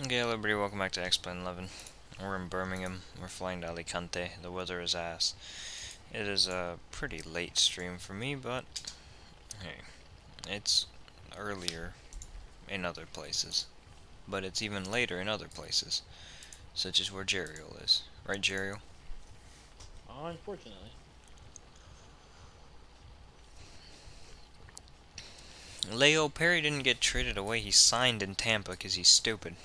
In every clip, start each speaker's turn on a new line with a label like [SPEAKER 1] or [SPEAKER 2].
[SPEAKER 1] Okay, hello everybody, welcome back to X-Plane 11. We're in Birmingham, we're flying to Alicante, the weather is ass. It is a pretty late stream for me, but hey, it's earlier in other places. But it's even later in other places, such as where Jeriel is. Right, Jeriel?
[SPEAKER 2] Unfortunately.
[SPEAKER 1] Leo Perry didn't get traded away, he signed in Tampa because he's stupid.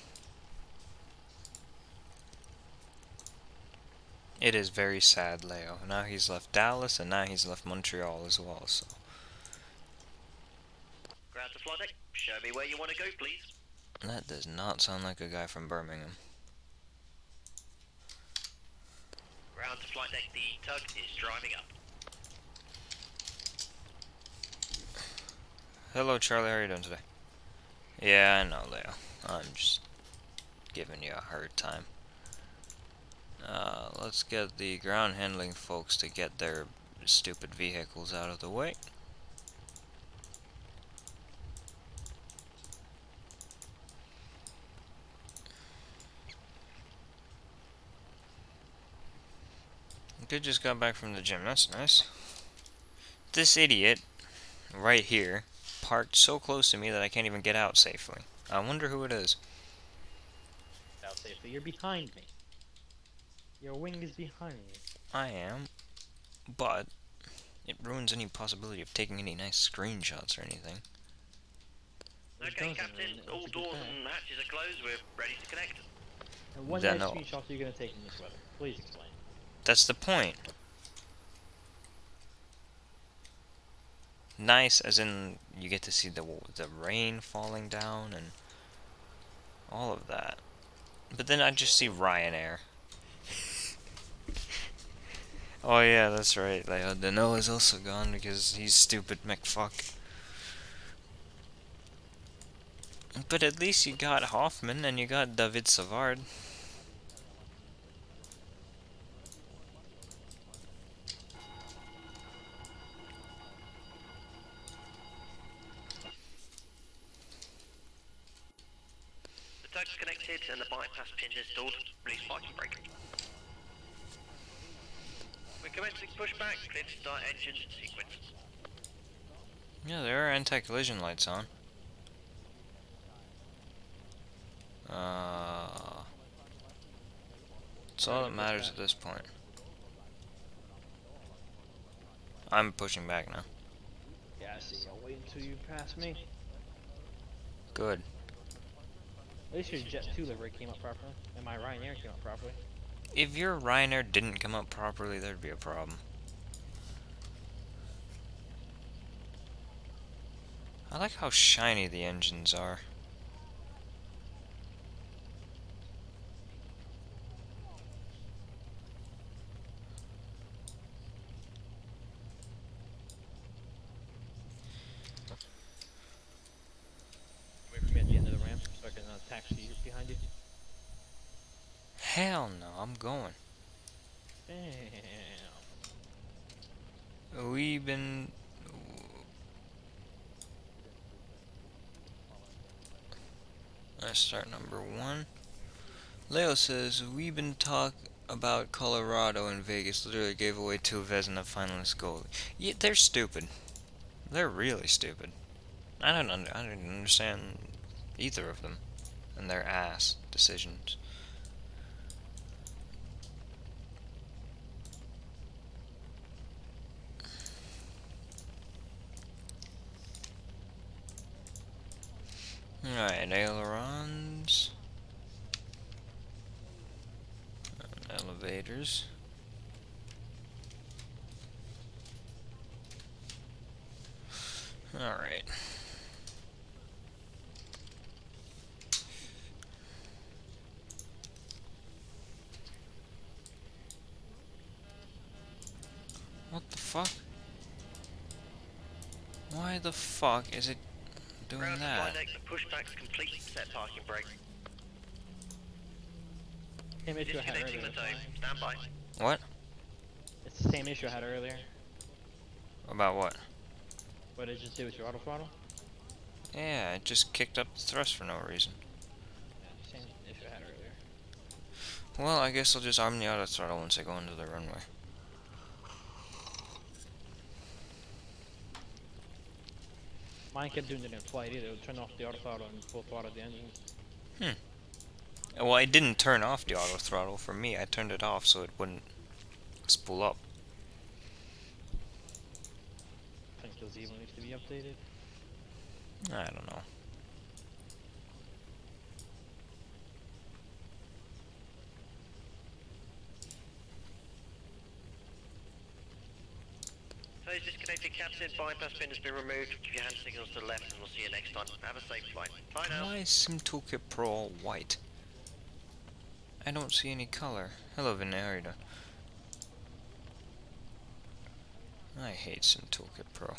[SPEAKER 1] It is very sad, Leo. Now he's left Dallas, and now he's left Montreal as well, so...
[SPEAKER 3] Ground to flight deck. Show me where you want to go, please.
[SPEAKER 1] That does not sound like a guy from Birmingham.
[SPEAKER 3] Ground to flight deck. The tug is driving up.
[SPEAKER 1] Hello, Charlie. How are you doing today? Yeah, I know, Leo. I'm just giving you a hard time. Let's get the ground handling folks to get their stupid vehicles out of the way. Good, just got back from the gym. That's nice. This idiot, right here, parked so close to me that I can't even get out safely. I wonder who it is.
[SPEAKER 2] Out safely. You're behind me. Your wing is behind me.
[SPEAKER 1] I am, but it ruins any possibility of taking any nice screenshots or anything.
[SPEAKER 3] Okay, Captain. All doors and hatches are closed. We're ready to connect.
[SPEAKER 2] And what nice screenshots are you going to take in this weather? Please explain.
[SPEAKER 1] That's the point. Nice, as in you get to see the rain falling down and all of that. But then I just see Ryanair. Oh yeah, that's right. Leo Deneau is also gone because he's stupid McFuck. But at least you got Hoffman and you got David Savard.
[SPEAKER 3] The tug's connected and the bypass pins installed. Release parking brake. We're commencing pushback. Clear to start engine sequence.
[SPEAKER 1] Yeah, there are anti-collision lights on. That's all that matters at this point. I'm pushing back now.
[SPEAKER 2] Yeah, I see. I'll wait until you pass me.
[SPEAKER 1] Good.
[SPEAKER 2] At least your Jet2 livery came up properly, and my Ryanair came up properly.
[SPEAKER 1] If your Ryanair didn't come up properly, there'd be a problem. I like how shiny the engines are.
[SPEAKER 2] Wait for me at the end of the ramp so I can taxi you behind you.
[SPEAKER 1] Hell no, I'm going.
[SPEAKER 2] Damn.
[SPEAKER 1] We've been... Let's start number 1. Leo says, we've been talking about Colorado and Vegas. Literally gave away 2 Vezina finalist goalies. Yeah, they're stupid. They're really stupid. I don't understand either of them and their ass decisions. Alright, ailerons. Elevators. Alright. What the fuck? Why the fuck is it doing
[SPEAKER 3] Ground to
[SPEAKER 1] that?
[SPEAKER 3] flight deck. The pushback's complete. Set parking brake.
[SPEAKER 2] Same issue I had
[SPEAKER 3] Disconnecting
[SPEAKER 2] earlier.
[SPEAKER 3] the tone. Stand by.
[SPEAKER 1] What?
[SPEAKER 2] It's the same issue I had earlier.
[SPEAKER 1] About what?
[SPEAKER 2] What did it just do with your auto throttle?
[SPEAKER 1] Yeah, it just kicked up the thrust for no reason.
[SPEAKER 2] Yeah, same issue
[SPEAKER 1] Well, I guess I'll just arm the auto throttle once I go into the runway.
[SPEAKER 2] Mine kept doing it in flight either. It would turn off the auto throttle and full throttle the engines.
[SPEAKER 1] Well, I didn't turn off the auto throttle for me. I turned it off so it wouldn't spool up.
[SPEAKER 2] I think the Zibo needs to be updated.
[SPEAKER 1] I don't know.
[SPEAKER 3] Phase disconnected, captain. Bypass pin has been removed. Give your hand signals to the left, and we'll see you next time. Have a safe flight. Bye now.
[SPEAKER 1] Why is Sim Toolkit Pro all white? I don't see any color. Hello, Vinay. How are you doing? I hate Sim Toolkit Pro.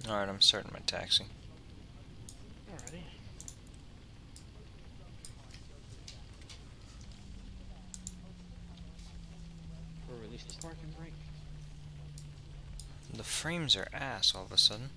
[SPEAKER 1] Alright, I'm starting my taxi.
[SPEAKER 2] Alrighty. We'll release the parking brake.
[SPEAKER 1] The frames are ass all of a sudden.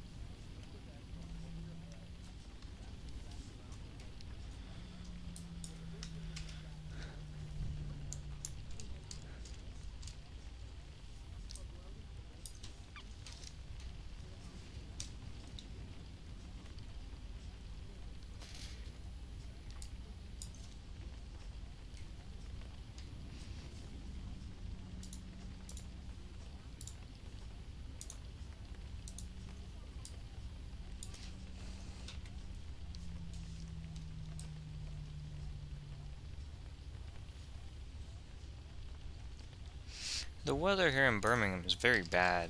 [SPEAKER 1] The weather here in Birmingham is very bad.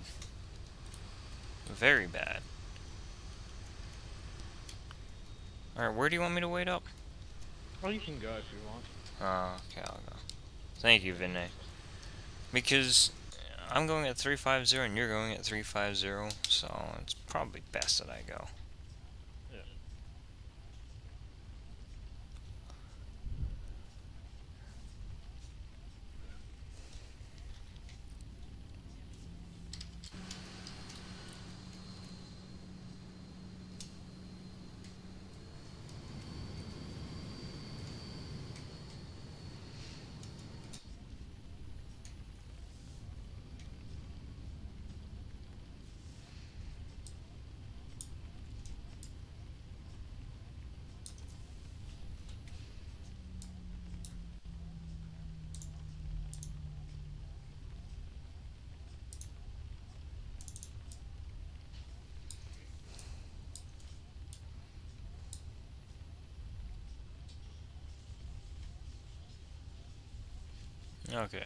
[SPEAKER 1] Very bad. Alright, where do you want me to wait up?
[SPEAKER 2] Well, you can go if you want.
[SPEAKER 1] Oh, okay, I'll go. Thank you, Vinay. Because I'm going at 350 and you're going at 350, so it's probably best that I go. Okay.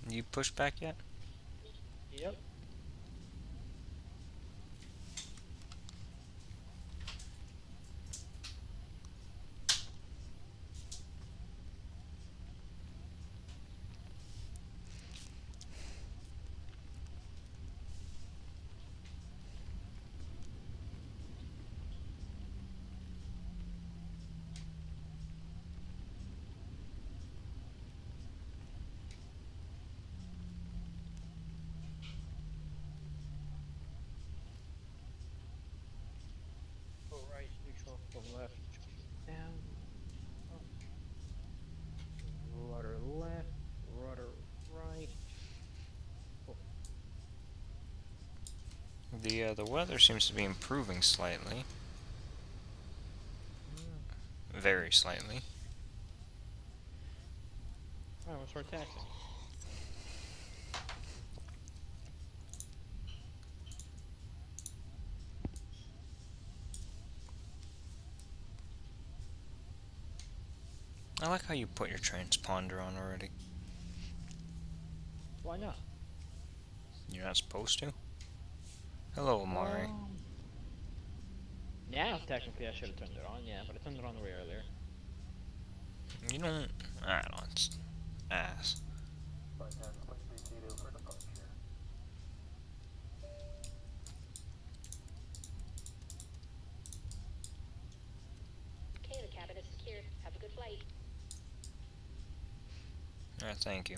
[SPEAKER 1] You push back yet?
[SPEAKER 2] Yep. Go right, neutral, go left, down. Up. Rudder left, rudder right. Oh,
[SPEAKER 1] The weather seems to be improving slightly. Very slightly.
[SPEAKER 2] Alright, we'll start taxing.
[SPEAKER 1] I like how you put your transponder on already.
[SPEAKER 2] Why not?
[SPEAKER 1] You're not supposed to? Hello, Amari.
[SPEAKER 2] Now, technically, I should have turned it on, yeah, but I turned it on way earlier.
[SPEAKER 1] You don't... I don't know. ass.
[SPEAKER 4] Okay, the cabin is secured. Have a good flight.
[SPEAKER 1] Alright, thank you.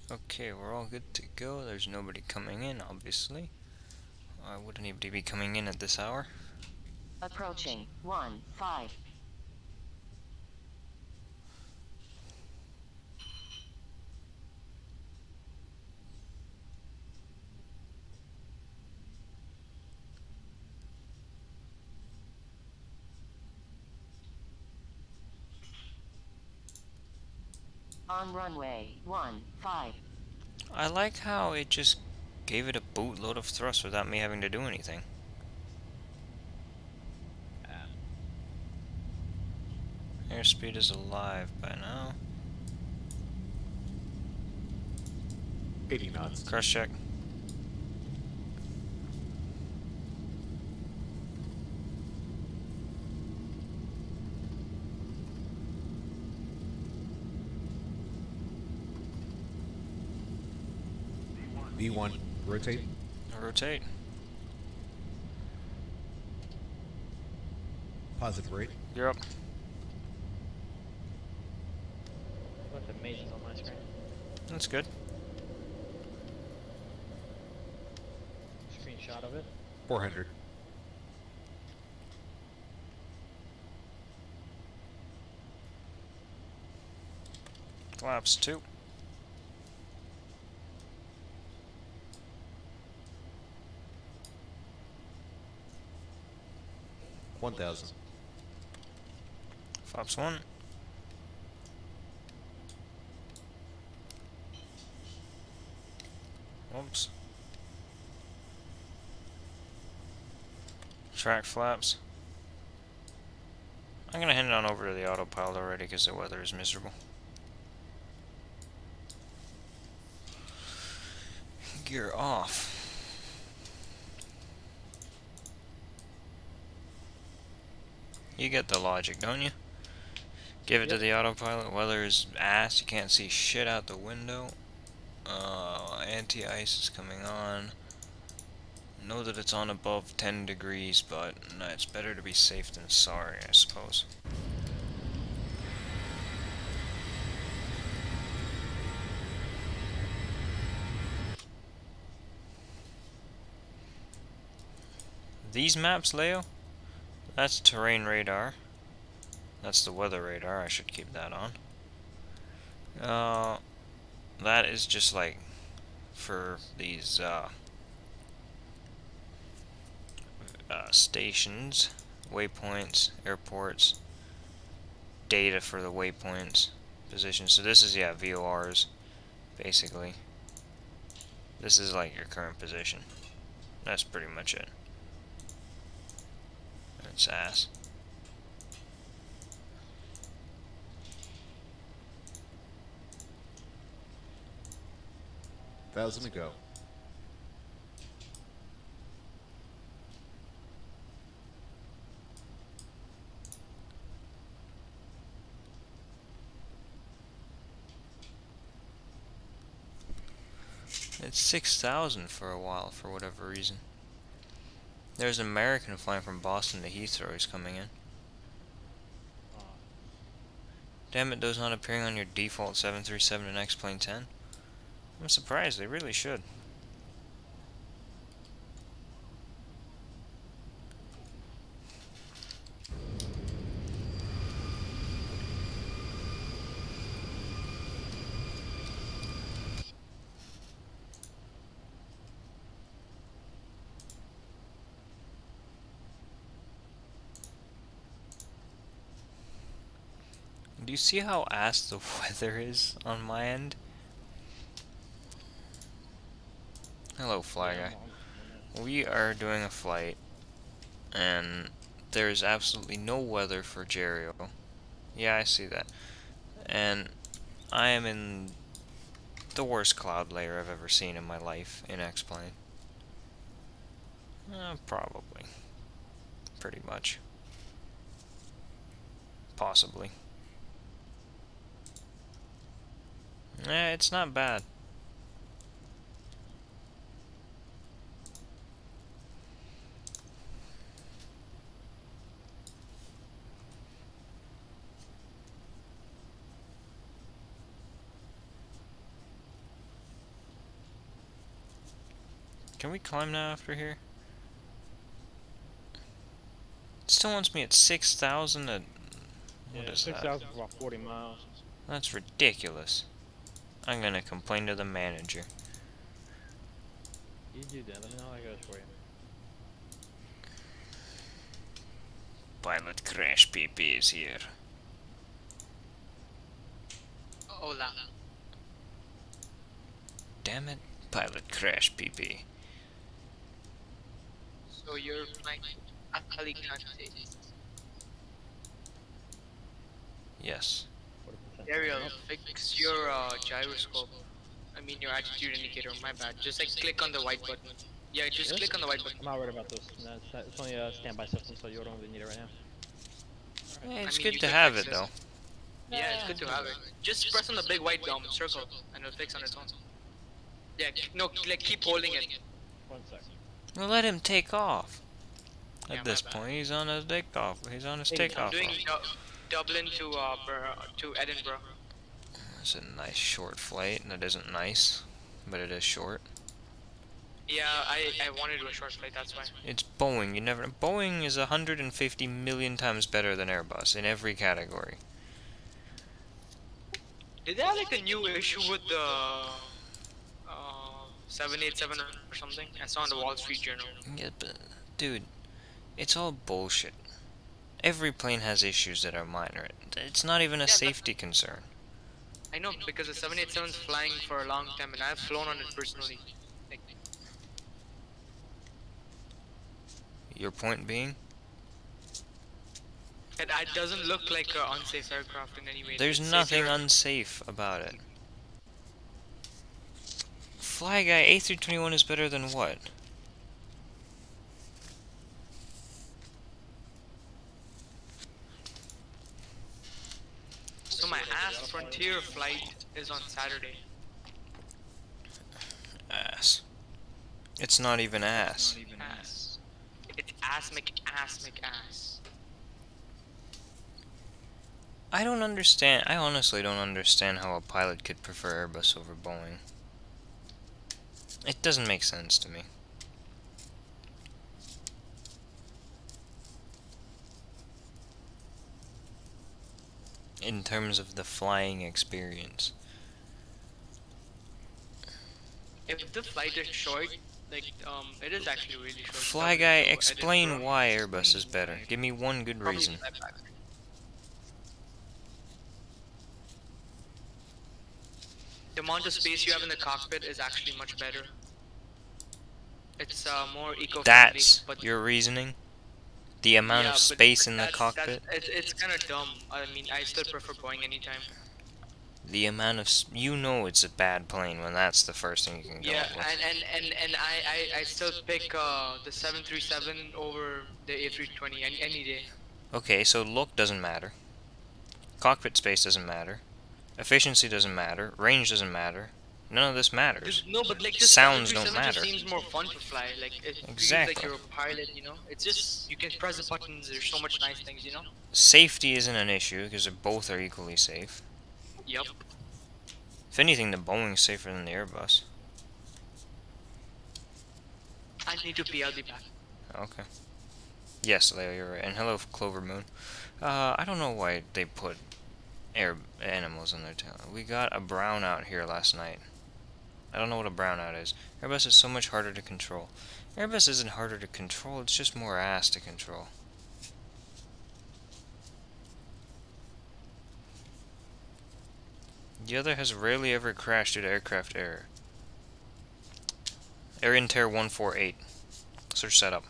[SPEAKER 1] Okay, we're all good to go. There's nobody coming in, obviously. Why would anybody be coming in at this hour?
[SPEAKER 4] Approaching 1-5. On runway 15.
[SPEAKER 1] I like how it just gave it a bootload of thrust without me having to do anything. Airspeed is alive by now.
[SPEAKER 5] 80 knots.
[SPEAKER 1] Crush check.
[SPEAKER 5] V1, rotate.
[SPEAKER 1] Rotate.
[SPEAKER 5] Positive rate.
[SPEAKER 1] You're up.
[SPEAKER 2] Look, the maze is on my screen.
[SPEAKER 1] That's good.
[SPEAKER 2] Screenshot of it.
[SPEAKER 5] 400.
[SPEAKER 1] Flaps 2.
[SPEAKER 5] $1,000.
[SPEAKER 1] Flaps 1. Oops. Track flaps. I'm gonna hand it on over to the autopilot already because the weather is miserable. Gear off. You get the logic, don't you? Give it to
[SPEAKER 2] Yep.
[SPEAKER 1] the autopilot. Weather is ass. You can't see shit out the window. Anti-ice is coming on. Know that it's on above 10 degrees, but no, it's better to be safe than sorry, I suppose. These maps, Leo, that's terrain radar. That's the weather radar. I should keep that on. That is just like for these stations, waypoints, airports, data for the waypoints, positions. So this is, yeah, VORs, basically. This is like your current position. That's pretty much it. That's ass.
[SPEAKER 5] $1,000 to go.
[SPEAKER 1] It's 6,000 for a while, for whatever reason. There's an American flying from Boston to Heathrow. He's coming in.
[SPEAKER 2] Oh,
[SPEAKER 1] Damn it, those not appearing on your default 737 and X-Plane 10? I'm surprised, they really should. Do you see how ass the weather is on my end? Hello, Fly
[SPEAKER 2] Yeah,
[SPEAKER 1] Guy.
[SPEAKER 2] I'm seeing it.
[SPEAKER 1] We are doing a flight, and there's absolutely no weather for Jerio. Yeah, I see that. And I am in the worst cloud layer I've ever seen in my life in X-Plane. Probably. Pretty much. Possibly. It's not bad. Can we climb now after here? It still wants me at 6,000 at...
[SPEAKER 2] Yeah,
[SPEAKER 1] What is
[SPEAKER 2] 6,000
[SPEAKER 1] that?
[SPEAKER 2] for about 40 miles.
[SPEAKER 1] That's ridiculous. I'm gonna complain to the manager.
[SPEAKER 2] You do that. Let me know how that goes for you.
[SPEAKER 1] Pilot crash PP is here.
[SPEAKER 6] Hola.
[SPEAKER 1] Damn it, pilot crash PP.
[SPEAKER 6] So you're flying Alicante.
[SPEAKER 1] Yes.
[SPEAKER 2] 40%.
[SPEAKER 6] Ariel, fix your gyroscope. I mean your attitude indicator, my bad. Just like click on the white button. Yeah, just
[SPEAKER 2] This?
[SPEAKER 6] click on the white button.
[SPEAKER 2] I'm not worried about this. No, it's only a standby system, so you don't really need it right now.
[SPEAKER 1] It's
[SPEAKER 6] I mean,
[SPEAKER 1] good
[SPEAKER 6] you
[SPEAKER 1] to
[SPEAKER 6] can
[SPEAKER 1] have
[SPEAKER 6] fix
[SPEAKER 1] it
[SPEAKER 6] this.
[SPEAKER 1] though.
[SPEAKER 6] Yeah, it's good to have it. Just press on the big white circle and it'll fix on its own. Yeah, no, like keep holding it.
[SPEAKER 2] 1 sec.
[SPEAKER 1] Well, let him take off.
[SPEAKER 6] Yeah,
[SPEAKER 1] At
[SPEAKER 6] my
[SPEAKER 1] this
[SPEAKER 6] bad.
[SPEAKER 1] point, he's on his takeoff. He's on his
[SPEAKER 2] Hey,
[SPEAKER 6] I'm
[SPEAKER 1] takeoff.
[SPEAKER 6] doing Dublin to Edinburgh.
[SPEAKER 1] It's a nice short flight. That isn't nice, but it is short.
[SPEAKER 6] Yeah, I wanted to do a short flight, that's why.
[SPEAKER 1] It's Boeing. You never. Boeing is 150 million times better than Airbus in every category.
[SPEAKER 6] Did they have like a new issue with the 787 or something? I saw in the Wall Street Journal.
[SPEAKER 1] Yeah, but dude, it's all bullshit. Every plane has issues that are minor. It's not even a
[SPEAKER 6] Yeah,
[SPEAKER 1] safety concern.
[SPEAKER 6] I know because the 787 is flying for a long time and I've flown on it personally. Like,
[SPEAKER 1] Your point being?
[SPEAKER 6] it doesn't look like an unsafe aircraft in any way.
[SPEAKER 1] There's
[SPEAKER 6] It's
[SPEAKER 1] nothing
[SPEAKER 6] safer.
[SPEAKER 1] unsafe about it. Fly Guy, A321 is better than what?
[SPEAKER 6] So my ass Frontier flight is on Saturday.
[SPEAKER 1] Ass. It's not even ass.
[SPEAKER 6] Ass. It's ass make ass.
[SPEAKER 1] I don't understand. I honestly don't understand how a pilot could prefer Airbus over Boeing. It doesn't make sense to me. In terms of the flying experience.
[SPEAKER 6] If the flight is short, like it is actually really short.
[SPEAKER 1] Fly
[SPEAKER 6] Dublin
[SPEAKER 1] Guy,
[SPEAKER 6] to
[SPEAKER 1] explain
[SPEAKER 6] Edinburgh.
[SPEAKER 1] why Airbus is better. Give me one good
[SPEAKER 6] Probably
[SPEAKER 1] reason.
[SPEAKER 6] fly back. The amount of space you have in the cockpit is actually much better. It's more eco-friendly.
[SPEAKER 1] That's
[SPEAKER 6] but
[SPEAKER 1] your reasoning? The amount
[SPEAKER 6] yeah,
[SPEAKER 1] of
[SPEAKER 6] but
[SPEAKER 1] space in the
[SPEAKER 6] that's-
[SPEAKER 1] cockpit?
[SPEAKER 6] It's kind of dumb. I mean, I still prefer Boeing anytime.
[SPEAKER 1] The amount of... You know it's a bad plane when that's the first thing you can go
[SPEAKER 6] Yeah,
[SPEAKER 1] up with.
[SPEAKER 6] and I still pick the 737 over the A320 any day.
[SPEAKER 1] Okay, so look doesn't matter. Cockpit space doesn't matter. Efficiency doesn't matter. Range doesn't matter. None of this matters.
[SPEAKER 6] No, but like this
[SPEAKER 1] Sounds don't
[SPEAKER 6] 737 just
[SPEAKER 1] matter.
[SPEAKER 6] seems more fun to fly. Like it feels
[SPEAKER 1] Exactly.
[SPEAKER 6] like you're a pilot, you know. It's just you can press the buttons. There's so much nice things, you know.
[SPEAKER 1] Safety isn't an issue because both are equally safe.
[SPEAKER 6] Yep.
[SPEAKER 1] If anything, the Boeing's safer than the Airbus.
[SPEAKER 6] I need to pee. I'll be back.
[SPEAKER 1] Okay. Yes, Leo, you're right. And hello, Clover Moon. I don't know why they put air animals in their tail. We got a brownout here last night. I don't know what a brownout is. Airbus is so much harder to control. Airbus isn't harder to control, it's just more ass to control. The other has rarely ever crashed due to aircraft error. Air Inter 148. Search setup.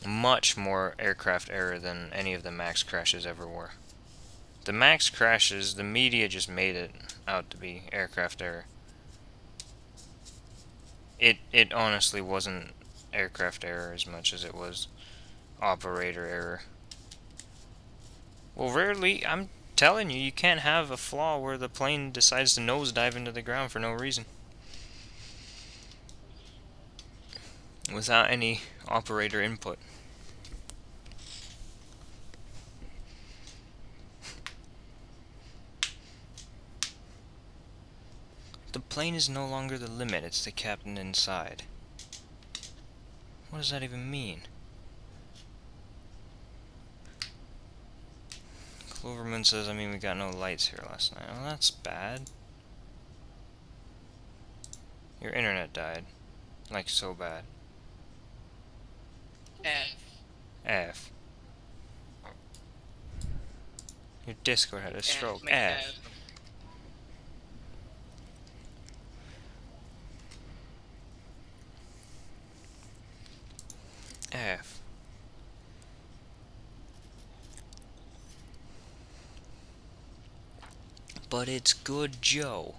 [SPEAKER 1] Much more aircraft error than any of the max crashes ever were. The max crashes, the media just made it out to be aircraft error. It honestly wasn't aircraft error as much as it was operator error. Well, rarely, I'm telling you, you can't have a flaw where the plane decides to nosedive into the ground for no reason. Without any operator input. The plane is no longer the limit, it's the captain inside. What does that even mean? Cloverman says, I mean, we got no lights here last night. Oh, that's bad. Your internet died. Like, so bad.
[SPEAKER 6] F.
[SPEAKER 1] F. Your Discord had a stroke.
[SPEAKER 6] Make
[SPEAKER 1] F. F. But it's good, Joe.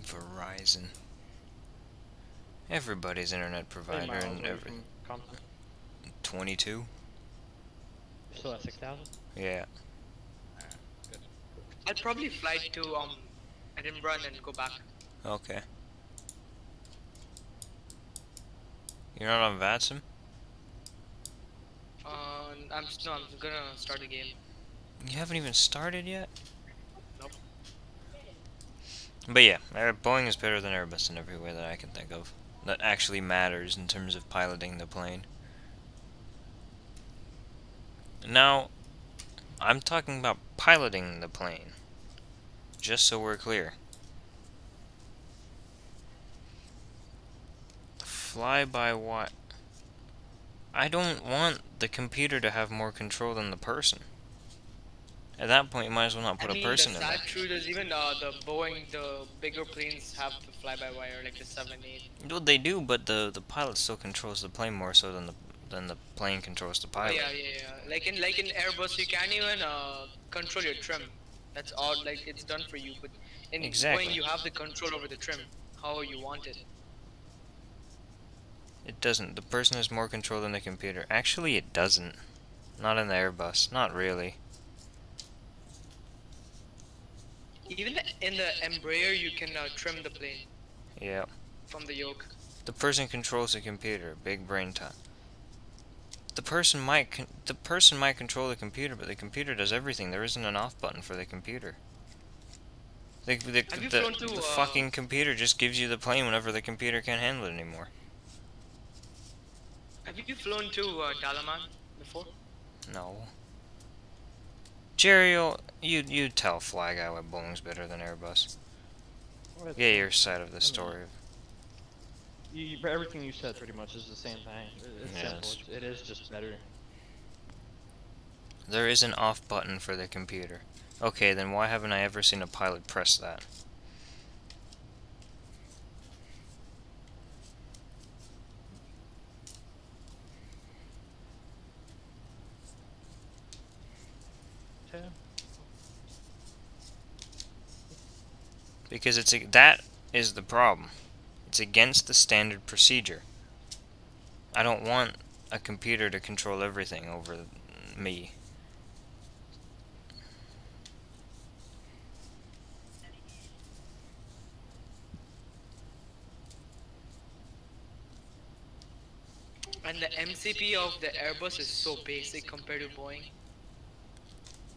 [SPEAKER 1] Verizon. Everybody's internet provider
[SPEAKER 2] miles
[SPEAKER 1] and
[SPEAKER 2] away
[SPEAKER 1] every
[SPEAKER 2] from Compton.
[SPEAKER 1] 22.
[SPEAKER 2] You're still at 6,000?
[SPEAKER 1] Yeah.
[SPEAKER 6] I'll probably fly to Edinburgh and then go back.
[SPEAKER 1] Okay. You're not on VATSIM?
[SPEAKER 6] I'm gonna start a game.
[SPEAKER 1] You haven't even started yet?
[SPEAKER 6] Nope.
[SPEAKER 1] But yeah, Boeing is better than Airbus in every way that I can think of. That actually matters in terms of piloting the plane. Now, I'm talking about piloting the plane. Just so we're clear. Fly by what? I don't want the computer to have more control than the person. At that point, you might as well not put a person
[SPEAKER 6] the
[SPEAKER 1] in there.
[SPEAKER 6] sad truth is even the Boeing, the bigger planes have the fly-by-wire, like the 7-8.
[SPEAKER 1] Well, they do, but the pilot still controls the plane more so than the plane controls the
[SPEAKER 6] Oh,
[SPEAKER 1] pilot.
[SPEAKER 6] yeah. Like in Airbus, you can't even control your trim. That's all. Like it's done for you. But in
[SPEAKER 1] Exactly.
[SPEAKER 6] Boeing, you have the control over the trim, how you want it.
[SPEAKER 1] It doesn't. The person has more control than the computer. Actually, it doesn't. Not in the Airbus. Not really.
[SPEAKER 6] Even in the Embraer, you can trim the plane
[SPEAKER 1] Yeah.
[SPEAKER 6] from the yoke.
[SPEAKER 1] The person controls the computer. Big brain time. The person might control the computer, but the computer does everything. There isn't an off button for the computer. The
[SPEAKER 6] Have you flown to,
[SPEAKER 1] fucking computer just gives you the plane whenever the computer can't handle it anymore.
[SPEAKER 6] Have you flown to Dalaman before?
[SPEAKER 1] No. Jerry, you tell Fly Guy why Boeing's better than Airbus. Get your side of the story.
[SPEAKER 2] Everything you said pretty much is the same thing. It's simple.
[SPEAKER 1] Yes.
[SPEAKER 2] It is just better.
[SPEAKER 1] There is an off button for the computer. Okay, then why haven't I ever seen a pilot press that?
[SPEAKER 2] Okay.
[SPEAKER 1] Because that is the problem. It's against the standard procedure. I don't want a computer to control everything over me.
[SPEAKER 6] And the MCP of the Airbus is so basic compared to Boeing.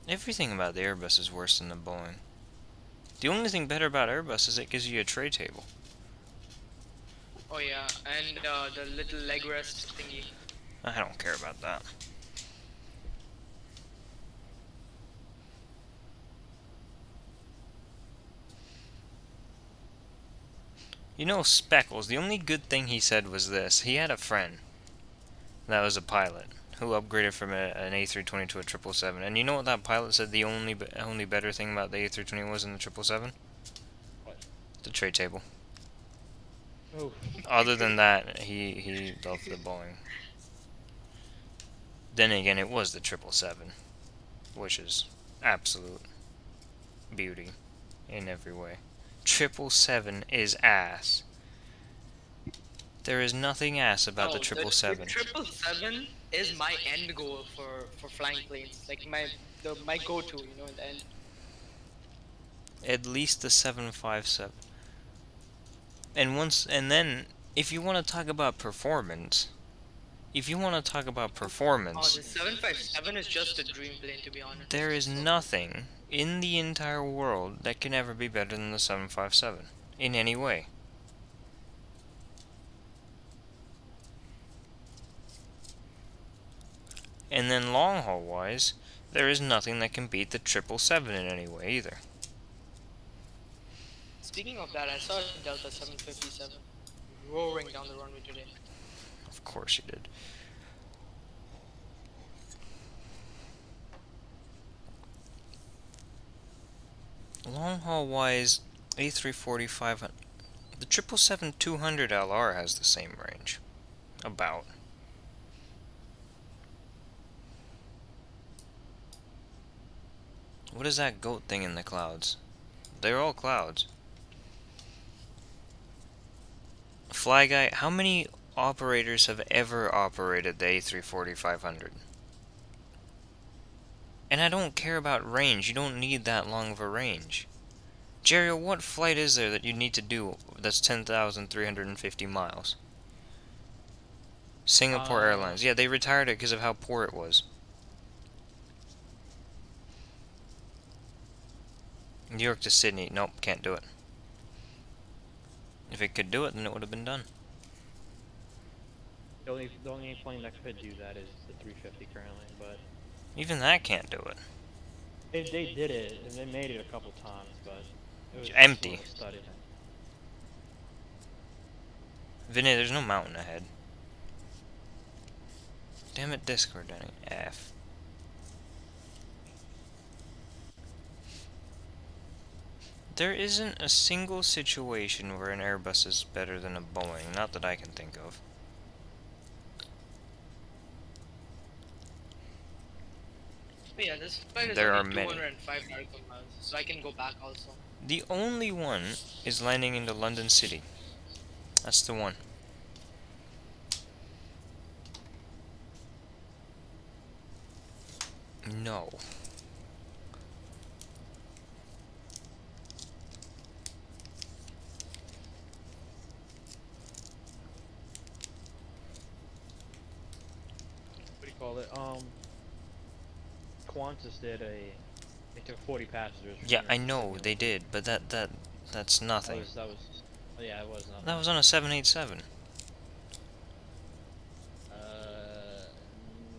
[SPEAKER 1] Everything about the Airbus is worse than the Boeing. The only thing better about Airbus is it gives you a tray table.
[SPEAKER 6] Oh yeah, and the little leg rest thingy.
[SPEAKER 1] I don't care about that. You know, Speckles, the only good thing he said was this. He had a friend that was a pilot who upgraded from an A320 to a 777. And you know what that pilot said the only better thing about the A320 was in the 777?
[SPEAKER 2] What?
[SPEAKER 1] The tray table.
[SPEAKER 2] Oh.
[SPEAKER 1] Other than that, he loved the Boeing. Then again, it was the 777, which is absolute beauty in every way. 777 is ass. There is nothing ass about the 777.
[SPEAKER 6] The 777 is my end goal for flying planes. Like my go-to, you know, in the end.
[SPEAKER 1] At least the 757. And then if you want to talk about performance,
[SPEAKER 6] Oh, the 757 is just a dream plane, to be honest.
[SPEAKER 1] there is nothing in the entire world that can ever be better than the 757 in any way. And then long haul wise, there is nothing that can beat the 777 in any way either.
[SPEAKER 6] Speaking of that, I saw a Delta 757 roaring down the runway today.
[SPEAKER 1] Of course you did. Long haul wise, A340 the 777-200 LR has the same range. About. What is that goat thing in the clouds? They're all clouds. Fly Guy, how many operators have ever operated the A340-500? And I don't care about range, you don't need that long of a range. Jerry, what flight is there that you need to do that's 10,350 miles? Singapore Airlines. Yeah, they retired it because of how poor it was. New York to Sydney. Nope, can't do it. If it could do it, then it would have been done.
[SPEAKER 2] The only plane that could do that is the 350 currently, but
[SPEAKER 1] Even that can't do it.
[SPEAKER 2] they did it and they made it a couple times, but it was
[SPEAKER 1] Empty.
[SPEAKER 2] sort of studied.
[SPEAKER 1] Vinny, there's no mountain ahead. Damn it, Discord, Danny. F. There isn't a single situation where an Airbus is better than a Boeing, not that I can think of.
[SPEAKER 6] But yeah, this flight is
[SPEAKER 1] There
[SPEAKER 6] only
[SPEAKER 1] are many.
[SPEAKER 6] 205 nautical miles, so I can go back also.
[SPEAKER 1] The only one is landing into London City. That's the one. No.
[SPEAKER 2] What do you call it? Qantas did they took 40 passengers. From
[SPEAKER 1] Yeah,
[SPEAKER 2] New York
[SPEAKER 1] I
[SPEAKER 2] to
[SPEAKER 1] know
[SPEAKER 2] Sydney.
[SPEAKER 1] they did, but that's nothing.
[SPEAKER 2] That was oh, yeah, it was nothing.
[SPEAKER 1] That was on a 787.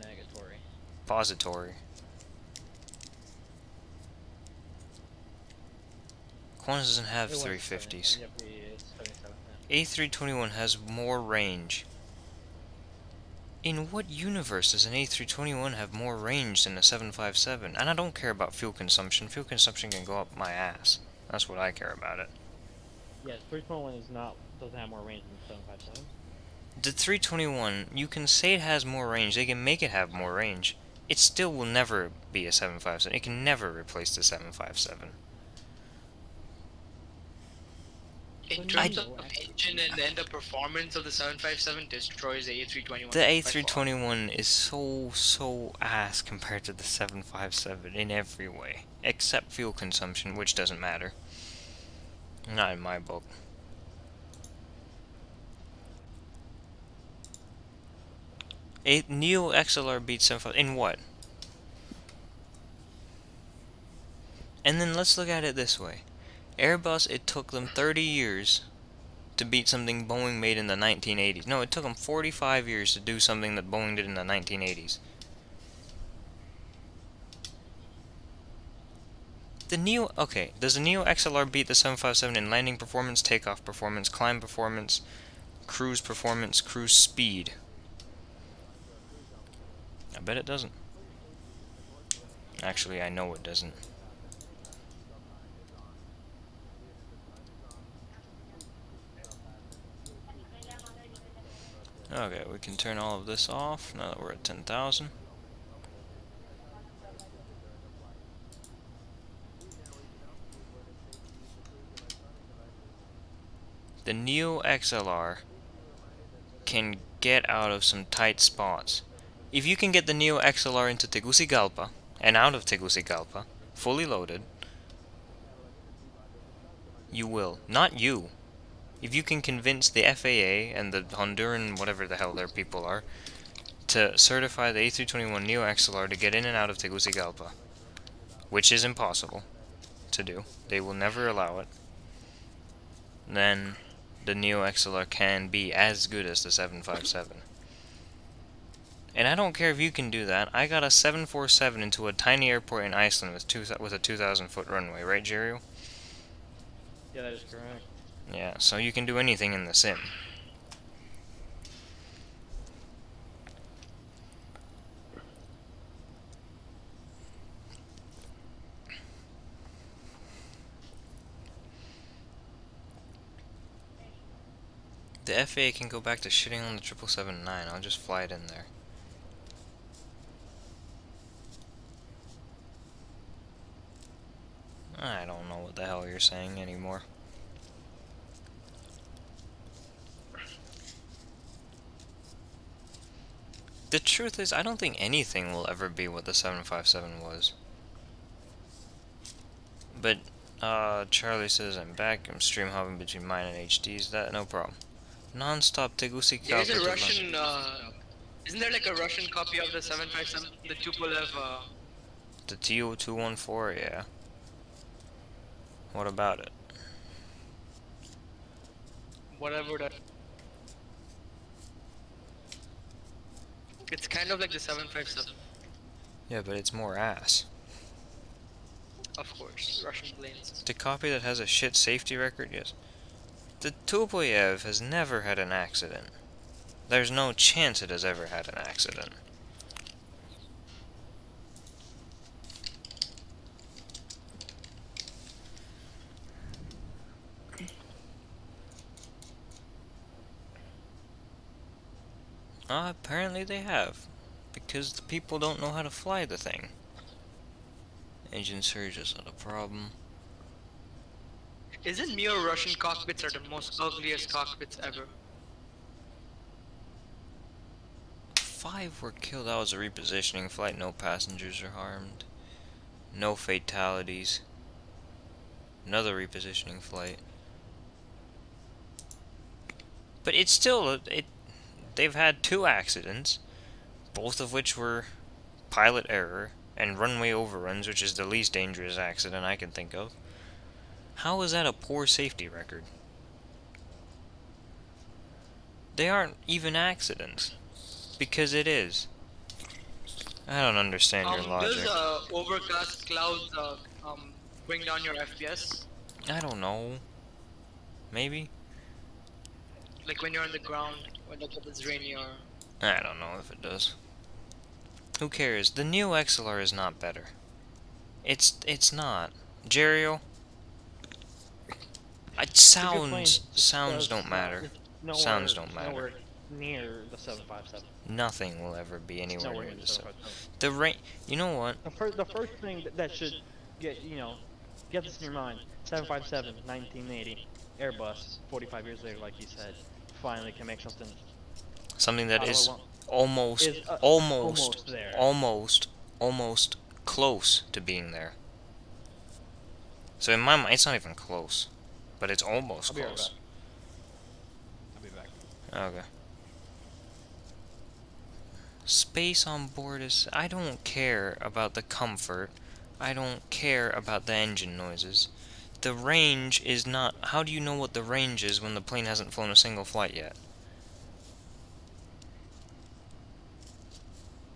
[SPEAKER 2] Negatory.
[SPEAKER 1] Pository. Qantas doesn't have
[SPEAKER 2] It was
[SPEAKER 1] 350s.
[SPEAKER 2] Yep, it's 77. Yeah.
[SPEAKER 1] A321 has more range. In what universe does an A321 have more range than a 757? And I don't care about fuel consumption. Fuel consumption can go up my ass. That's what I care about it.
[SPEAKER 2] Yeah, 321 doesn't have more range than 757.
[SPEAKER 1] The 321, you can say it has more range. They can make it have more range. It still will never be a 757. It can never replace the 757.
[SPEAKER 6] In terms of engine and the performance of the 757 destroys the A321.
[SPEAKER 1] The A321 is so ass compared to the 757 in every way. Except fuel consumption, which doesn't matter. Not in my book. A Neo XLR beats 757 in what? And then let's look at it this way. Airbus, it took them 30 years to beat something Boeing made in the 1980s. No, it took them 45 years to do something that Boeing did in the 1980s. Okay, does the Neo XLR beat the 757 in landing performance, takeoff performance, climb performance, cruise speed? I bet it doesn't. Actually, I know it doesn't. Okay, we can turn all of this off now that we're at 10,000. The Neo XLR can get out of some tight spots. If you can get the Neo XLR into Tegucigalpa and out of Tegucigalpa, fully loaded, you will. Not you. If you can convince the FAA and the Honduran, whatever the hell their people are, to certify the A321 Neo XLR to get in and out of Tegucigalpa, which is impossible to do, they will never allow it, then the Neo XLR can be as good as the 757. And I don't care if you can do that. I got a 747 into a tiny airport in Iceland with a 2,000 foot runway, right, Jerry?
[SPEAKER 2] Yeah, that is correct.
[SPEAKER 1] Yeah, so you can do anything in the sim. The FAA can go back to shitting on the 777-9. I'll just fly it in there. I don't know what the hell you're saying anymore. The truth is, I don't think anything will ever be what the 757 was. But, Charlie says I'm back. I'm stream hopping between mine and HD's. That no problem. Non-stop Tegucigalpa.
[SPEAKER 6] There's a Russian, isn't there like a Russian copy of the 757? The Tupolev,
[SPEAKER 1] The TO214, yeah. What about it?
[SPEAKER 6] whatever that. It's kind of like the 757.
[SPEAKER 1] Yeah, but it's more ass.
[SPEAKER 6] Of course, Russian planes.
[SPEAKER 1] The copy that has a shit safety record, yes. The Tupolev has never had an accident. There's no chance it has ever had an accident. Apparently they have. Because the people don't know how to fly the thing. Engine surge is not a problem.
[SPEAKER 6] Isn't Neo Russian cockpits are the most ugliest cockpits ever?
[SPEAKER 1] 5 were killed. That was a repositioning flight. No passengers are harmed. No fatalities. Another repositioning flight. But it's still they've had 2 accidents, both of which were pilot error and runway overruns, which is the least dangerous accident I can think of. How is that a poor safety record? They aren't even accidents. Because it is. I don't understand your logic.
[SPEAKER 6] Does overcast clouds bring down your FPS?
[SPEAKER 1] I don't know. Maybe?
[SPEAKER 6] Like when you're on the ground, when it's rainy or...
[SPEAKER 1] I don't know if it does. Who cares? The Neo XLR is not better. It's not. Jerio? Sounds don't matter. Sounds don't matter.
[SPEAKER 2] Nowhere near the 757.
[SPEAKER 1] Nothing will ever be
[SPEAKER 2] It's
[SPEAKER 1] anywhere
[SPEAKER 2] nowhere
[SPEAKER 1] near
[SPEAKER 2] near
[SPEAKER 1] the
[SPEAKER 2] the
[SPEAKER 1] 757. The range. You know what?
[SPEAKER 2] The first thing that should get get this in your mind: 757, 1980, Airbus. 45 years later, like you said, finally can make something.
[SPEAKER 1] Something that
[SPEAKER 2] How do I
[SPEAKER 1] is
[SPEAKER 2] want-
[SPEAKER 1] almost,
[SPEAKER 2] is,
[SPEAKER 1] almost,
[SPEAKER 2] there.
[SPEAKER 1] almost close to being there. So in my mind, it's not even close, but it's almost
[SPEAKER 2] I'll be right
[SPEAKER 1] close.
[SPEAKER 2] back. I'll be back.
[SPEAKER 1] Okay. Space on board is... I don't care about the comfort. I don't care about the engine noises. The range is not... How do you know what the range is when the plane hasn't flown a single flight yet?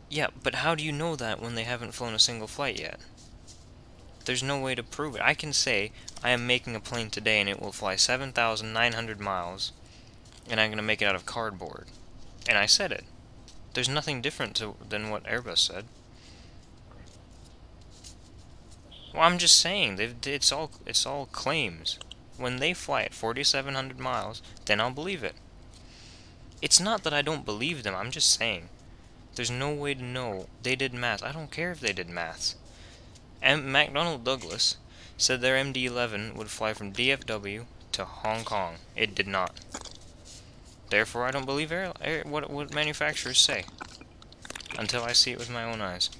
[SPEAKER 1] Yeah, but how do you know that when they haven't flown a single flight yet? There's no way to prove it. I can say, I am making a plane today and it will fly 7,900 miles, and I'm going to make it out of cardboard. And I said it. There's nothing different than what Airbus said. Well, I'm just saying, it's all claims. When they fly at 4,700 miles, then I'll believe it. It's not that I don't believe them, I'm just saying. There's no way to know. They did maths. I don't care if they did maths. And McDonnell Douglas said their MD-11 would fly from DFW to Hong Kong. It did not. Therefore, I don't believe what manufacturers say. Until I see it with my own eyes.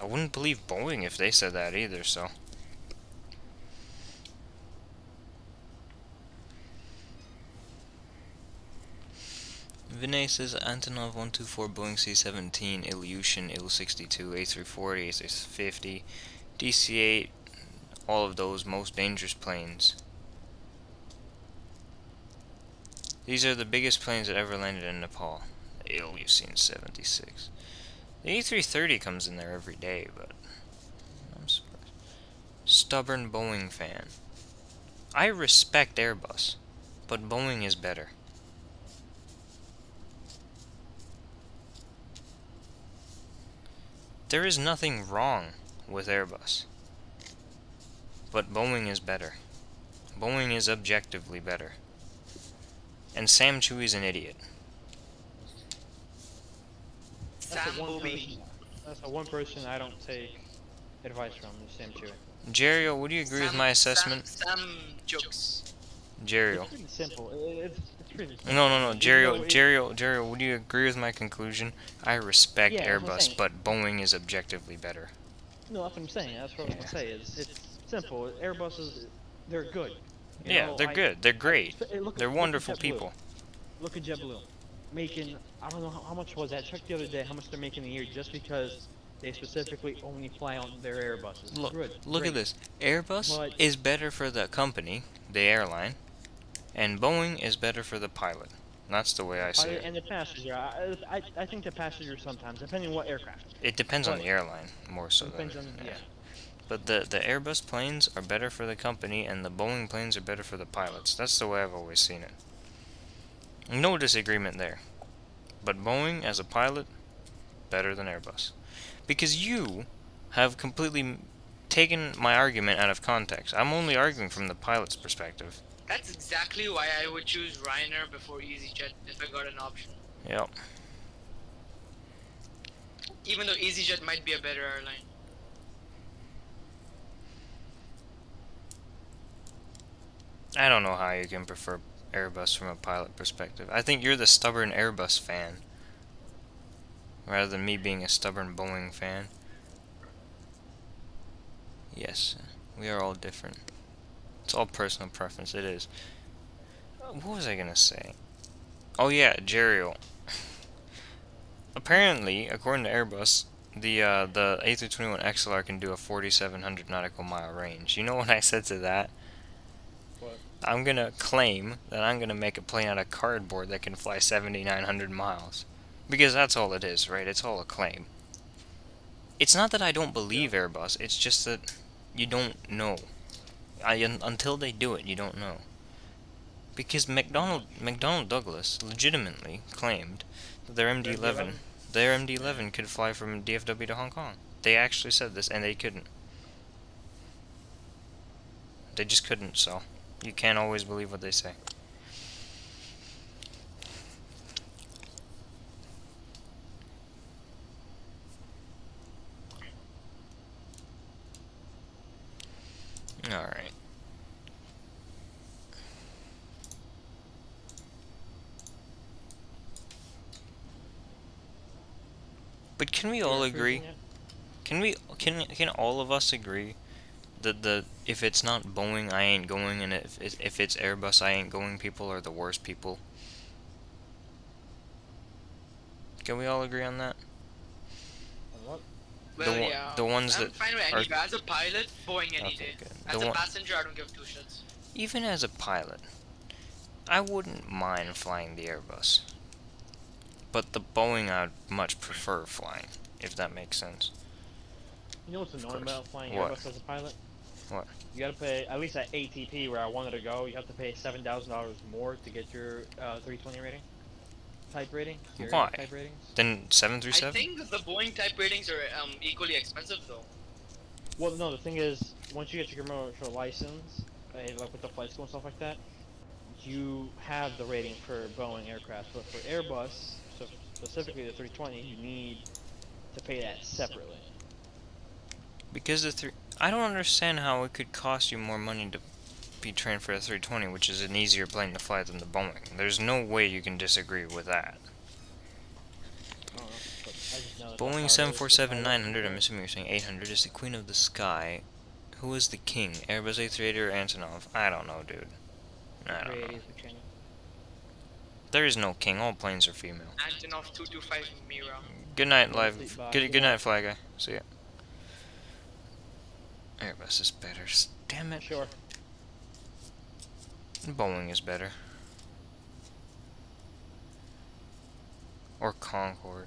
[SPEAKER 1] I wouldn't believe Boeing if they said that either, so... Vinay says Antonov 124 Boeing C-17, Ilyushin, Il-62, A340, A350, DC-8, all of those most dangerous planes. These are the biggest planes that ever landed in Nepal. The Ilyushin 76. The A330 comes in there every day, but I'm surprised. Stubborn Boeing fan. I respect Airbus, but Boeing is better. There is nothing wrong with Airbus, but Boeing is better. Boeing is objectively better. And Sam Chewy's an idiot.
[SPEAKER 6] Sam Booby.
[SPEAKER 2] That's the one person I don't take advice from, is Sam Chewy.
[SPEAKER 1] Jerio, would you agree with my assessment?
[SPEAKER 6] Sam jokes.
[SPEAKER 1] Jerio.
[SPEAKER 2] It's pretty simple. It's pretty simple.
[SPEAKER 1] No.
[SPEAKER 2] Even though
[SPEAKER 1] Jerio, would you agree with my conclusion? I respect
[SPEAKER 2] Yeah, that's what I'm
[SPEAKER 1] Airbus,
[SPEAKER 2] saying.
[SPEAKER 1] but Boeing is objectively better.
[SPEAKER 2] No, that's what I'm saying. That's what I'm saying. It's simple. Airbus they're good. You
[SPEAKER 1] Yeah,
[SPEAKER 2] know,
[SPEAKER 1] they're good. They're great. They're wonderful
[SPEAKER 2] JetBlue.
[SPEAKER 1] people.
[SPEAKER 2] Look at JetBlue, making, I don't know how much was that. I checked the other day how much they're making a year just because they specifically only fly on their Airbuses.
[SPEAKER 1] Look
[SPEAKER 2] Great.
[SPEAKER 1] at this. Airbus
[SPEAKER 2] But-
[SPEAKER 1] is better for the company, the airline, and Boeing is better for the pilot. That's the way I see it.
[SPEAKER 2] And the passenger. I think the passenger sometimes, depending on what aircraft.
[SPEAKER 1] It depends on
[SPEAKER 2] but-
[SPEAKER 1] the airline more so than
[SPEAKER 2] Depends on yeah.
[SPEAKER 1] But the Airbus planes are better for the company, and the Boeing planes are better for the pilots. That's the way I've always seen it. No disagreement there. But Boeing, as a pilot, better than Airbus. Because you have completely taken my argument out of context. I'm only arguing from the pilot's perspective.
[SPEAKER 6] That's exactly why I would choose Ryanair before EasyJet if I got an option.
[SPEAKER 1] Yep.
[SPEAKER 6] Even though EasyJet might be a better airline.
[SPEAKER 1] I don't know how you can prefer Airbus from a pilot perspective. I think you're the stubborn Airbus fan, rather than me being a stubborn Boeing fan. Yes, we are all different. It's all personal preference, it is. What was I gonna say? Oh yeah, Jerio. Apparently, according to Airbus, the A321 XLR can do a 4,700 nautical mile range. You know what I said to that?
[SPEAKER 2] What?
[SPEAKER 1] I'm gonna claim that I'm gonna make a plane out of cardboard that can fly 7,900 miles. Because that's all it is, right? It's all a claim. It's not that I don't believe Airbus, it's just that you don't know. Until they do it, you don't know. Because McDonnell Douglas legitimately claimed that their MD-11 could fly from DFW to Hong Kong. They actually said this, and they couldn't. They just couldn't, so you can't always believe what they say. Alright. But can we all agree? Can all of us agree that if it's not Boeing, I ain't going, and if it's Airbus, I ain't going, people are the worst people? Can we all agree on that?
[SPEAKER 2] What?
[SPEAKER 6] Well,
[SPEAKER 1] The
[SPEAKER 6] yeah.
[SPEAKER 1] the ones
[SPEAKER 6] I'm
[SPEAKER 1] that
[SPEAKER 6] fine with
[SPEAKER 1] are-
[SPEAKER 6] any. As a pilot, Boeing any
[SPEAKER 1] Okay,
[SPEAKER 6] day.
[SPEAKER 1] good.
[SPEAKER 6] As
[SPEAKER 1] The
[SPEAKER 6] a
[SPEAKER 1] one-
[SPEAKER 6] passenger, I don't give two shits.
[SPEAKER 1] even as a pilot, I wouldn't mind flying the Airbus. But the Boeing I'd much prefer flying, if that makes sense.
[SPEAKER 2] You know what's annoying
[SPEAKER 1] course.
[SPEAKER 2] about flying
[SPEAKER 1] What?
[SPEAKER 2] Airbus as a pilot?
[SPEAKER 1] What?
[SPEAKER 2] You gotta pay, at least at ATP where I wanted to go, you have to pay $7,000 more to get your 320 rating. type rating? Your
[SPEAKER 1] Why?
[SPEAKER 2] type ratings?
[SPEAKER 1] Then
[SPEAKER 6] I
[SPEAKER 1] 737?
[SPEAKER 6] think the Boeing type ratings are equally expensive though.
[SPEAKER 2] Well, no. The thing is, once you get your commercial license, like with the flight school and stuff like that, you have the rating for Boeing aircraft. But for Airbus, so specifically the 320, you need to pay that separately.
[SPEAKER 1] Because I don't understand how it could cost you more money to be trained for a 320, which is an easier plane to fly than the Boeing. There's no way you can disagree with that.
[SPEAKER 2] I don't know, but I just know that that's
[SPEAKER 1] Boeing
[SPEAKER 2] how it is with my
[SPEAKER 1] 747-900, I'm
[SPEAKER 2] license.
[SPEAKER 1] assuming you're saying 800, is the queen of the sky. Who is the king? Airbus A380 or Antonov? I don't know, dude. I don't
[SPEAKER 2] 380
[SPEAKER 1] know.
[SPEAKER 2] is the king.
[SPEAKER 1] There is no king. All planes are female.
[SPEAKER 6] Antonov 225 Mira.
[SPEAKER 1] Good night,
[SPEAKER 2] Well,
[SPEAKER 1] live.
[SPEAKER 2] bye.
[SPEAKER 1] Good
[SPEAKER 2] Good
[SPEAKER 1] night,
[SPEAKER 2] night.
[SPEAKER 1] fly guy. See ya. Airbus is better. Damn it.
[SPEAKER 2] Sure.
[SPEAKER 1] Boeing is better. Or Concorde.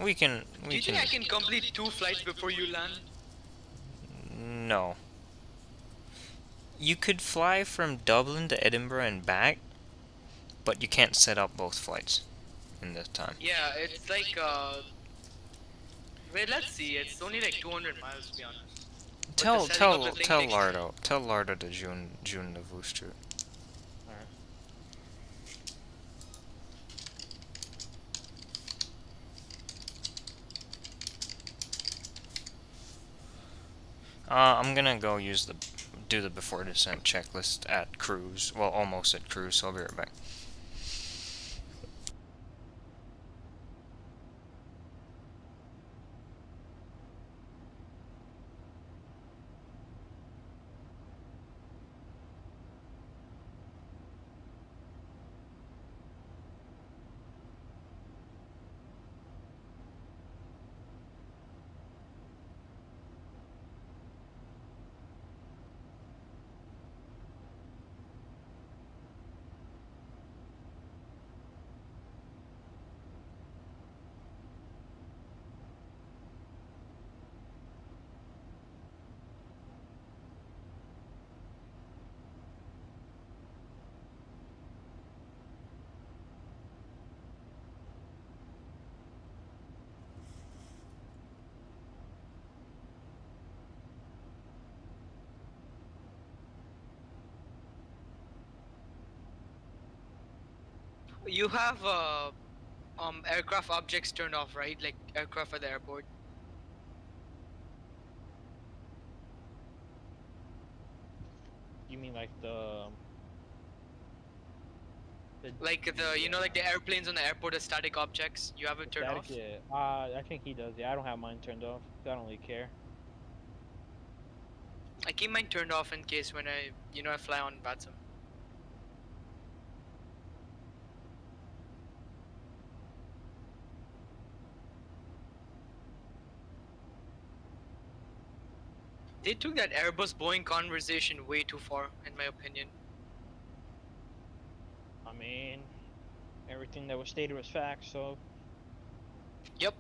[SPEAKER 1] We can.
[SPEAKER 6] Do you think I can complete 2 flights before you land?
[SPEAKER 1] No. You could fly from Dublin to Edinburgh and back, but you can't set up both flights in this time.
[SPEAKER 6] Yeah, it's like wait, let's see. It's only like 200 miles to be honest.
[SPEAKER 1] Tell
[SPEAKER 6] the setting of the thing takes-
[SPEAKER 1] Lardo to June the Vooster.
[SPEAKER 2] Alright.
[SPEAKER 1] I'm gonna go do the before descent checklist at cruise. Well, almost at cruise, so I'll be right back.
[SPEAKER 6] You have aircraft objects turned off, right? Like aircraft at the airport.
[SPEAKER 2] You mean like the
[SPEAKER 6] Like the like the airplanes on the airport, the static objects. You have it turned
[SPEAKER 2] static?
[SPEAKER 6] off.
[SPEAKER 2] Yeah. I think he does. Yeah, I don't have mine turned off. I don't really care.
[SPEAKER 6] I keep mine turned off in case when I fly on Batsum. They took that Airbus Boeing conversation way too far, in my opinion.
[SPEAKER 2] I mean, everything that was stated was fact, so
[SPEAKER 6] Yep.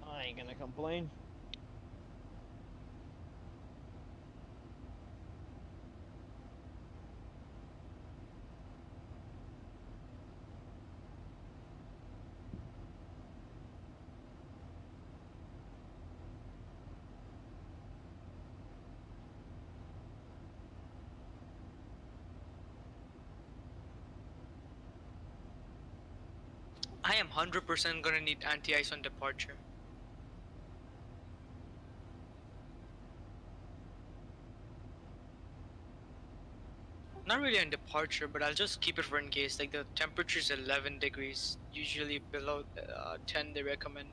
[SPEAKER 2] I ain't gonna complain.
[SPEAKER 6] I am 100% gonna need anti-ice on departure. Not really on departure, but I'll just keep it for in case. Like the temperature is 11 degrees, usually below 10 they recommend.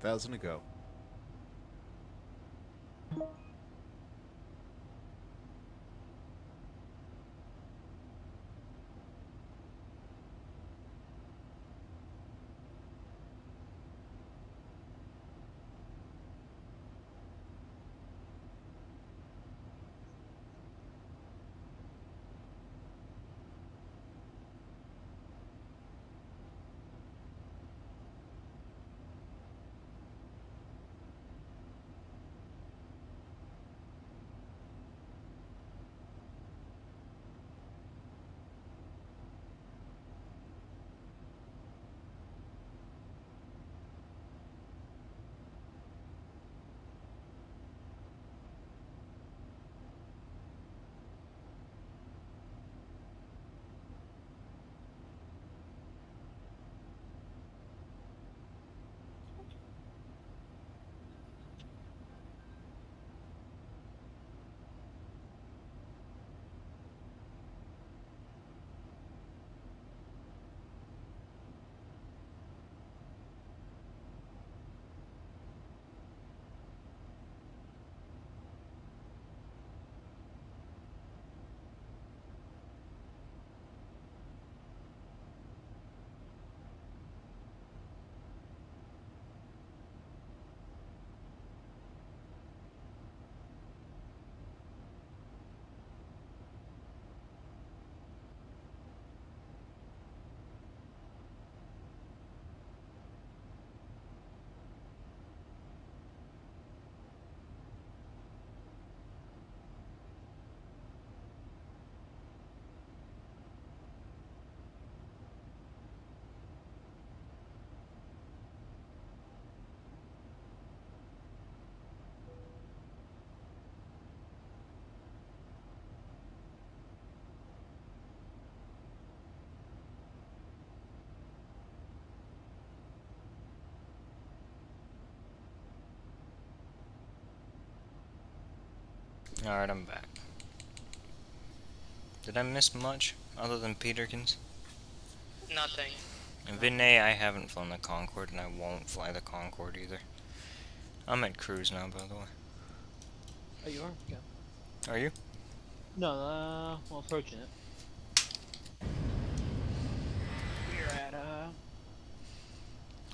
[SPEAKER 5] Thousand to go.
[SPEAKER 1] Alright, I'm back. Did I miss much other than Peterkins?
[SPEAKER 6] Nothing.
[SPEAKER 1] In Vinay, I haven't flown the Concorde, and I won't fly the Concorde either. I'm at cruise now, by the way.
[SPEAKER 2] Oh, you are? Okay.
[SPEAKER 1] Are you?
[SPEAKER 2] No, well, approaching it. We're at,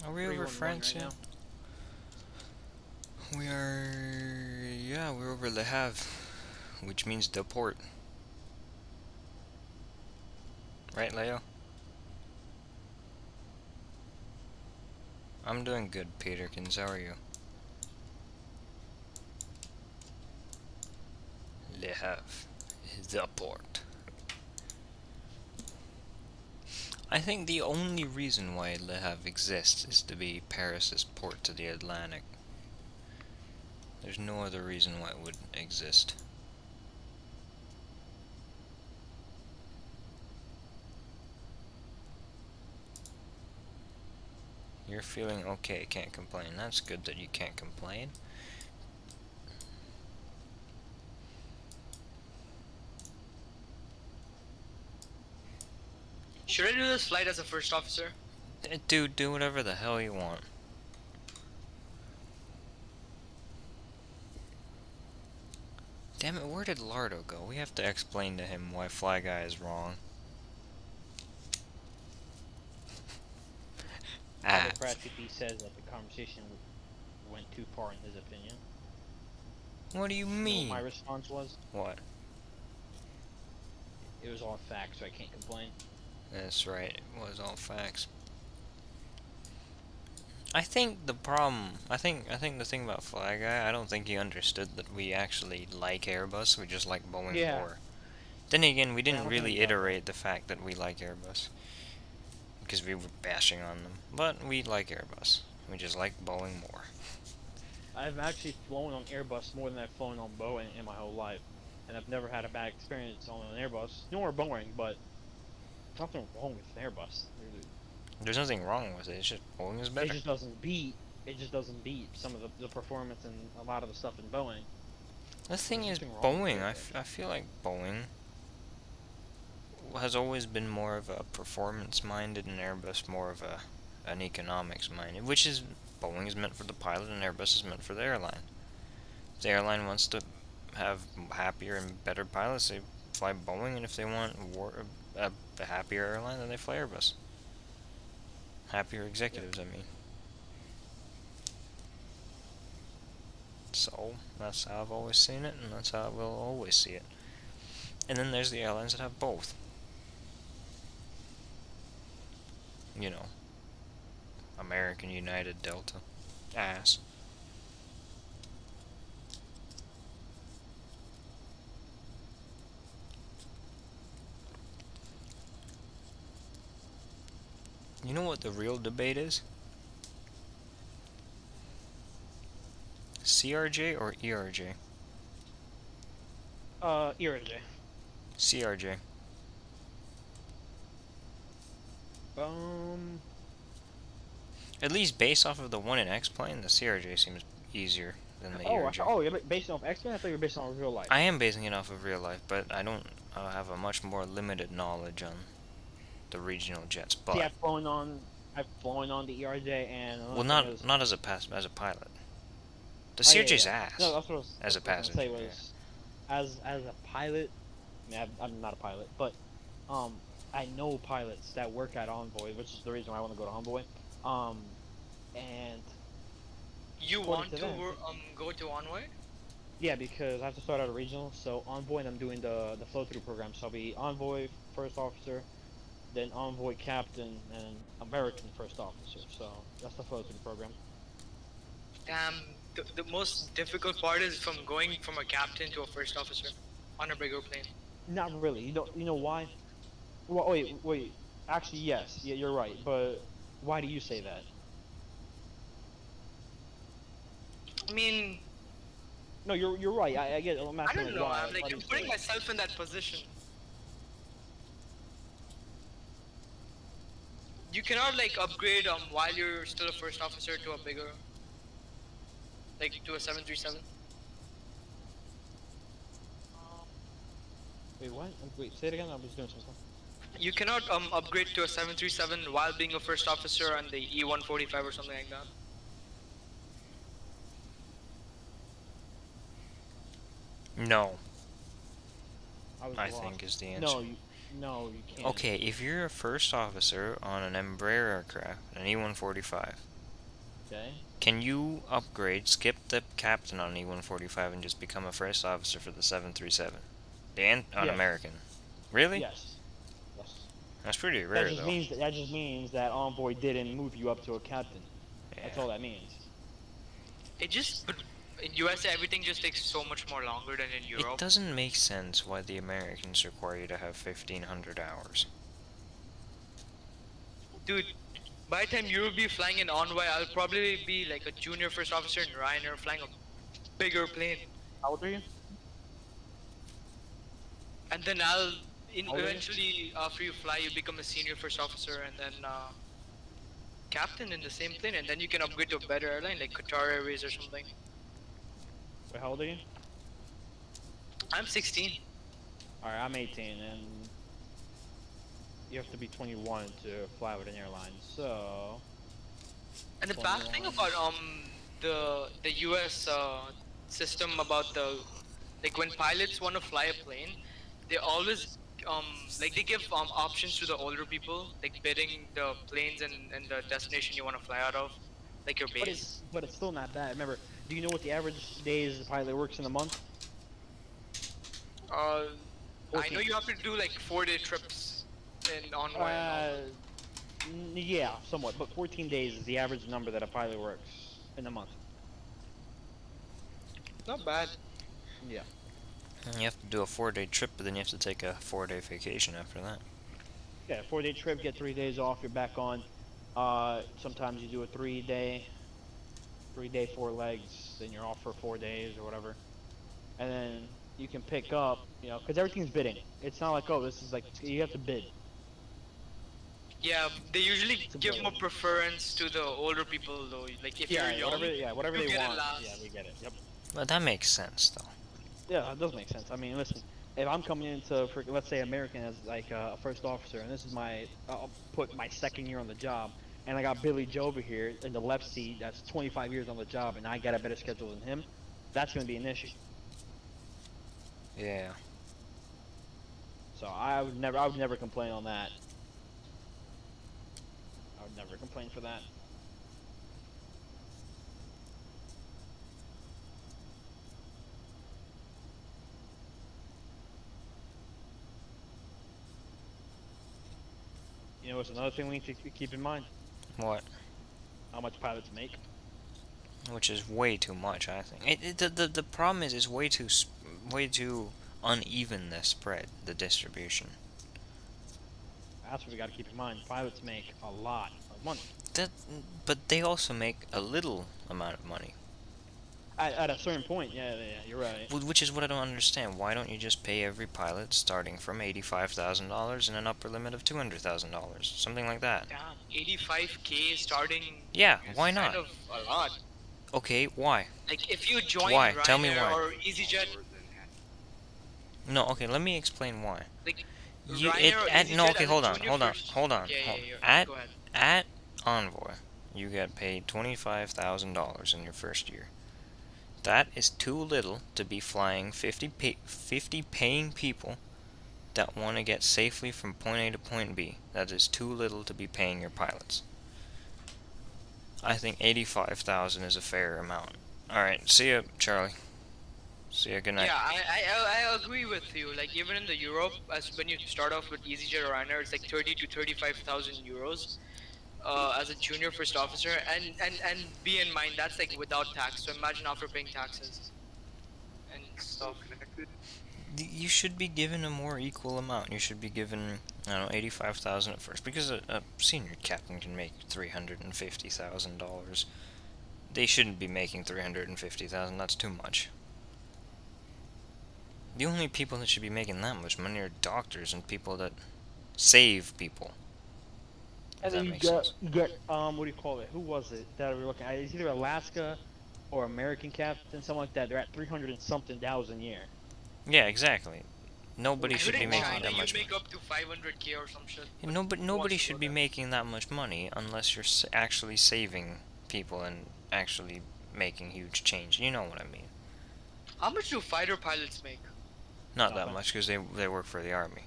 [SPEAKER 1] Are we over
[SPEAKER 2] 311
[SPEAKER 1] France
[SPEAKER 2] right
[SPEAKER 1] yet?
[SPEAKER 2] now.
[SPEAKER 1] We are... yeah, we're over Le Havre, which means the port. Right, Leo? I'm doing good, Peterkins. How are you? Le Havre, the port. I think the only reason why Le Havre exists is to be Paris's port to the Atlantic. There's no other reason why it would exist. You're feeling okay, can't complain. That's good that you can't complain.
[SPEAKER 6] Should I do this flight as a first officer?
[SPEAKER 1] Dude, do whatever the hell you want. Damn it, where did Lardo go? We have to explain to him why Fly Guy is wrong. Ah.
[SPEAKER 2] CP says that the conversation went too far in his opinion.
[SPEAKER 1] What do you
[SPEAKER 2] You know
[SPEAKER 1] mean?
[SPEAKER 2] what my response was?
[SPEAKER 1] What?
[SPEAKER 2] It was all facts, so I can't complain.
[SPEAKER 1] That's right, it was all facts. I think the problem, I think the thing about Fly Guy, I don't think he understood that we actually like Airbus, we just like Boeing
[SPEAKER 2] Yeah.
[SPEAKER 1] more. Then again, we
[SPEAKER 2] I
[SPEAKER 1] didn't
[SPEAKER 2] don't
[SPEAKER 1] really
[SPEAKER 2] think that-
[SPEAKER 1] iterate the fact that we like Airbus. Because we were bashing on them. But we like Airbus. We just like Boeing more.
[SPEAKER 2] I've actually flown on Airbus more than I've flown on Boeing in my whole life. And I've never had a bad experience on an Airbus, nor Boeing, but there's nothing wrong with an Airbus.
[SPEAKER 1] There's nothing wrong with it, it's just Boeing is
[SPEAKER 2] It
[SPEAKER 1] better.
[SPEAKER 2] just doesn't beat some of the performance and a lot of the stuff in Boeing.
[SPEAKER 1] The thing
[SPEAKER 2] There's
[SPEAKER 1] is,
[SPEAKER 2] nothing wrong with
[SPEAKER 1] Boeing,
[SPEAKER 2] Airbus.
[SPEAKER 1] I feel like Boeing has always been more of a performance-minded and Airbus more of an economics-minded, which is, Boeing is meant for the pilot and Airbus is meant for the airline. If the airline wants to have happier and better pilots, they fly Boeing, and if they want a happier airline, then they fly Airbus. Happier executives, I mean. So, that's how I've always seen it, and that's how I will always see it. And then there's the airlines that have both. You know, American, United, Delta, ass. You know what the real debate is? CRJ or ERJ?
[SPEAKER 2] ERJ.
[SPEAKER 1] CRJ. At least based off of the one in X-Plane, the CRJ seems easier than the ERJ.
[SPEAKER 2] You're based off X-Men? I thought you were based on real life.
[SPEAKER 1] I am basing it off of real life, but I don't have a much more limited knowledge on the regional jets. But
[SPEAKER 2] See, I've flown on the ERJ and
[SPEAKER 1] well, not as a pilot. The
[SPEAKER 2] Oh, yeah,
[SPEAKER 1] CRJ's
[SPEAKER 2] yeah.
[SPEAKER 1] ass.
[SPEAKER 2] No, that's what I was,
[SPEAKER 1] As a
[SPEAKER 2] that's what I was gonna
[SPEAKER 1] passenger,
[SPEAKER 2] say was, as a pilot, I mean, I'm not a pilot, but I know pilots that work at Envoy, which is the reason why I want to go to Envoy. And
[SPEAKER 6] You
[SPEAKER 2] According
[SPEAKER 6] want
[SPEAKER 2] to
[SPEAKER 6] to
[SPEAKER 2] them.
[SPEAKER 6] go to Envoy?
[SPEAKER 2] yeah, because I have to start out a regional, so Envoy, and I'm doing the flow through program, so I'll be Envoy first officer, then Envoy captain, and American first officer. So that's the flow through program.
[SPEAKER 6] The most difficult part is from going from a captain to a first officer on a bigger plane.
[SPEAKER 2] Not really. You know why? Well, wait. Actually, yes. Yeah, you're right. But why do you say that?
[SPEAKER 6] I mean,
[SPEAKER 2] No, you're right. I get it. I'm
[SPEAKER 6] I
[SPEAKER 2] asking
[SPEAKER 6] don't
[SPEAKER 2] like,
[SPEAKER 6] know.
[SPEAKER 2] why.
[SPEAKER 6] I'm like
[SPEAKER 2] why do
[SPEAKER 6] I'm
[SPEAKER 2] you say
[SPEAKER 6] putting
[SPEAKER 2] that?
[SPEAKER 6] myself in that position. You cannot like upgrade while you're still a first officer to a bigger, like to a 737.
[SPEAKER 2] Wait, what? Wait, say it again. I was doing some stuff.
[SPEAKER 6] You cannot upgrade to a 737 while being a first officer on the E145 or something like that.
[SPEAKER 1] No,
[SPEAKER 2] was
[SPEAKER 1] I
[SPEAKER 2] lost.
[SPEAKER 1] think is the answer.
[SPEAKER 2] No, you can't.
[SPEAKER 1] Okay, if you're a first officer on an Embraer aircraft, an E145,
[SPEAKER 2] Okay.
[SPEAKER 1] can you upgrade, skip the captain on an E145 and just become a first officer for the 737? On
[SPEAKER 2] Yes.
[SPEAKER 1] American. Really?
[SPEAKER 2] Yes. Yes.
[SPEAKER 1] That's pretty rare, though.
[SPEAKER 2] That just means that Envoy didn't move you up to a captain. That's all that means.
[SPEAKER 6] It just, but in USA everything just takes so much more longer than in
[SPEAKER 1] It
[SPEAKER 6] Europe.
[SPEAKER 1] doesn't make sense why the Americans require you to have 1,500 hours.
[SPEAKER 6] Dude, by the time you'll be flying an Envoy, I'll probably be like a junior first officer in Ryanair flying a bigger plane.
[SPEAKER 2] How old are you?
[SPEAKER 6] And then I'll,
[SPEAKER 2] How old are you?
[SPEAKER 6] eventually after you fly, you become a senior first officer and then captain in the same plane, and then you can upgrade to a better airline like Qatar Airways or something.
[SPEAKER 2] Wait, how old are you?
[SPEAKER 6] I'm 16.
[SPEAKER 2] Alright, I'm 18, and you have to be 21 to fly with an airline, so...
[SPEAKER 6] And the bad thing about the US system about the, like when pilots want to fly a plane, they always like they give options to the older people, like bidding the planes and the destination you want to fly out of, like your base.
[SPEAKER 2] But it's still not bad. Remember, do you know what the average days the pilot works in a month?
[SPEAKER 6] I
[SPEAKER 2] 14.
[SPEAKER 6] know you have to do like 4-day trips in Envoy. And all.
[SPEAKER 2] Yeah, somewhat, but 14 days is the average number that a pilot works in a month.
[SPEAKER 6] Not bad.
[SPEAKER 2] Yeah.
[SPEAKER 1] You have to do a 4-day trip, but then you have to take a 4-day vacation after that.
[SPEAKER 2] Yeah, 4-day trip, get 3 days off, you're back on. Sometimes you do a 3-day, 4 legs, then you're off for 4 days or whatever. And then you can pick up, you know, because everything's bidding. It's not like, oh, this is like, you have to bid.
[SPEAKER 6] Yeah, they usually
[SPEAKER 2] a
[SPEAKER 6] give
[SPEAKER 2] bit.
[SPEAKER 6] more preference to the older people though. Like if you're young,
[SPEAKER 2] whatever
[SPEAKER 6] you
[SPEAKER 2] they
[SPEAKER 6] get it
[SPEAKER 2] want.
[SPEAKER 6] last.
[SPEAKER 2] Yeah, we get it. Yep.
[SPEAKER 1] But that makes sense, though.
[SPEAKER 2] Yeah, that does make sense. I mean, listen, if I'm coming into, let's say, American as like a first officer, and this is I'll put my 2nd year on the job, and I got Billy Joe over here in the left seat that's 25 years on the job, and I got a better schedule than him, that's going to be an issue.
[SPEAKER 1] Yeah.
[SPEAKER 2] So I would never complain on that. I would never complain for that. You know, it's another thing we need to keep in mind.
[SPEAKER 1] What?
[SPEAKER 2] How much pilots make.
[SPEAKER 1] Which is way too much, I think. The problem is, it's way too uneven, the spread, the distribution.
[SPEAKER 2] That's what we got to keep in mind. Pilots make a lot of money.
[SPEAKER 1] But they also make a little amount of money.
[SPEAKER 2] At a certain point, yeah, you're right.
[SPEAKER 1] Which is what I don't understand. Why don't you just pay every pilot starting from $85,000 and an upper limit of $200,000? Something like that.
[SPEAKER 6] Damn, 85K starting.
[SPEAKER 1] Yeah,
[SPEAKER 6] is
[SPEAKER 1] why not?
[SPEAKER 6] Kind of a lot.
[SPEAKER 1] Okay, why?
[SPEAKER 6] Like if you join
[SPEAKER 1] Why?
[SPEAKER 6] Ryanair
[SPEAKER 1] Tell me why.
[SPEAKER 6] or EasyJet,
[SPEAKER 1] No, okay, let me explain why.
[SPEAKER 6] like
[SPEAKER 1] You,
[SPEAKER 6] Ryanair or EasyJet
[SPEAKER 1] no, okay,
[SPEAKER 6] as a
[SPEAKER 1] hold on.
[SPEAKER 6] junior first-
[SPEAKER 1] Yeah,
[SPEAKER 6] go ahead.
[SPEAKER 1] At Envoy, you get paid $25,000 in your first year. That is too little to be flying 50 paying people that want to get safely from point A to point B. That is too little to be paying your pilots. I think 85,000 is a fair amount. Alright, see ya, Charlie. See ya, good night.
[SPEAKER 6] Yeah, I agree with you. Like even in the Europe, as when you start off with EasyJet or Ryanair, it's like 30 to 35,000 euros as a junior first officer, and be in mind that's like without tax. So imagine after paying taxes and stuff.
[SPEAKER 1] You should be given a more equal amount. You should be given, I don't know, 85,000 at first, because a senior captain can make $350,000. They shouldn't be making $350,000. That's too much. The only people that should be making that much money are doctors and people that save people.
[SPEAKER 2] And
[SPEAKER 1] If
[SPEAKER 2] then
[SPEAKER 1] that makes sense.
[SPEAKER 2] you get what do you call it? Who was it that we were looking at? It's either Alaska or American captain, something like that. They're at 300 and something thousand a year.
[SPEAKER 1] Yeah, exactly. Nobody
[SPEAKER 6] I
[SPEAKER 1] should
[SPEAKER 6] heard
[SPEAKER 1] be
[SPEAKER 6] in
[SPEAKER 1] making
[SPEAKER 6] China
[SPEAKER 1] that
[SPEAKER 6] you
[SPEAKER 1] much money.
[SPEAKER 6] make up to 500k or some shit.
[SPEAKER 1] Yeah, nobody
[SPEAKER 6] to
[SPEAKER 1] should
[SPEAKER 6] go
[SPEAKER 1] be
[SPEAKER 6] there.
[SPEAKER 1] making that much money unless you're actually saving people and actually making huge change. You know what I mean?
[SPEAKER 6] How much do fighter pilots make?
[SPEAKER 1] Not that
[SPEAKER 2] Nothing.
[SPEAKER 1] much because they work for the army.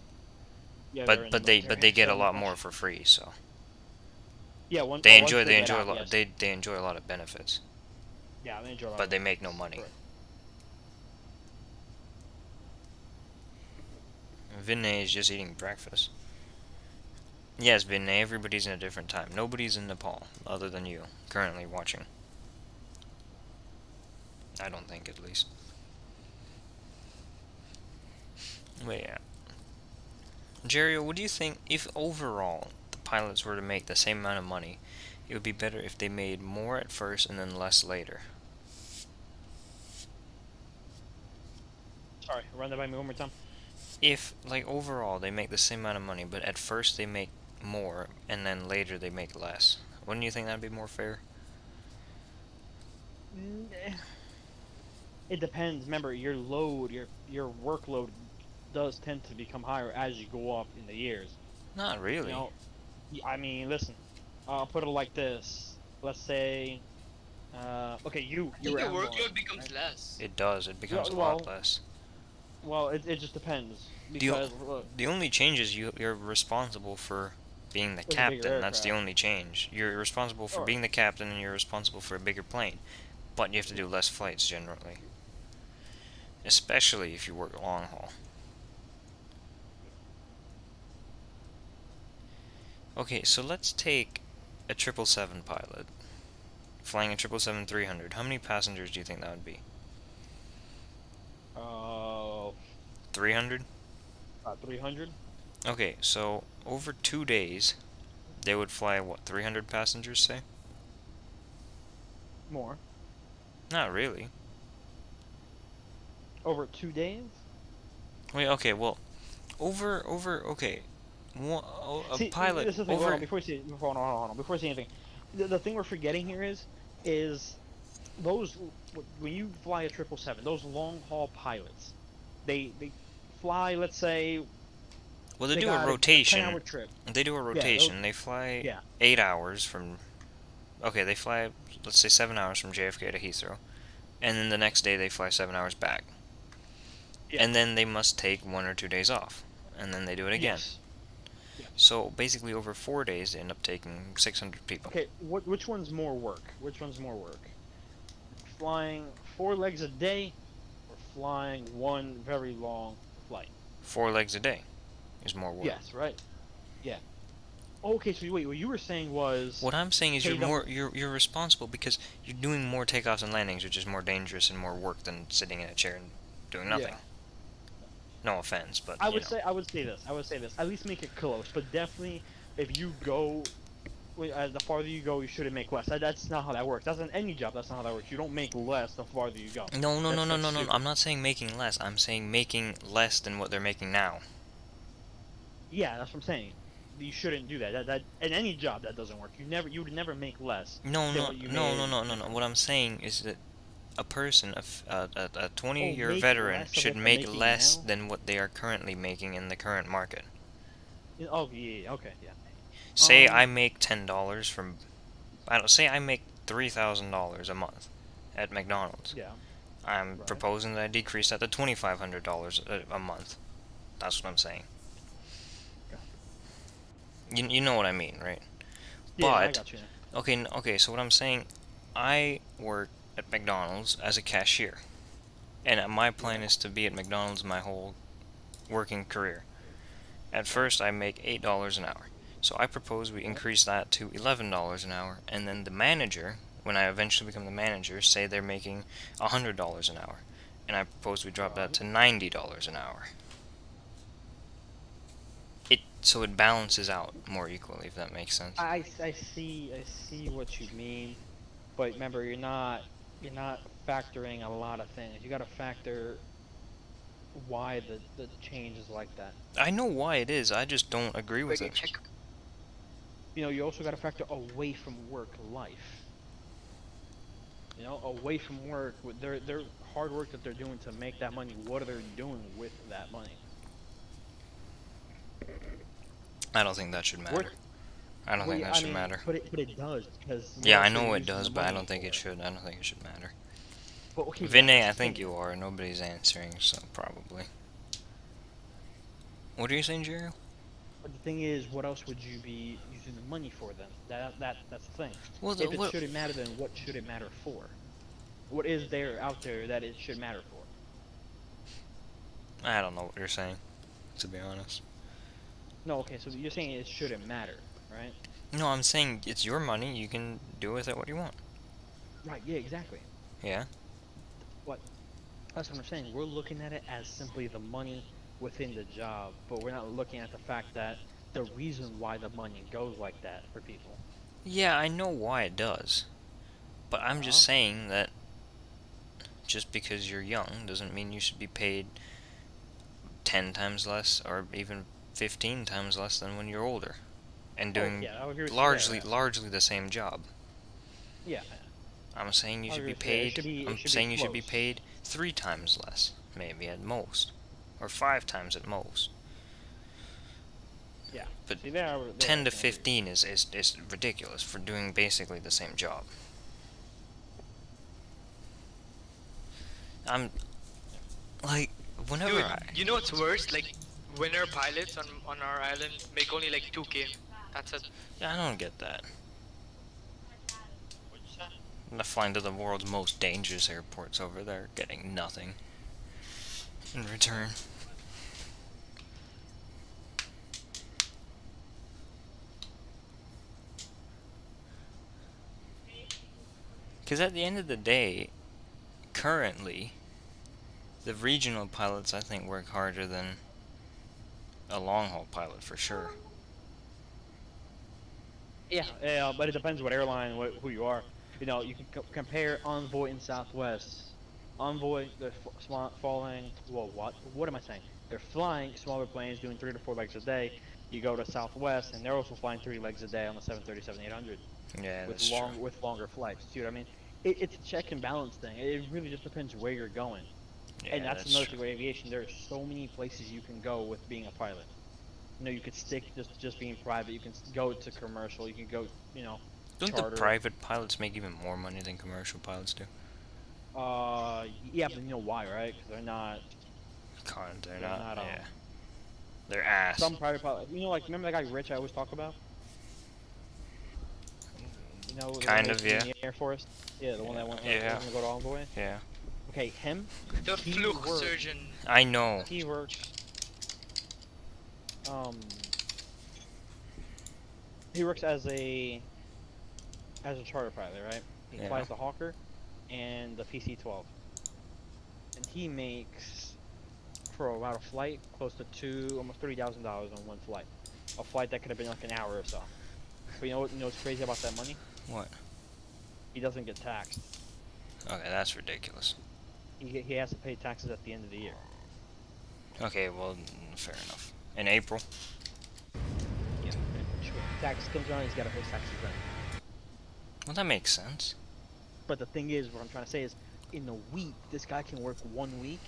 [SPEAKER 2] Yeah, they're in the
[SPEAKER 1] But they
[SPEAKER 2] military,
[SPEAKER 1] get a
[SPEAKER 2] so
[SPEAKER 1] lot
[SPEAKER 2] not
[SPEAKER 1] more
[SPEAKER 2] much.
[SPEAKER 1] for free. So
[SPEAKER 2] Yeah, once
[SPEAKER 1] they
[SPEAKER 2] get
[SPEAKER 1] enjoy a
[SPEAKER 2] out,
[SPEAKER 1] lot
[SPEAKER 2] yes.
[SPEAKER 1] they enjoy a lot of benefits,
[SPEAKER 2] Yeah, they enjoy a lot
[SPEAKER 1] but
[SPEAKER 2] of
[SPEAKER 1] they make no
[SPEAKER 2] benefits.
[SPEAKER 1] money.
[SPEAKER 2] Correct.
[SPEAKER 1] Vinay is just eating breakfast. Yes, Vinay, everybody's in a different time. Nobody's in Nepal, other than you, currently watching. I don't think, at least. But yeah. Jerry, what do you think, if overall the pilots were to make the same amount of money, it would be better if they made more at first and then less later?
[SPEAKER 2] Sorry, run that by me one more time.
[SPEAKER 1] If, like, overall they make the same amount of money, but at first they make more and then later they make less, wouldn't you think that'd be more fair?
[SPEAKER 2] It depends. Remember, your workload does tend to become higher as you go up in the years.
[SPEAKER 1] Not really.
[SPEAKER 2] You know, I mean, listen. I'll put it like this. Let's say, okay, you
[SPEAKER 6] I think
[SPEAKER 2] were
[SPEAKER 6] your
[SPEAKER 2] airborne,
[SPEAKER 6] workload becomes
[SPEAKER 2] right?
[SPEAKER 6] less.
[SPEAKER 1] It does. It becomes a
[SPEAKER 2] well-
[SPEAKER 1] lot less.
[SPEAKER 2] Well, it just depends
[SPEAKER 1] The,
[SPEAKER 2] because look,
[SPEAKER 1] the only change is you're responsible for being the
[SPEAKER 2] With a bigger
[SPEAKER 1] captain. That's the
[SPEAKER 2] aircraft.
[SPEAKER 1] only change. You're responsible for
[SPEAKER 2] Sure.
[SPEAKER 1] being the captain, and you're responsible for a bigger plane. But you have to do less flights generally, especially if you work long haul. Okay, so let's take a 777 pilot flying a 777-300. How many passengers do you think that would be? 300?
[SPEAKER 2] 300.
[SPEAKER 1] Okay, so over 2 days, they would fly, what, 300 passengers, say?
[SPEAKER 2] More.
[SPEAKER 1] Not really.
[SPEAKER 2] Over 2 days?
[SPEAKER 1] Wait, okay, well, okay. A
[SPEAKER 2] See,
[SPEAKER 1] pilot,
[SPEAKER 2] this is the thing, hold
[SPEAKER 1] over...
[SPEAKER 2] on, before you say, hold on, before you say anything, the thing we're forgetting here is those when you fly a 777, those long haul pilots, they fly, let's say,
[SPEAKER 1] Well, they do
[SPEAKER 2] got
[SPEAKER 1] a
[SPEAKER 2] a
[SPEAKER 1] rotation.
[SPEAKER 2] 10-hour trip.
[SPEAKER 1] They do a rotation. They fly
[SPEAKER 2] Yeah.
[SPEAKER 1] 8 hours from... Okay, they fly, let's say 7 hours from JFK to Heathrow. And then the next day they fly 7 hours back.
[SPEAKER 2] Yeah.
[SPEAKER 1] And then they must take 1 or 2 days off. And then they do it again.
[SPEAKER 2] Yes.
[SPEAKER 1] So basically over 4 days they end up taking 600 people.
[SPEAKER 2] Okay, which one's more work? Which one's more work? Flying 4 legs a day, or flying one very long flight?
[SPEAKER 1] 4 legs a day is more work.
[SPEAKER 2] Yes, right. Yeah. Okay, so wait, what you were saying was
[SPEAKER 1] What I'm saying is
[SPEAKER 2] So you don't-
[SPEAKER 1] you're responsible because you're doing more takeoffs and landings, which is more dangerous and more work than sitting in a chair and doing nothing.
[SPEAKER 2] Yeah.
[SPEAKER 1] No offense, but
[SPEAKER 2] I
[SPEAKER 1] you
[SPEAKER 2] would
[SPEAKER 1] know.
[SPEAKER 2] say I would say this. At least make it close, but definitely if you go, the farther you go, you shouldn't make less. That's not how that works. That's in any job. That's not how that works. You don't make less the farther you go.
[SPEAKER 1] No,
[SPEAKER 2] That's stupid.
[SPEAKER 1] I'm not saying making less. I'm saying making less than what they're making now.
[SPEAKER 2] Yeah, that's what I'm saying. You shouldn't do that. That in any job that doesn't work. You would never make less.
[SPEAKER 1] No.
[SPEAKER 2] What
[SPEAKER 1] What I'm saying is that a person, a 20-year
[SPEAKER 2] make
[SPEAKER 1] veteran,
[SPEAKER 2] less of
[SPEAKER 1] should
[SPEAKER 2] what they're
[SPEAKER 1] make
[SPEAKER 2] making
[SPEAKER 1] less
[SPEAKER 2] now?
[SPEAKER 1] than what they are currently making in the current market.
[SPEAKER 2] Oh yeah, okay, yeah.
[SPEAKER 1] Say
[SPEAKER 2] Um,
[SPEAKER 1] I make $10 from, I don't say I make $3,000 a month at McDonald's.
[SPEAKER 2] Yeah.
[SPEAKER 1] I'm
[SPEAKER 2] Right.
[SPEAKER 1] proposing that I decrease that to $2,500 a month. That's what I'm saying. You know what I mean, right?
[SPEAKER 2] Yeah, I
[SPEAKER 1] But
[SPEAKER 2] got you. Now.
[SPEAKER 1] okay. So what I'm saying, I work at McDonald's as a cashier, and my plan is to be at McDonald's my whole working career. At first, I make $8 an hour, so I propose we increase that to $11 an hour, and then the manager, when I eventually become the manager, say they're making $100 an hour, and I propose we drop that to $90 an hour. So it balances out more equally, if that makes sense.
[SPEAKER 2] I see what you mean, but remember you're not factoring a lot of things. You got to factor why the change is like that.
[SPEAKER 1] I know why it is, I just don't agree with
[SPEAKER 6] Wait,
[SPEAKER 1] it.
[SPEAKER 6] check.
[SPEAKER 2] You know, you also got to factor away from work life. You know, away from work, with their hard work that they're doing to make that money. What are they doing with that money?
[SPEAKER 1] I don't think that should matter. I don't think that should matter.
[SPEAKER 2] But it does because
[SPEAKER 1] Yeah, I
[SPEAKER 2] else are
[SPEAKER 1] know
[SPEAKER 2] you
[SPEAKER 1] it
[SPEAKER 2] using
[SPEAKER 1] does,
[SPEAKER 2] the
[SPEAKER 1] but I
[SPEAKER 2] money
[SPEAKER 1] don't think it
[SPEAKER 2] for?
[SPEAKER 1] should. I don't think it should matter.
[SPEAKER 2] But okay,
[SPEAKER 1] Vinay,
[SPEAKER 2] that's
[SPEAKER 1] I
[SPEAKER 2] the
[SPEAKER 1] think
[SPEAKER 2] thing.
[SPEAKER 1] you are. Nobody's answering, so probably. What are you saying, Jerry?
[SPEAKER 2] But the thing is, what else would you be using the money for then? That's the thing.
[SPEAKER 1] Well,
[SPEAKER 2] If it shouldn't matter, then what should it matter for? What is there out there that it should matter for?
[SPEAKER 1] I don't know what you're saying, to be honest.
[SPEAKER 2] No, okay, so you're saying it shouldn't matter, right?
[SPEAKER 1] No, I'm saying it's your money. You can do with it what you want.
[SPEAKER 2] Right, yeah, exactly.
[SPEAKER 1] Yeah?
[SPEAKER 2] What? That's what I'm saying. We're looking at it as simply the money within the job, but we're not looking at the fact that the reason why the money goes like that for people.
[SPEAKER 1] Yeah, I know why it does. But I'm just saying that just because you're young doesn't mean you should be paid 10 times less or even 15 times less than when you're older and doing
[SPEAKER 2] yeah, I would agree with you
[SPEAKER 1] largely
[SPEAKER 2] there,
[SPEAKER 1] largely the same job.
[SPEAKER 2] yeah.
[SPEAKER 1] I'm saying you
[SPEAKER 2] I
[SPEAKER 1] should be
[SPEAKER 2] agree with you there. It
[SPEAKER 1] paid.
[SPEAKER 2] should be- it
[SPEAKER 1] I'm
[SPEAKER 2] should be
[SPEAKER 1] saying you should be
[SPEAKER 2] close.
[SPEAKER 1] paid 3 times less, maybe at most, or 5 times at most.
[SPEAKER 2] Yeah.
[SPEAKER 1] But
[SPEAKER 2] See, there,
[SPEAKER 1] 10
[SPEAKER 2] I
[SPEAKER 1] to
[SPEAKER 2] can agree.
[SPEAKER 1] 15 is ridiculous for doing basically the same job. I'm like whenever
[SPEAKER 6] Dude, you know what's worse? Like, winter pilots on our island make only like 2K. That's it.
[SPEAKER 1] Yeah, I don't get that. I'm flying to the world's most dangerous airports over there, getting nothing in return. Because at the end of the day, currently, the regional pilots I think work harder than a long haul pilot for sure.
[SPEAKER 2] Yeah, but it depends what airline, who you are. You know, you can compare Envoy and Southwest. Envoy, they're falling. Well, what am I saying? They're flying smaller planes, doing 3 to 4 legs a day. You go to Southwest, and they're also flying 3 legs a day on the 737-800
[SPEAKER 1] Yeah,
[SPEAKER 2] with
[SPEAKER 1] that's true.
[SPEAKER 2] longer flights. See what I mean? It's a check and balance thing. It really just depends where you're going.
[SPEAKER 1] Yeah,
[SPEAKER 2] And that's
[SPEAKER 1] that's
[SPEAKER 2] another
[SPEAKER 1] true.
[SPEAKER 2] thing with aviation. There are so many places you can go with being a pilot. You know, you could stick just being private. You can go to commercial. You can go,
[SPEAKER 1] Don't the
[SPEAKER 2] charter.
[SPEAKER 1] private pilots make even more money than commercial pilots do?
[SPEAKER 2] Yeah, but you know why, right? Because they're not.
[SPEAKER 1] They're
[SPEAKER 2] They're
[SPEAKER 1] not.
[SPEAKER 2] not.
[SPEAKER 1] Yeah, they're ass.
[SPEAKER 2] Some private pilot. You know, like remember that guy Rich I always talk about? You know, the one
[SPEAKER 1] Kind
[SPEAKER 2] that
[SPEAKER 1] of,
[SPEAKER 2] used to be
[SPEAKER 1] yeah.
[SPEAKER 2] in the Air Force. Yeah, the one that went
[SPEAKER 1] Yeah.
[SPEAKER 2] to go to Envoy.
[SPEAKER 1] Yeah,
[SPEAKER 2] Okay, him.
[SPEAKER 6] The
[SPEAKER 2] He
[SPEAKER 6] fluke
[SPEAKER 2] worked-
[SPEAKER 6] surgeon.
[SPEAKER 1] I know.
[SPEAKER 2] He works. He works as a charter pilot, right? He
[SPEAKER 1] Yeah.
[SPEAKER 2] flies the Hawker and the PC-12, and he makes for about a flight close to almost $30,000 on one flight. A flight that could have been like an hour or so. But you know what's crazy about that money?
[SPEAKER 1] What?
[SPEAKER 2] He doesn't get taxed.
[SPEAKER 1] Okay, that's ridiculous.
[SPEAKER 2] He has to pay taxes at the end of the year.
[SPEAKER 1] Okay, well, fair enough. In April.
[SPEAKER 2] Yeah. Tax comes around, he's got to pay taxes then.
[SPEAKER 1] Well, that makes sense.
[SPEAKER 2] But the thing is, what I'm trying to say is, in a week, this guy can work 1 week,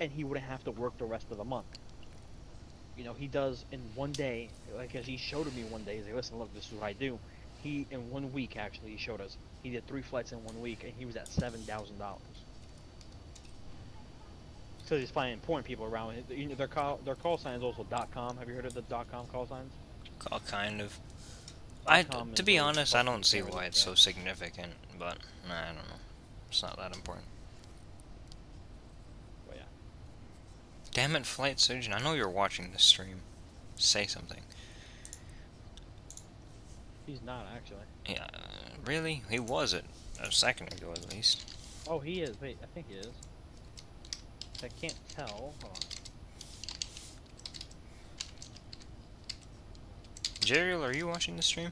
[SPEAKER 2] and he wouldn't have to work the rest of the month. You know, he does in 1 day, like as he showed me one day, he's like, listen, look, this is what I do. He, in 1 week, actually, he showed us, he did 3 flights in 1 week, and he was at $7,000. So he's flying important people around. You know, their call sign is also .com. Have you heard of the .com call signs?
[SPEAKER 1] Kind of.
[SPEAKER 2] .com
[SPEAKER 1] To
[SPEAKER 2] is
[SPEAKER 1] be
[SPEAKER 2] where
[SPEAKER 1] honest, I
[SPEAKER 2] fucking
[SPEAKER 1] don't see
[SPEAKER 2] carriers
[SPEAKER 1] why it's
[SPEAKER 2] go.
[SPEAKER 1] so significant, but I don't know. It's not that important.
[SPEAKER 2] But yeah.
[SPEAKER 1] Damn it, Flight Surgeon, I know you're watching this stream. Say something.
[SPEAKER 2] He's not, actually.
[SPEAKER 1] Yeah, really? He was it a second ago, at least.
[SPEAKER 2] Oh, he is. Wait, I think he is. I can't tell. Hold on.
[SPEAKER 1] Jeriel, are you watching the stream?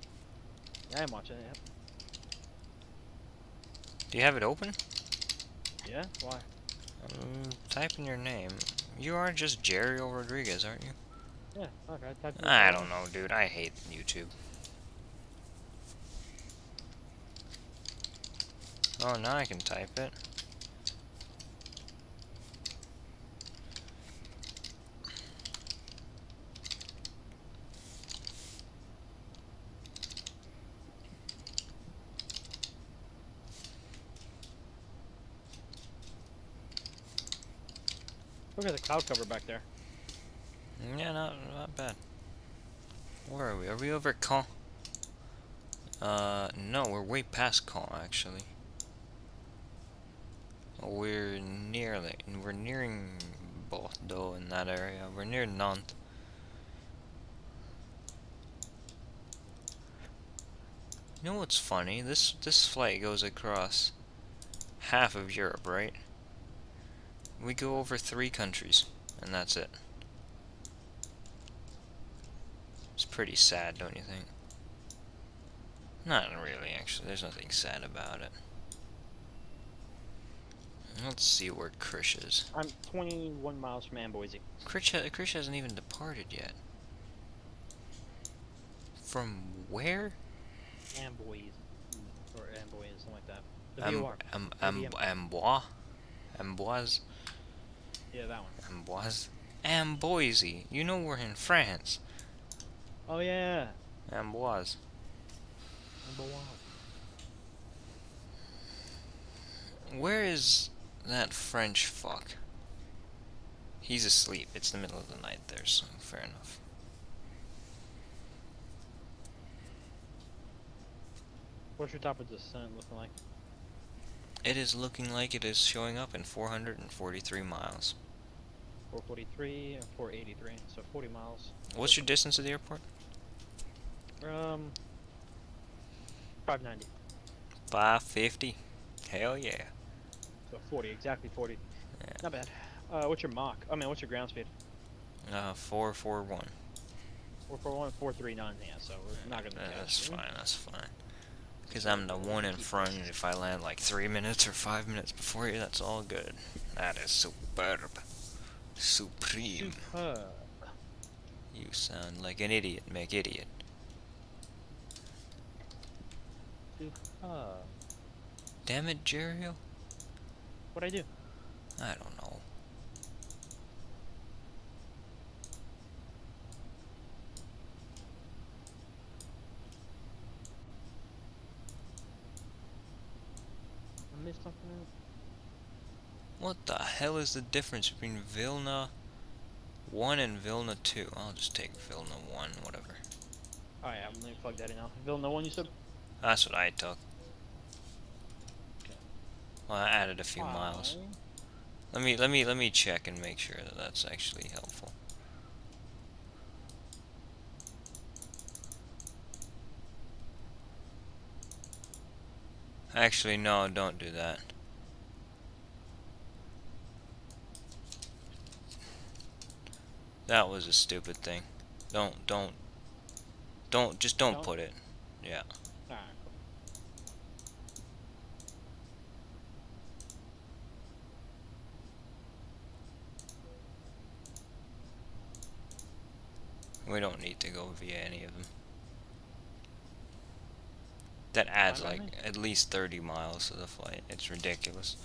[SPEAKER 2] Yeah, I'm watching it. Yep.
[SPEAKER 1] Do you have it open?
[SPEAKER 2] Yeah? Why?
[SPEAKER 1] Type in your name. You are just Jeriel Rodriguez, aren't you?
[SPEAKER 2] Yeah, okay. Typed it
[SPEAKER 1] I
[SPEAKER 2] in.
[SPEAKER 1] don't know, dude. I hate YouTube. Oh, now I can type it.
[SPEAKER 2] Look at the cloud cover back there.
[SPEAKER 1] Yeah, not bad. Where are we? Are we over Caen? No, we're way past Caen, actually. We're nearing Bordeaux in that area. We're near Nantes. You know what's funny? This flight goes across half of Europe, right? We go over 3 countries, and that's it. It's pretty sad, don't you think? Not really, actually. There's nothing sad about it. Let's see where Krish is.
[SPEAKER 2] I'm 21 miles from Amboise.
[SPEAKER 1] Krish hasn't even departed yet. From where?
[SPEAKER 2] Amboise. Or Amboise, something like that. The VOR.
[SPEAKER 1] Amboise?
[SPEAKER 2] Yeah, that one.
[SPEAKER 1] Amboise? Amboise. You know we're in France.
[SPEAKER 2] Oh, yeah.
[SPEAKER 1] Amboise.
[SPEAKER 2] Amboise.
[SPEAKER 1] Where is that French fuck? He's asleep. It's the middle of the night there, so fair enough.
[SPEAKER 2] What's your top of descent looking like?
[SPEAKER 1] It is looking like it is showing up in 443 miles.
[SPEAKER 2] 443 and 483, so 40 miles.
[SPEAKER 1] What's your distance to the airport?
[SPEAKER 2] 590.
[SPEAKER 1] 550. Hell yeah.
[SPEAKER 2] So 40, exactly 40.
[SPEAKER 1] Yeah.
[SPEAKER 2] Not bad. What's your Mach? I mean, what's your ground speed?
[SPEAKER 1] 441.
[SPEAKER 2] 441, 439, yeah, so we're not gonna
[SPEAKER 1] That's fine, that's fine. Because I'm the one in front, and if I land like 3 minutes or 5 minutes before you, that's all good. That is superb. Supreme. You sound like an idiot, idiot. Damn it, Jerio.
[SPEAKER 2] What'd I do?
[SPEAKER 1] I don't know.
[SPEAKER 2] I missed something out.
[SPEAKER 1] What the hell is the difference between Vilna 1 and Vilna 2? I'll just take Vilna 1, whatever.
[SPEAKER 2] Alright, I'm gonna plug that in now. Vilna one you said?
[SPEAKER 1] That's what I took. Well, I added a few miles. Let me check and make sure that that's actually helpful. Actually, no, don't do that. That was a stupid thing. Just don't put it. Yeah.
[SPEAKER 2] Alright.
[SPEAKER 1] We don't need to go via any of them. That adds like at least 30 miles to the flight. It's ridiculous.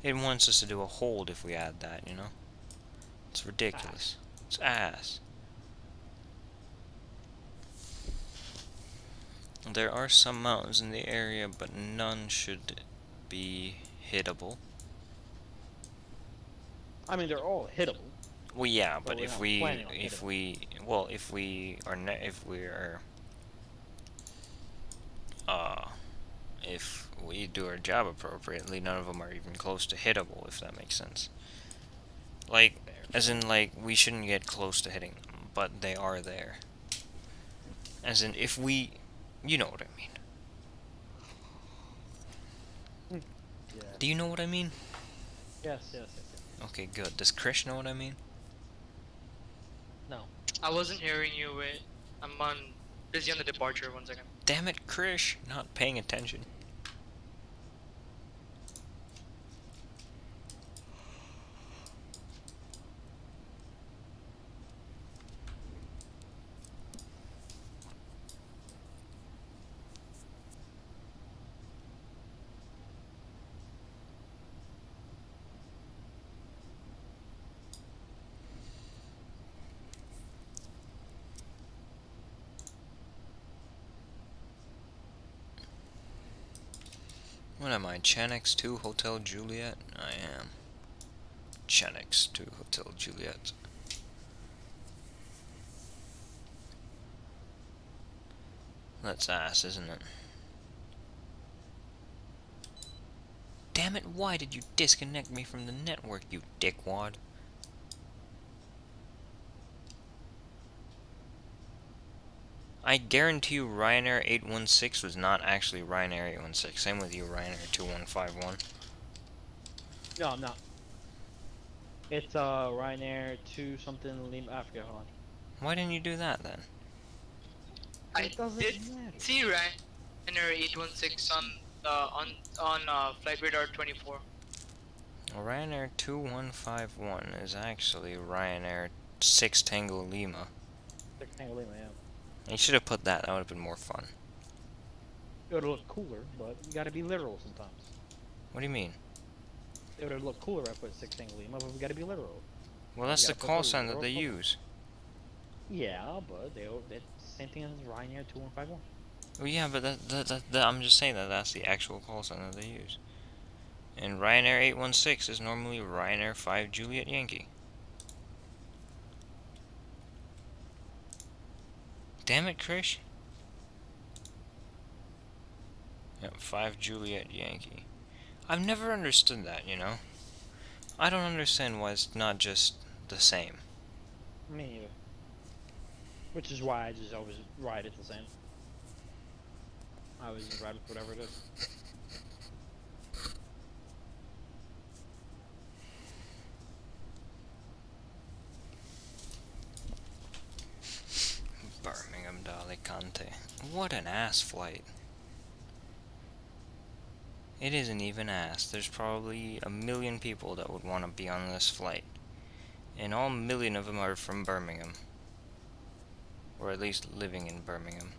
[SPEAKER 1] It wants us to do a hold if we add that, you know? It's ridiculous. It's ass. There are some mountains in the area, but none should be hittable.
[SPEAKER 2] I mean, they're all hittable.
[SPEAKER 1] Well, yeah, but
[SPEAKER 2] we're
[SPEAKER 1] if
[SPEAKER 2] not
[SPEAKER 1] we
[SPEAKER 2] planning on
[SPEAKER 1] if
[SPEAKER 2] hitting
[SPEAKER 1] we well if we are if we do our job appropriately, none of them are even close to hittable, if that makes sense. Like, as in, like, we shouldn't get close to hitting them, but they are there. As in, if we, you know what I mean.
[SPEAKER 2] Yeah.
[SPEAKER 1] Do you know what I mean?
[SPEAKER 2] Yes.
[SPEAKER 1] Okay, good. Does Krish know what I mean?
[SPEAKER 2] No.
[SPEAKER 6] I wasn't hearing you. Wait, I'm busy on the departure. 1 second.
[SPEAKER 1] Damn it, Krish! Not paying attention. What am I, Chanix 2 Hotel Juliet? I am. Chanix 2 Hotel Juliet. That's ass, isn't it? Damn it, why did you disconnect me from the network, you dickwad? I guarantee you Ryanair 816 was not actually Ryanair 816. Same with you, Ryanair 2151.
[SPEAKER 2] No, no. It's Ryanair 2 something Lima. I forget. Hold on.
[SPEAKER 1] Why didn't you do that then?
[SPEAKER 6] I
[SPEAKER 2] It doesn't
[SPEAKER 6] did
[SPEAKER 2] matter.
[SPEAKER 6] see Ryanair 816 on flight radar 24.
[SPEAKER 1] Well, Ryanair 2151 is actually Ryanair 6 Tango Lima.
[SPEAKER 2] Rectangle Lima, yeah.
[SPEAKER 1] You should have put that. That would have been more fun.
[SPEAKER 2] It would look cooler, but you gotta be literal sometimes.
[SPEAKER 1] What do you mean?
[SPEAKER 2] It would look cooler if I put 6 Tango Lima, but we gotta be literal.
[SPEAKER 1] Well, that's
[SPEAKER 2] You
[SPEAKER 1] the
[SPEAKER 2] gotta put
[SPEAKER 1] call
[SPEAKER 2] the
[SPEAKER 1] sign that they
[SPEAKER 2] literal
[SPEAKER 1] use.
[SPEAKER 2] Yeah, but it's the same thing as Ryanair 2151.
[SPEAKER 1] Well, yeah, but I'm just saying that that's the actual call sign that they use. And Ryanair 816 is normally Ryanair 5 Juliet Yankee. Damn it, Krish. Yep, 5 Juliet Yankee. I've never understood that, you know? I don't understand why it's not just the same.
[SPEAKER 2] Me neither. Which is why I just always ride it the same. I always just ride with whatever it is.
[SPEAKER 1] Birmingham to Alicante. What an ass flight. It isn't even ass. There's probably a million people that would want to be on this flight. And all million of them are from Birmingham. Or at least living in Birmingham.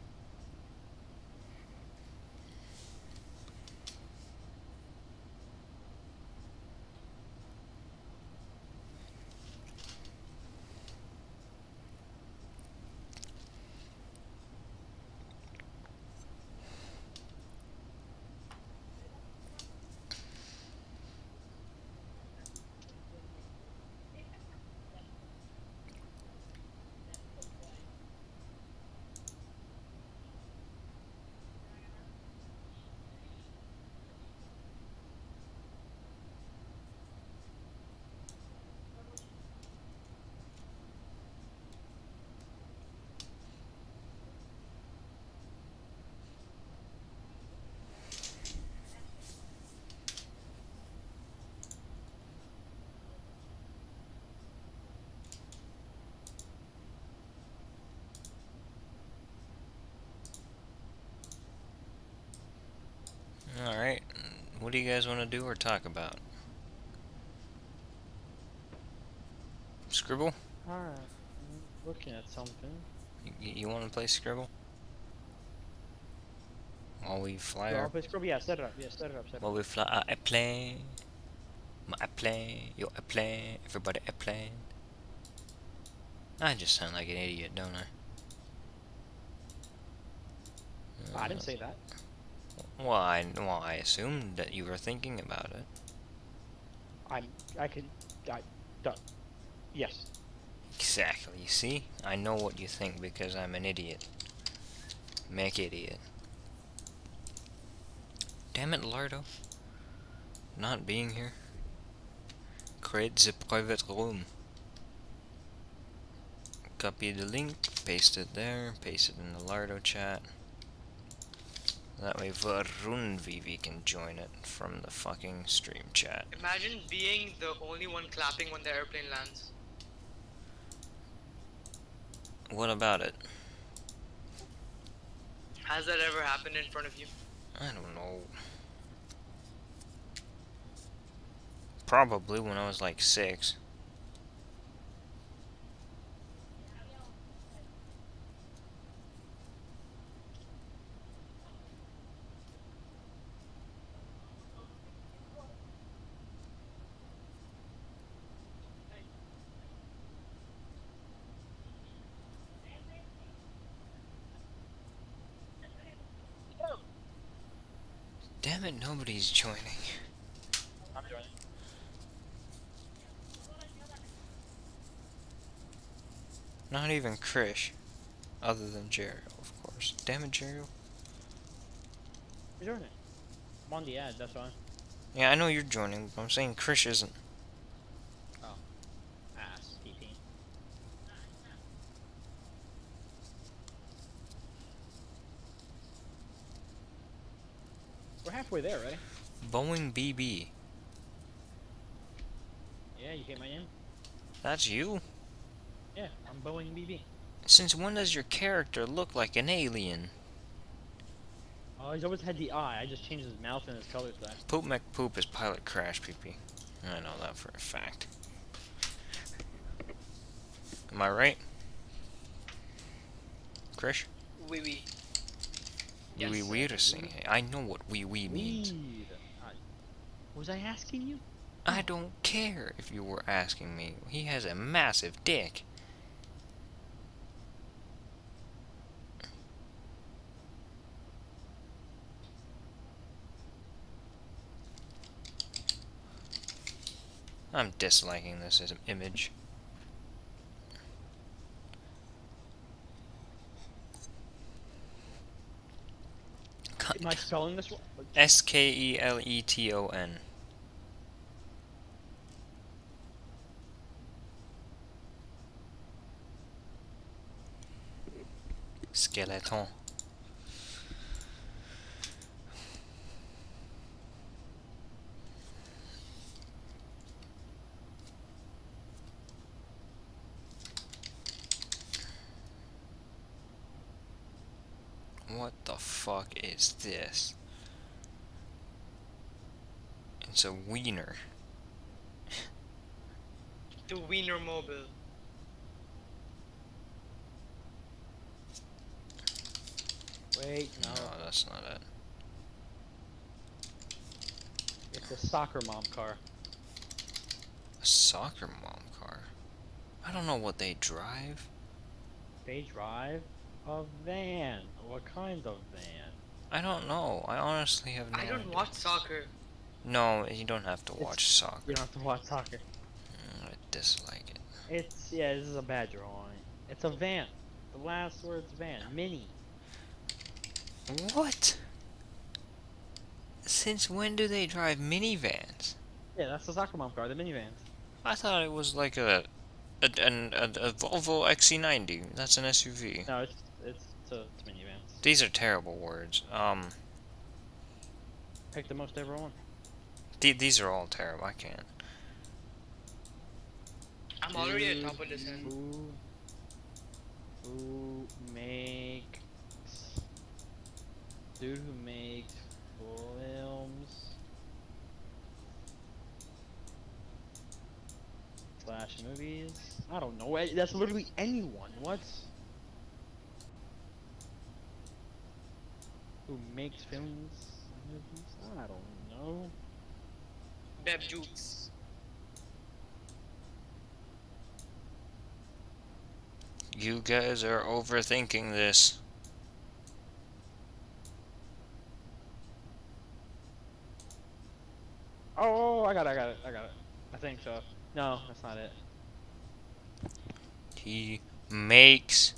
[SPEAKER 1] Alright, what do you guys want to do or talk about? Scribble?
[SPEAKER 2] Alright, looking at something.
[SPEAKER 1] You want to play Scribble? While we fly
[SPEAKER 2] Yo,
[SPEAKER 1] our...
[SPEAKER 2] I'll play Scrubby. Yeah, set it up. Yeah, set it up. Set it
[SPEAKER 1] While
[SPEAKER 2] up.
[SPEAKER 1] we fly our airplane. My airplane, your airplane, everybody airplane. I just sound like an idiot, don't I?
[SPEAKER 2] I didn't say that.
[SPEAKER 1] Well, I assumed that you were thinking about it.
[SPEAKER 2] Done. Yes.
[SPEAKER 1] Exactly, you see? I know what you think because I'm an idiot. Mech idiot. Damn it, Lardo. Not being here. Create the private room. Copy the link, paste it there, paste it in the Lardo chat. That way Varun VV can join it from the fucking stream chat.
[SPEAKER 6] Imagine being the only one clapping when the airplane lands.
[SPEAKER 1] What about it?
[SPEAKER 6] Has that ever happened in front of you?
[SPEAKER 1] I don't know. Probably when I was like 6. Damn Damn it, nobody's joining.
[SPEAKER 2] I'm joining.
[SPEAKER 1] Not even Krish. Other than Jeriel, of course. Damn it, Jeriel.
[SPEAKER 2] I'm joining. I'm on the ad, that's why.
[SPEAKER 1] Yeah, I know you're joining, but I'm saying Krish isn't.
[SPEAKER 2] Oh. Ass. PP. We're halfway there, right?
[SPEAKER 1] Boeing BB.
[SPEAKER 2] Yeah, you hit my name?
[SPEAKER 1] That's you?
[SPEAKER 2] Yeah, I'm Boeing BB.
[SPEAKER 1] Since when does your character look like an alien?
[SPEAKER 2] Oh, he's always had the eye. I just changed his mouth and his color today.
[SPEAKER 1] Poop McPoop is pilot crash PP. I know that for a fact. Am I right? Krish?
[SPEAKER 6] Wee wee. Yes.
[SPEAKER 1] Wee wee to sing. I know what wee wee means.
[SPEAKER 2] Weed. Was I asking you?
[SPEAKER 1] I don't care if you were asking me. He has a massive dick. I'm disliking this image.
[SPEAKER 2] Am I spelling this wrong?
[SPEAKER 1] Skeleton. Skeleton. What the fuck is this? It's a wiener.
[SPEAKER 6] The Wiener Mobile.
[SPEAKER 2] Wait, no.
[SPEAKER 1] No, that's not it.
[SPEAKER 2] It's a soccer mom car.
[SPEAKER 1] A soccer mom car? I don't know what they drive.
[SPEAKER 2] They drive a van. What kind of van?
[SPEAKER 1] I don't know. I honestly have no
[SPEAKER 6] I don't
[SPEAKER 1] idea.
[SPEAKER 6] watch soccer.
[SPEAKER 1] No, you don't have to watch soccer.
[SPEAKER 2] You don't have to watch soccer.
[SPEAKER 1] I dislike it.
[SPEAKER 2] It's, yeah, this is a bad drawing. It's a van. The last word's van. Mini.
[SPEAKER 1] What? Since when do they drive minivans?
[SPEAKER 2] Yeah, that's the soccer mom car, the minivans.
[SPEAKER 1] I thought it was like a Volvo XC90. That's an SUV.
[SPEAKER 2] No, it's minivans.
[SPEAKER 1] These are terrible words.
[SPEAKER 2] Pick the most ever one.
[SPEAKER 1] These are all terrible. I can't.
[SPEAKER 6] I'm already at top of this end.
[SPEAKER 2] Who makes... Dude who makes films slash movies? I don't know. That's literally anyone. What? Who makes films? Movies? I don't know.
[SPEAKER 6] Beb Jukes.
[SPEAKER 1] You guys are overthinking this.
[SPEAKER 2] Oh, I got it. I think so. No, that's not it.
[SPEAKER 1] He makes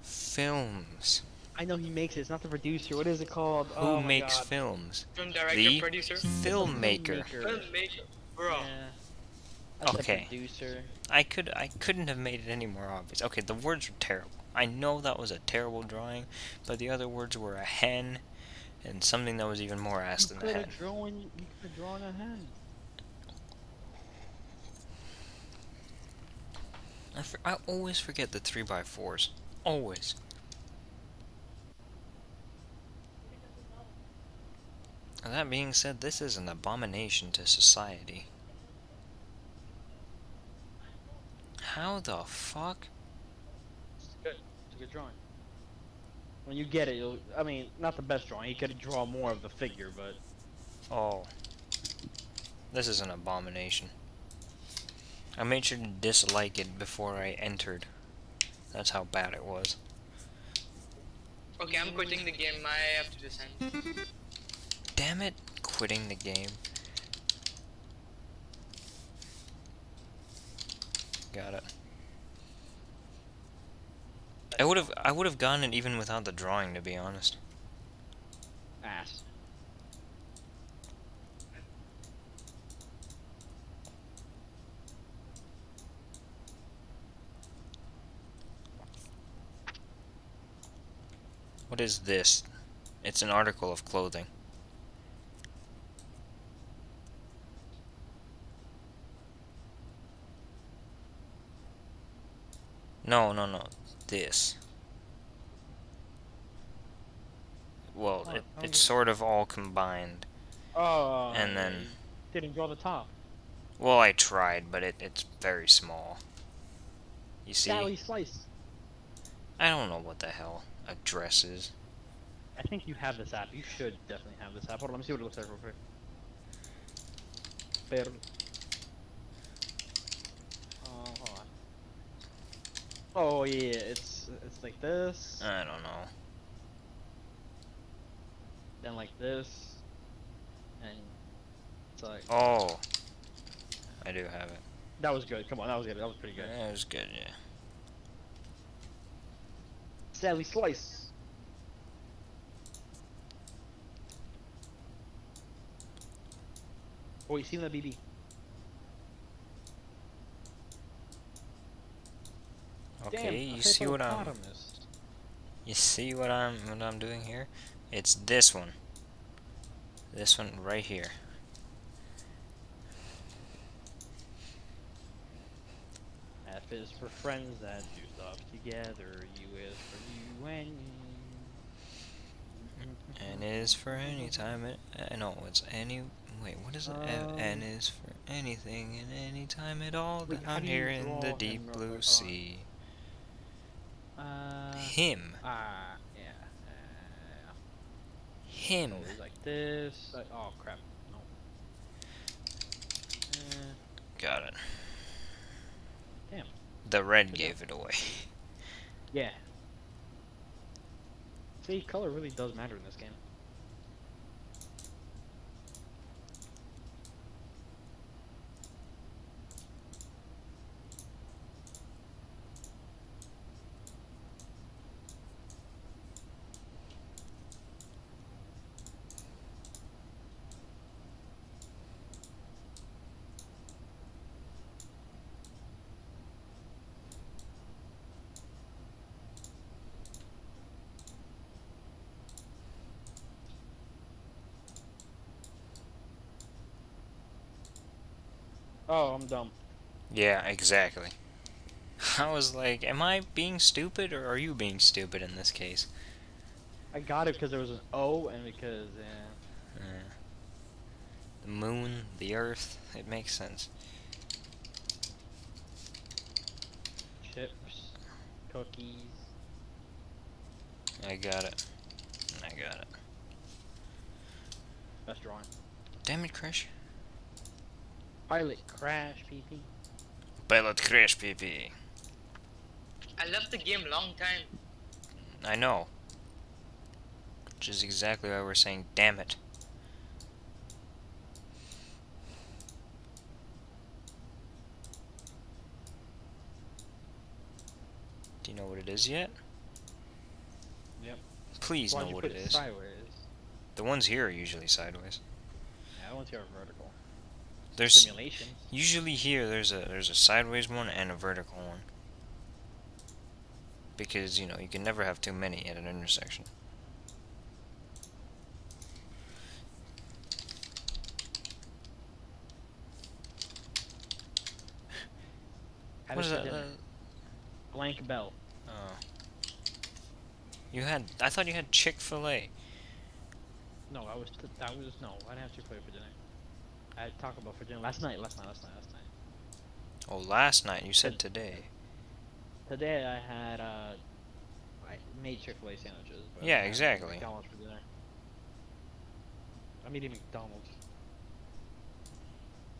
[SPEAKER 1] films.
[SPEAKER 2] I know he makes it. It's not the producer. What is it called?
[SPEAKER 1] Who
[SPEAKER 2] Oh my
[SPEAKER 1] makes
[SPEAKER 2] God.
[SPEAKER 1] films?
[SPEAKER 6] Film director,
[SPEAKER 1] The
[SPEAKER 6] producer.
[SPEAKER 1] filmmaker.
[SPEAKER 6] Filmmaker. Bro.
[SPEAKER 2] Yeah. That's the
[SPEAKER 1] Okay.
[SPEAKER 2] producer.
[SPEAKER 1] I couldn't have made it any more obvious. Okay, the words were terrible. I know that was a terrible drawing, but the other words were a hen and something that was even more ass than a hen.
[SPEAKER 2] You could have drawn a hen.
[SPEAKER 1] I always forget the 3x4s. Always. And that being said, this is an abomination to society. How the fuck?
[SPEAKER 2] It's good. It's a good drawing. When you get it, I mean, not the best drawing. You could draw more of the figure, but...
[SPEAKER 1] Oh. This is an abomination. I made sure to dislike it before I entered. That's how bad it was.
[SPEAKER 6] Okay, I'm quitting the game. I have to descend.
[SPEAKER 1] Damn it, quitting the game. Got it. I would have gotten it even without the drawing, to be honest.
[SPEAKER 2] Ass.
[SPEAKER 1] What is this? It's an article of clothing. No, no, no. This. Well,
[SPEAKER 2] Oh,
[SPEAKER 1] it's sort of all combined.
[SPEAKER 2] Oh.
[SPEAKER 1] And then...
[SPEAKER 2] you didn't draw the top.
[SPEAKER 1] Well, I tried, but it's very small. You see?
[SPEAKER 2] Sally Slice.
[SPEAKER 1] I don't know what the hell a dress is.
[SPEAKER 2] I think you have this app. You should definitely have this app. Hold on, let me see what it looks like real quick. Hold on. Oh yeah, it's like this,
[SPEAKER 1] I don't know.
[SPEAKER 2] then like this, and it's like
[SPEAKER 1] Oh. I do have it.
[SPEAKER 2] that was good. Come on, that was good. That was pretty good.
[SPEAKER 1] That was good, yeah.
[SPEAKER 2] Sally Slice. Oh, you seen that BB?
[SPEAKER 1] Okay, you see what I'm... You see what I'm doing here? It's this one. This one right here.
[SPEAKER 2] F is for friends that do stuff together. U is for you and me.
[SPEAKER 1] N is for any time. No, it's any... Wait, what is it? N is for anything and any time at all
[SPEAKER 2] Wait, how
[SPEAKER 1] down
[SPEAKER 2] do you
[SPEAKER 1] here in
[SPEAKER 2] draw
[SPEAKER 1] the
[SPEAKER 2] him
[SPEAKER 1] deep
[SPEAKER 2] real
[SPEAKER 1] blue
[SPEAKER 2] quick? Hold on.
[SPEAKER 1] sea. Him.
[SPEAKER 2] Yeah.
[SPEAKER 1] Him.
[SPEAKER 2] So it's like this. Oh crap. No.
[SPEAKER 1] Got it.
[SPEAKER 2] Damn.
[SPEAKER 1] The red gave it away.
[SPEAKER 2] Yeah. See, color really does matter in this game. Oh, I'm dumb.
[SPEAKER 1] Yeah, exactly. I was like, am I being stupid or are you being stupid in this case?
[SPEAKER 2] I got it because there was an O and because
[SPEAKER 1] The moon, the earth, it makes sense.
[SPEAKER 2] chips, cookies.
[SPEAKER 1] I got it. I got it.
[SPEAKER 2] Best drawing.
[SPEAKER 1] Damn it, Crash.
[SPEAKER 2] Pilot crash, PP.
[SPEAKER 1] Pilot Crash, PP.
[SPEAKER 6] I left the game long time.
[SPEAKER 1] I know. Which is exactly why we're saying, damn it. Do you know what it is yet?
[SPEAKER 2] Yep.
[SPEAKER 1] Please
[SPEAKER 2] Why'd
[SPEAKER 1] know
[SPEAKER 2] you
[SPEAKER 1] what
[SPEAKER 2] put
[SPEAKER 1] it
[SPEAKER 2] it
[SPEAKER 1] is.
[SPEAKER 2] sideways?
[SPEAKER 1] The ones here are usually sideways.
[SPEAKER 2] Yeah, I want to hear vertical.
[SPEAKER 1] There's
[SPEAKER 2] Simulations.
[SPEAKER 1] usually here there's a sideways one and a vertical one. Because, you know, you can never have too many at an intersection.
[SPEAKER 2] Had
[SPEAKER 1] What
[SPEAKER 2] it
[SPEAKER 1] is
[SPEAKER 2] for
[SPEAKER 1] that?
[SPEAKER 2] dinner. Blank bell.
[SPEAKER 1] Oh. I thought you had Chick-fil-A.
[SPEAKER 2] No, I didn't have Chick-fil-A for dinner. I had Taco Bell for dinner last night.
[SPEAKER 1] Oh, last night. You said today.
[SPEAKER 2] Today I had I made Chick-fil-A sandwiches. But
[SPEAKER 1] Yeah,
[SPEAKER 2] I had
[SPEAKER 1] exactly.
[SPEAKER 2] McDonald's for dinner. I'm eating McDonald's.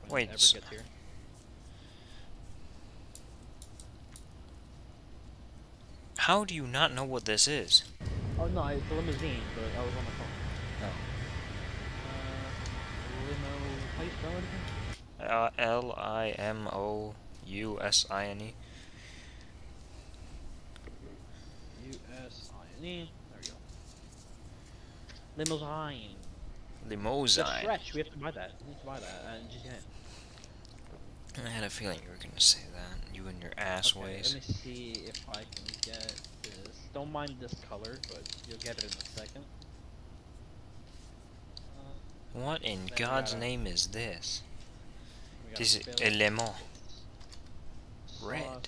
[SPEAKER 2] When
[SPEAKER 1] Wait,
[SPEAKER 2] it ever
[SPEAKER 1] s-
[SPEAKER 2] gets here.
[SPEAKER 1] How do you not know what this is?
[SPEAKER 2] Oh no, it's a limousine, but I was on the phone.
[SPEAKER 1] Oh.
[SPEAKER 2] Limo. How you spell it again?
[SPEAKER 1] Limousine.
[SPEAKER 2] U-S-I-N-E. There we go. Limousine. The
[SPEAKER 1] Limousine.
[SPEAKER 2] stretch. We have to buy that. We need to buy that. And just get.
[SPEAKER 1] I had a feeling you were gonna say that. You and your ass
[SPEAKER 2] Okay,
[SPEAKER 1] ways.
[SPEAKER 2] let me see if I can get this. Don't mind this color, but you'll get it in a second.
[SPEAKER 1] What in
[SPEAKER 2] Then we
[SPEAKER 1] God's
[SPEAKER 2] gotta-
[SPEAKER 1] name is this?
[SPEAKER 2] we gotta
[SPEAKER 1] This is
[SPEAKER 2] fill it.
[SPEAKER 1] élément.
[SPEAKER 2] Sauce.
[SPEAKER 1] Red.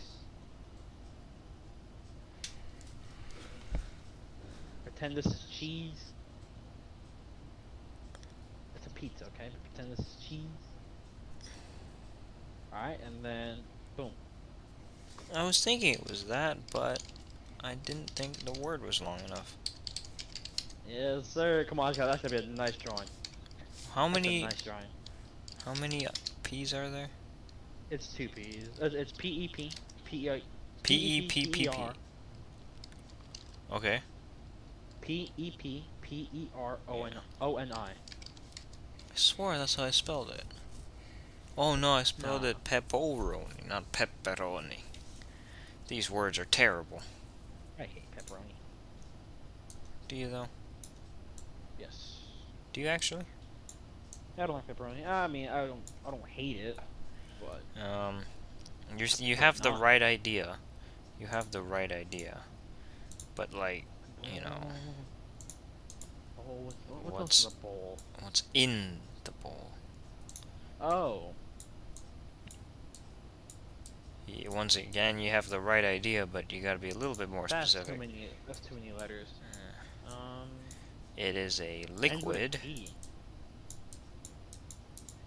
[SPEAKER 2] Pretend this is cheese. It's a pizza, okay? Pretend this is cheese. Alright, and then boom.
[SPEAKER 1] I was thinking it was that, but I didn't think the word was long enough.
[SPEAKER 2] Yes, sir. Come on, that's gonna be a nice drawing.
[SPEAKER 1] How
[SPEAKER 2] That's a
[SPEAKER 1] many?
[SPEAKER 2] nice drawing.
[SPEAKER 1] How many P's are there?
[SPEAKER 2] It's two P's. It's P-E-P. P-E-P.
[SPEAKER 1] P-E-P-P-P. Okay.
[SPEAKER 2] P-E-P. P-E-R-O-N-I.
[SPEAKER 1] I swore that's how I spelled it. Oh no, I spelled
[SPEAKER 2] Nah.
[SPEAKER 1] it pepperoni, not pepperoni. These words are terrible.
[SPEAKER 2] I hate pepperoni.
[SPEAKER 1] Do you though?
[SPEAKER 2] Yes.
[SPEAKER 1] Do you actually?
[SPEAKER 2] I don't like pepperoni. I mean, I don't hate it, but
[SPEAKER 1] You have the
[SPEAKER 2] not.
[SPEAKER 1] right idea. You have the right idea. But like, you know,
[SPEAKER 2] Oh, what's
[SPEAKER 1] What's-
[SPEAKER 2] in the bowl?
[SPEAKER 1] what's in the bowl?
[SPEAKER 2] Oh.
[SPEAKER 1] Once again, you have the right idea, but you gotta be a little bit more
[SPEAKER 2] That's
[SPEAKER 1] specific.
[SPEAKER 2] That's too many letters.
[SPEAKER 1] It is a
[SPEAKER 2] Ends with a
[SPEAKER 1] liquid.
[SPEAKER 2] P.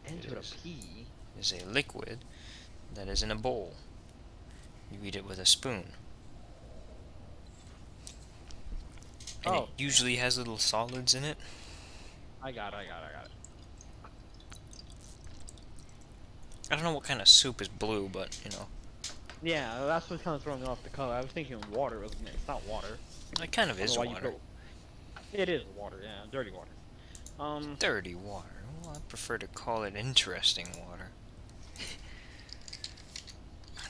[SPEAKER 2] Ends
[SPEAKER 1] It
[SPEAKER 2] with
[SPEAKER 1] is.
[SPEAKER 2] a P.
[SPEAKER 1] Is a liquid that is in a bowl. You eat it with a spoon. And
[SPEAKER 2] Oh.
[SPEAKER 1] it usually has little solids in it.
[SPEAKER 2] I got it.
[SPEAKER 1] I don't know what kind of soup is blue, but you know,
[SPEAKER 2] Yeah, that's what's kind of throwing me off the color. I was thinking water. It's not water.
[SPEAKER 1] it kind of
[SPEAKER 2] I don't
[SPEAKER 1] is
[SPEAKER 2] know why you
[SPEAKER 1] water.
[SPEAKER 2] go- It is water. Yeah, dirty water.
[SPEAKER 1] Dirty water. Well, I prefer to call it interesting water.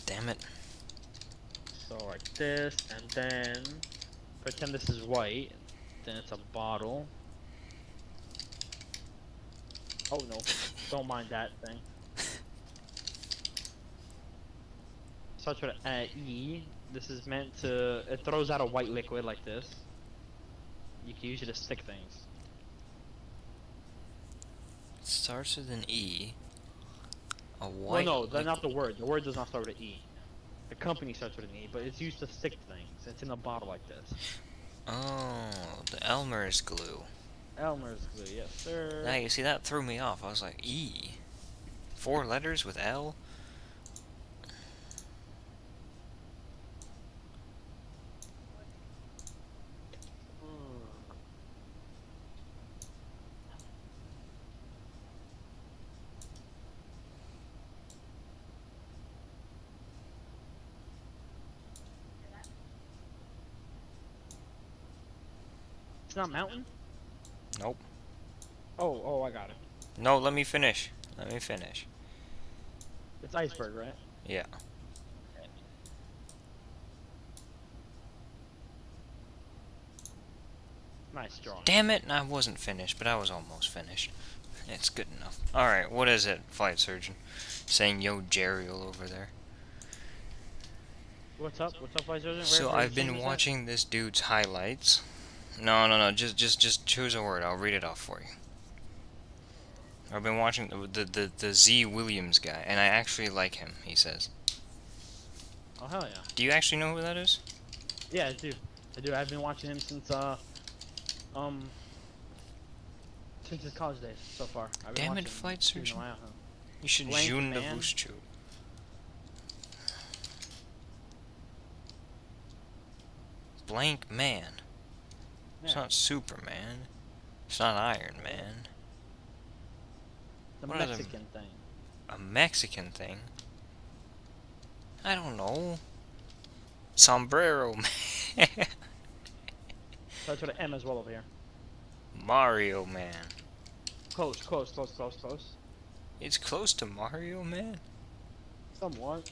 [SPEAKER 1] Damn it.
[SPEAKER 2] So like this, and then pretend this is white. Then it's a bottle. Oh no! Don't mind that thing. Starts with an E. This is meant to. It throws out a white liquid like this. You can use it to stick things.
[SPEAKER 1] It starts with an E. A
[SPEAKER 2] Well,
[SPEAKER 1] white.
[SPEAKER 2] no, that's not the word. The word does not start with an E. The company starts with an E, but it's used to stick things. It's in a bottle like this.
[SPEAKER 1] Oh, the Elmer's glue.
[SPEAKER 2] Elmer's glue, yes sir.
[SPEAKER 1] Now you see that threw me off. I was like, E. 4 letters with L.
[SPEAKER 2] It's not mountain?
[SPEAKER 1] Nope.
[SPEAKER 2] Oh, I got it.
[SPEAKER 1] No, let me finish. Let me finish.
[SPEAKER 2] It's iceberg, right?
[SPEAKER 1] Yeah.
[SPEAKER 2] Nice drawing.
[SPEAKER 1] Damn it, I wasn't finished, but I was almost finished. It's good enough. Alright, what is it, flight surgeon? Saying yo Jerial over there.
[SPEAKER 2] What's up? What's up, Vice President?
[SPEAKER 1] So
[SPEAKER 2] Where
[SPEAKER 1] I've
[SPEAKER 2] the team
[SPEAKER 1] been
[SPEAKER 2] is at?
[SPEAKER 1] watching this dude's highlights. No, just choose a word, I'll read it off for you. I've been watching the Z Williams guy, and I actually like him, he says.
[SPEAKER 2] Oh hell yeah.
[SPEAKER 1] Do you actually know who that is?
[SPEAKER 2] Yeah, I do. I've been watching him since his college days so far. I've been
[SPEAKER 1] Damn it,
[SPEAKER 2] watching
[SPEAKER 1] flight
[SPEAKER 2] him
[SPEAKER 1] surgeon.
[SPEAKER 2] around, huh?
[SPEAKER 1] You should
[SPEAKER 2] Blank
[SPEAKER 1] June the
[SPEAKER 2] man.
[SPEAKER 1] Vushchu. Blank man. It's
[SPEAKER 2] Yeah.
[SPEAKER 1] not Superman. It's not Iron Man.
[SPEAKER 2] The
[SPEAKER 1] what are them?
[SPEAKER 2] Mexican thing.
[SPEAKER 1] A Mexican thing? I don't know. Sombrero Man.
[SPEAKER 2] Starts with an M as well over here.
[SPEAKER 1] Mario Man.
[SPEAKER 2] Close, close, close, close, close.
[SPEAKER 1] It's close to Mario, man.
[SPEAKER 2] Somewhat.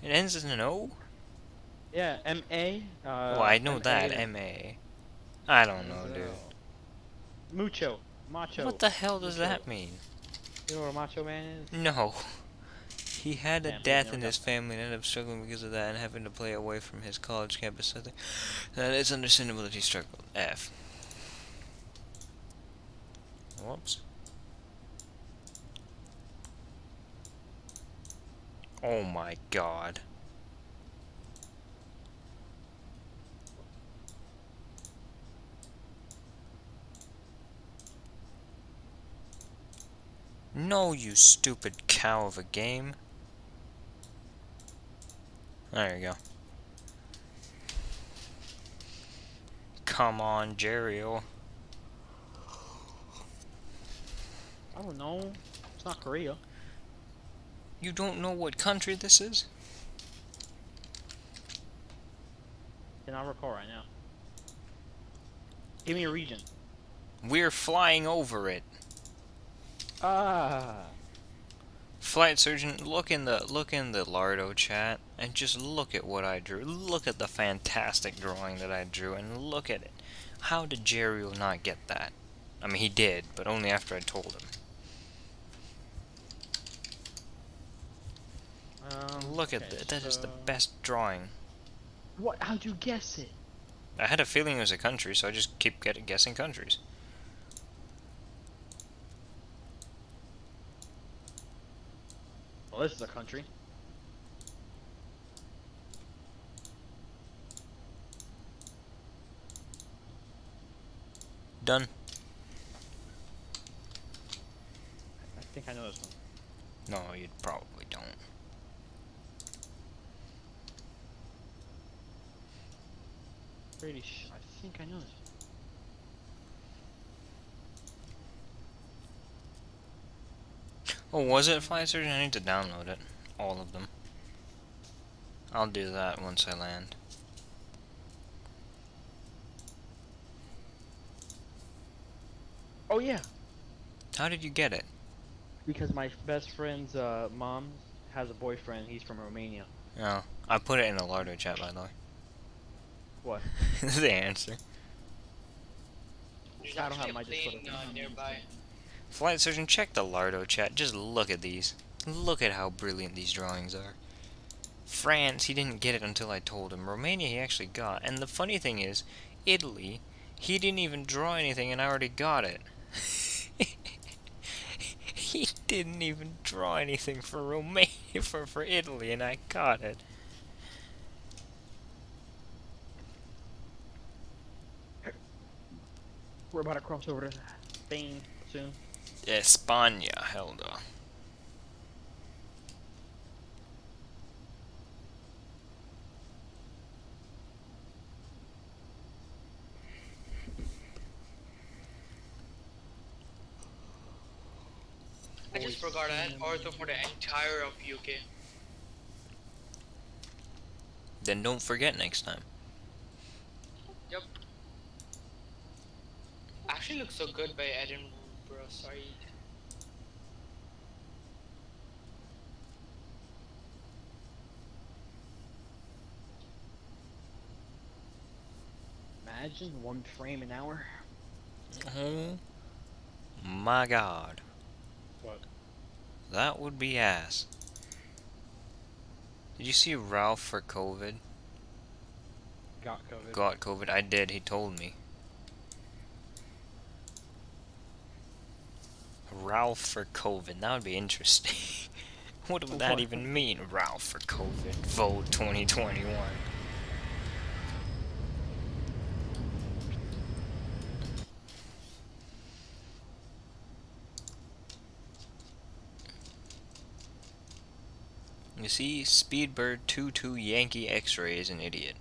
[SPEAKER 1] It ends in an O?
[SPEAKER 2] Yeah, M-A.
[SPEAKER 1] Oh, I know
[SPEAKER 2] M-A
[SPEAKER 1] that.
[SPEAKER 2] is-
[SPEAKER 1] M-A. I don't know,
[SPEAKER 2] is,
[SPEAKER 1] dude.
[SPEAKER 2] Mucho. Macho.
[SPEAKER 1] What the hell does
[SPEAKER 2] Mucho.
[SPEAKER 1] that mean?
[SPEAKER 2] You know what a macho man is?
[SPEAKER 1] No. He had a
[SPEAKER 2] Damn,
[SPEAKER 1] death
[SPEAKER 2] never
[SPEAKER 1] in
[SPEAKER 2] got
[SPEAKER 1] his
[SPEAKER 2] that.
[SPEAKER 1] family and ended up struggling because of that and having to play away from his college campus. I think that it's understandable that he struggled. F. Whoops. Oh my god. No, you stupid cow of a game. There you go. Come on, Jerio.
[SPEAKER 2] I don't know. It's not Korea.
[SPEAKER 1] You don't know what country this is?
[SPEAKER 2] Cannot recall right now. Give me a region.
[SPEAKER 1] We're flying over it.
[SPEAKER 2] Ah.
[SPEAKER 1] Flight surgeon, look in the Lardo chat and just look at what I drew. Look at the fantastic drawing that I drew and look at it. How did Jerio not get that? I mean, he did, but only after I told him. Look at that. That is the best drawing.
[SPEAKER 2] What? How'd you guess it?
[SPEAKER 1] I had a feeling it was a country, so I just keep guessing countries.
[SPEAKER 2] Well, this is a country.
[SPEAKER 1] Done.
[SPEAKER 2] I think I know this one.
[SPEAKER 1] No, you probably don't.
[SPEAKER 2] I think I know this
[SPEAKER 1] Oh, was it Flight Surgeon? I need to download it. All of them. I'll do that once I land.
[SPEAKER 2] one. Oh yeah.
[SPEAKER 1] How did you get it?
[SPEAKER 2] Because my best friend's mom has a boyfriend. He's from Romania.
[SPEAKER 1] Oh, I put it in the Lardo chat, by the way.
[SPEAKER 2] What?
[SPEAKER 1] The answer.
[SPEAKER 6] There's
[SPEAKER 2] I don't have
[SPEAKER 6] actually
[SPEAKER 2] my
[SPEAKER 6] a plane
[SPEAKER 2] Discord.
[SPEAKER 6] nearby.
[SPEAKER 1] Flight Surgeon, check the Lardo chat. Just look at these. Look at how brilliant these drawings are. France, he didn't get it until I told him. Romania, he actually got. And the funny thing is, Italy, he didn't even draw anything and I already got it. He didn't even draw anything for Romania, for Italy, and I got it.
[SPEAKER 2] We're about to cross over to Spain soon.
[SPEAKER 1] España, Helda.
[SPEAKER 6] I just forgot I had ortho for the entire of UK.
[SPEAKER 1] Then don't forget next time.
[SPEAKER 6] Yep. Actually looks so good by Edinburgh, sorry.
[SPEAKER 2] Imagine 1 frame an hour.
[SPEAKER 1] Oh my god.
[SPEAKER 2] What?
[SPEAKER 1] That would be ass. Did you see Ralph for COVID?
[SPEAKER 2] Got COVID.
[SPEAKER 1] Got COVID? I did, he told me. Ralph for COVID, that would be interesting. What would that
[SPEAKER 2] What?
[SPEAKER 1] even mean, Ralph for COVID? Vote 2021. You see, Speedbird 22 Yankee X-Ray is an idiot.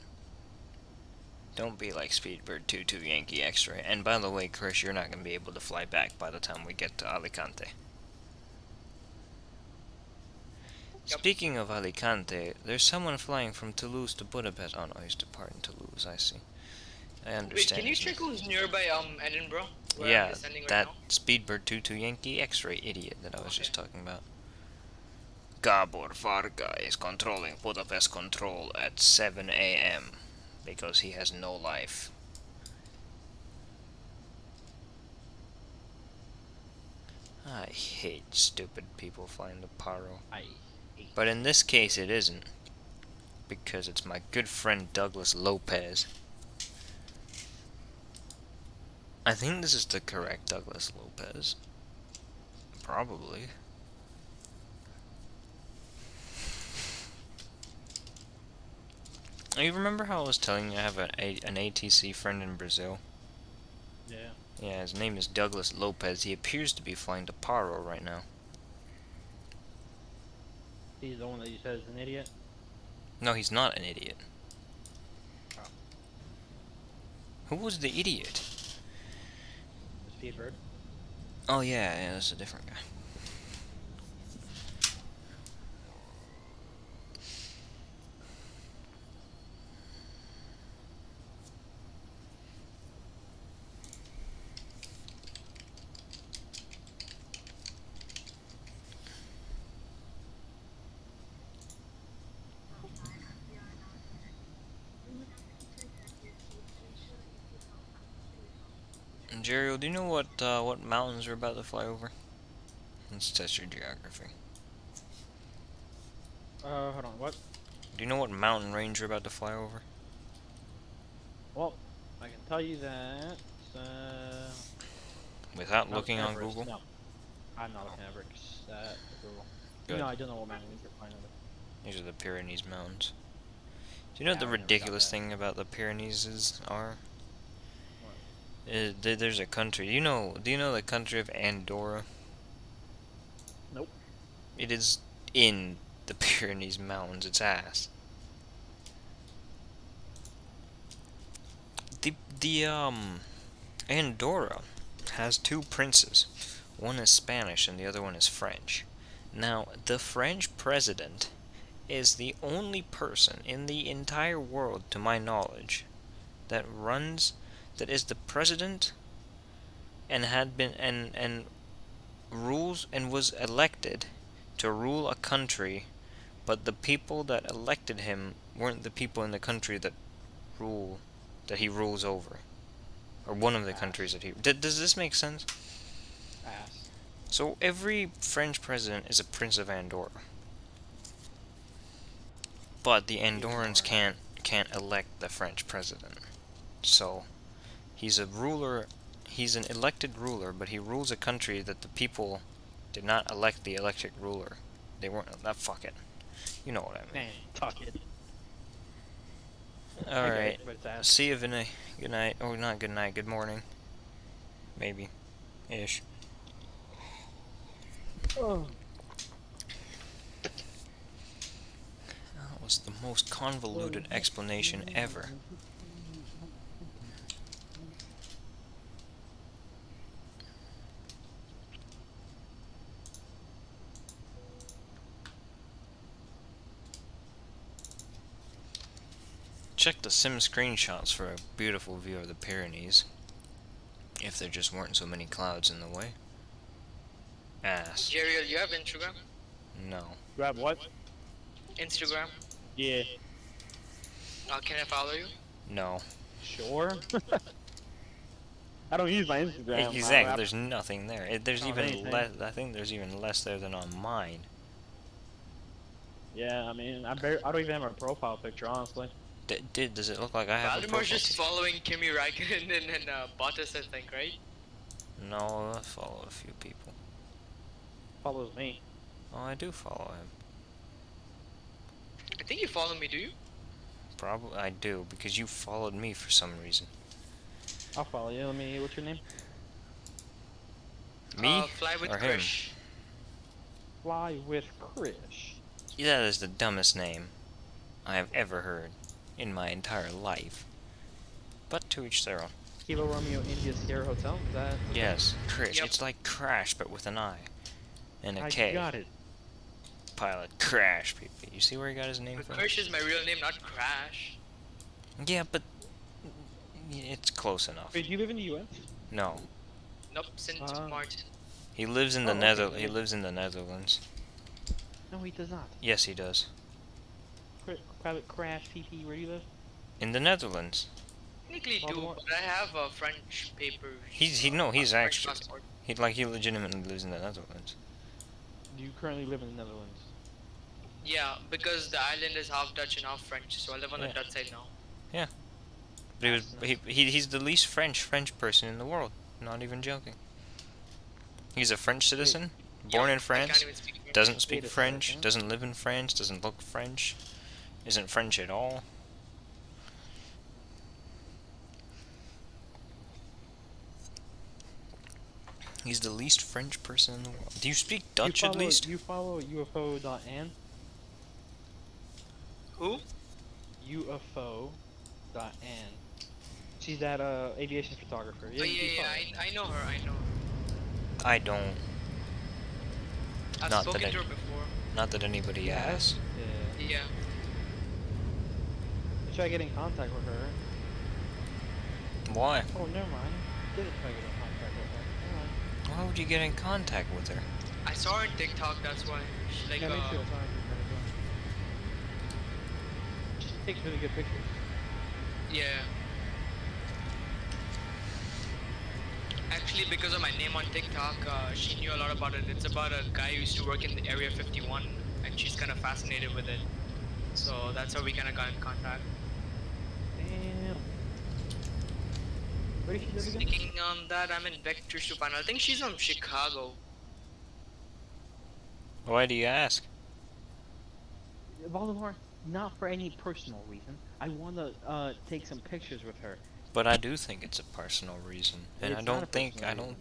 [SPEAKER 1] Don't be like Speedbird 22 Yankee X-Ray. And by the way, Chris, you're not going to be able to fly back by the time we get to Alicante.
[SPEAKER 6] Yep.
[SPEAKER 1] Speaking of Alicante, there's someone flying from Toulouse to Budapest. Oh no, he's departing Toulouse, I see. I
[SPEAKER 6] Wait,
[SPEAKER 1] understand.
[SPEAKER 6] can you
[SPEAKER 1] his
[SPEAKER 6] check
[SPEAKER 1] name.
[SPEAKER 6] who's nearby Edinburgh? where I'm
[SPEAKER 1] Yeah,
[SPEAKER 6] descending right
[SPEAKER 1] that
[SPEAKER 6] now.
[SPEAKER 1] Speedbird 22 Yankee X-ray idiot that I was just talking about. Gabor Varga is controlling Budapest Control at 7 a.m. because he has no life. I hate stupid people flying the Paro.
[SPEAKER 2] I hate.
[SPEAKER 1] But in this case it isn't. Because it's my good friend Douglas Lopez. I think this is the correct Douglas Lopez. Probably. You remember how I was telling you I have an ATC friend in Brazil?
[SPEAKER 2] Yeah.
[SPEAKER 1] Yeah, his name is Douglas Lopez. He appears to be flying to Paro right now.
[SPEAKER 2] He's the one that you said is an idiot.
[SPEAKER 1] No, he's not an idiot.
[SPEAKER 2] Oh.
[SPEAKER 1] Who was the idiot?
[SPEAKER 2] The Speedbird.
[SPEAKER 1] Oh yeah, that's a different guy. Jeriel, do you know what mountains we're about to fly over? Let's test your geography.
[SPEAKER 2] Hold on. What?
[SPEAKER 1] Do you know what mountain range we're about to fly over?
[SPEAKER 2] Well, I can tell you that.
[SPEAKER 1] Without
[SPEAKER 2] Mount
[SPEAKER 1] looking on
[SPEAKER 2] Everest.
[SPEAKER 1] Google?
[SPEAKER 2] No, I'm not looking at Everest. Google.
[SPEAKER 1] Good.
[SPEAKER 2] No, I don't know what mountain you're flying over.
[SPEAKER 1] These are the Pyrenees Mountains. Do you know what
[SPEAKER 2] Yeah,
[SPEAKER 1] the
[SPEAKER 2] I never got
[SPEAKER 1] ridiculous
[SPEAKER 2] that.
[SPEAKER 1] thing about the Pyrenees are? There's a country. Do you know the country of Andorra?
[SPEAKER 2] Nope.
[SPEAKER 1] It is in the Pyrenees Mountains. Its ass. The Andorra has two princes. One is Spanish and the other one is French. Now, the French president is the only person in the entire world, to my knowledge, that is the president and had been and rules and was elected to rule a country, but the people that elected him weren't the people in the country that he rules over, or one of the countries that he. Does this make sense?
[SPEAKER 2] Ass.
[SPEAKER 1] So every French president is a prince of Andorra, but the Andorrans can't elect the French president. So he's a ruler. He's an elected ruler, but he rules a country that the people did not elect the elected ruler. They weren't. Fuck it. You know what I mean.
[SPEAKER 2] Man, talk it.
[SPEAKER 1] Alright.
[SPEAKER 2] But it's ass.
[SPEAKER 1] See you, Vinay. Good night. Oh, not good night. Good morning. Maybe. Ish.
[SPEAKER 2] Oh.
[SPEAKER 1] That was the most convoluted explanation ever. Check the sim screenshots for a beautiful view of the Pyrenees. If there just weren't so many clouds in the way. Ass.
[SPEAKER 6] Jeriel, you have Instagram?
[SPEAKER 1] No.
[SPEAKER 2] Grab what?
[SPEAKER 6] Instagram?
[SPEAKER 2] Yeah.
[SPEAKER 6] Can I follow you?
[SPEAKER 1] No.
[SPEAKER 2] Sure. I don't use my Instagram.
[SPEAKER 1] Exactly. There's nothing there. There's
[SPEAKER 2] Oh,
[SPEAKER 1] even
[SPEAKER 2] anything.
[SPEAKER 1] less. I think there's even less there than on mine.
[SPEAKER 2] Yeah, I mean, I don't even have a profile picture, honestly.
[SPEAKER 1] Does it look like I have a
[SPEAKER 6] Valdemar's
[SPEAKER 1] profile
[SPEAKER 6] just
[SPEAKER 1] picture?
[SPEAKER 6] following Kimi Räikkönen and Bottas, I think, right?
[SPEAKER 1] No, I follow a few people.
[SPEAKER 2] Follows me.
[SPEAKER 1] Oh, I do follow him.
[SPEAKER 6] I think you follow me, do you?
[SPEAKER 1] Probably I do, because you followed me for some reason.
[SPEAKER 2] I'll follow you. What's your name?
[SPEAKER 1] Me
[SPEAKER 6] Fly with
[SPEAKER 1] or him?
[SPEAKER 6] Krish.
[SPEAKER 2] Fly with Krish.
[SPEAKER 1] That is the dumbest name I have ever heard in my entire life. But to each their own.
[SPEAKER 2] Kilo Romeo India Sierra Hotel. Is that?
[SPEAKER 1] Yes, Krish.
[SPEAKER 6] Yep.
[SPEAKER 1] It's like Crash, but with an I and a
[SPEAKER 2] I
[SPEAKER 1] K.
[SPEAKER 2] got it.
[SPEAKER 1] Pilot Crash, people. You see where he got his name
[SPEAKER 6] But
[SPEAKER 1] from?
[SPEAKER 6] Krish is my real name, not Crash.
[SPEAKER 1] Yeah, but it's close enough.
[SPEAKER 2] Wait, do you live in the U.S.?
[SPEAKER 1] No,
[SPEAKER 6] Nope, Sint Maarten.
[SPEAKER 1] He lives in the
[SPEAKER 2] Oh, okay,
[SPEAKER 1] He
[SPEAKER 2] yeah.
[SPEAKER 1] lives in the Netherlands.
[SPEAKER 2] No, he does not.
[SPEAKER 1] Yes, he does.
[SPEAKER 2] Private crash, PP, where do you live?
[SPEAKER 1] In the Netherlands.
[SPEAKER 6] Technically do,
[SPEAKER 2] Baltimore?
[SPEAKER 6] but I have French papers.
[SPEAKER 1] He's
[SPEAKER 6] French
[SPEAKER 1] actually
[SPEAKER 6] passport.
[SPEAKER 1] he legitimately lives in the Netherlands.
[SPEAKER 2] Do you currently live in the Netherlands?
[SPEAKER 6] Yeah, because the island is half Dutch and half French, so I live on the
[SPEAKER 1] Yeah.
[SPEAKER 6] Dutch side now.
[SPEAKER 1] But
[SPEAKER 2] Nice.
[SPEAKER 1] he's the least French person in the world. Not even joking. He's a French citizen, born
[SPEAKER 6] Yeah,
[SPEAKER 1] in
[SPEAKER 6] I
[SPEAKER 1] France,
[SPEAKER 6] can't even speak French.
[SPEAKER 1] doesn't speak
[SPEAKER 2] Wait a
[SPEAKER 1] French,
[SPEAKER 2] second.
[SPEAKER 1] doesn't live in France, doesn't look French, isn't French at all. He's the least French person in the world. Do you speak Dutch at least?
[SPEAKER 2] You follow UFO.an?
[SPEAKER 6] Who?
[SPEAKER 2] UFO.an. She's that aviation photographer.
[SPEAKER 6] Oh yeah,
[SPEAKER 2] you
[SPEAKER 6] yeah,
[SPEAKER 2] follow.
[SPEAKER 6] I know her, I know her.
[SPEAKER 1] I don't.
[SPEAKER 6] I've
[SPEAKER 1] Not
[SPEAKER 6] spoken
[SPEAKER 1] that
[SPEAKER 6] to her before.
[SPEAKER 1] Not that anybody
[SPEAKER 2] Yeah.
[SPEAKER 1] asks.
[SPEAKER 2] Yeah.
[SPEAKER 6] Yeah.
[SPEAKER 2] You try to get in contact with her.
[SPEAKER 1] Why?
[SPEAKER 2] Oh, never mind. Didn't try to get in contact with her. Never mind.
[SPEAKER 1] Why would you get in contact with her?
[SPEAKER 6] I saw her on TikTok, that's why. She like
[SPEAKER 2] Yeah, me too. That's why I'm trying to go. She takes really good pictures.
[SPEAKER 6] yeah. Actually, because of my name on TikTok, she knew a lot about it. It's about a guy who used to work in the Area 51, and she's kind of fascinated with it. So that's how we kind of got in contact.
[SPEAKER 2] Damn. Where did she live again?
[SPEAKER 6] Speaking on that, I'm in Vectors to find out. I think she's from Chicago.
[SPEAKER 1] Why do you ask?
[SPEAKER 2] Voldemort, not for any personal reason. I want to take some pictures with her.
[SPEAKER 1] But I do think it's a personal reason, and
[SPEAKER 2] It's
[SPEAKER 1] I
[SPEAKER 2] not a
[SPEAKER 1] don't think
[SPEAKER 2] personal reason.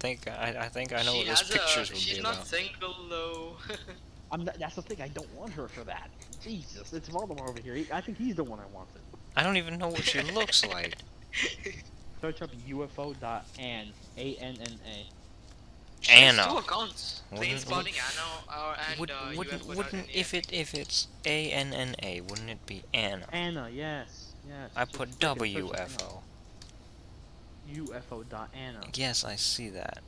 [SPEAKER 1] I think I know
[SPEAKER 6] She
[SPEAKER 1] what those
[SPEAKER 6] has
[SPEAKER 1] pictures would
[SPEAKER 6] she's
[SPEAKER 1] be
[SPEAKER 6] not
[SPEAKER 1] about.
[SPEAKER 6] single though.
[SPEAKER 2] That's the thing. I don't want her for that. Jesus, it's Voldemort over here. I think he's the one I wanted.
[SPEAKER 1] I don't even know what she looks like.
[SPEAKER 2] Search up UFO.an. A-N-N-A.
[SPEAKER 6] She has
[SPEAKER 1] Anna.
[SPEAKER 6] two accounts. Plane
[SPEAKER 1] Wouldn't-
[SPEAKER 6] spotting Anna and
[SPEAKER 1] Wouldn't if it's ANNA, wouldn't it be Anna?
[SPEAKER 2] Anna, yes. Yes.
[SPEAKER 1] I
[SPEAKER 2] Just
[SPEAKER 1] put
[SPEAKER 2] click and search it.
[SPEAKER 1] WFO.
[SPEAKER 2] UFO.Anna.
[SPEAKER 1] Yes, I see that.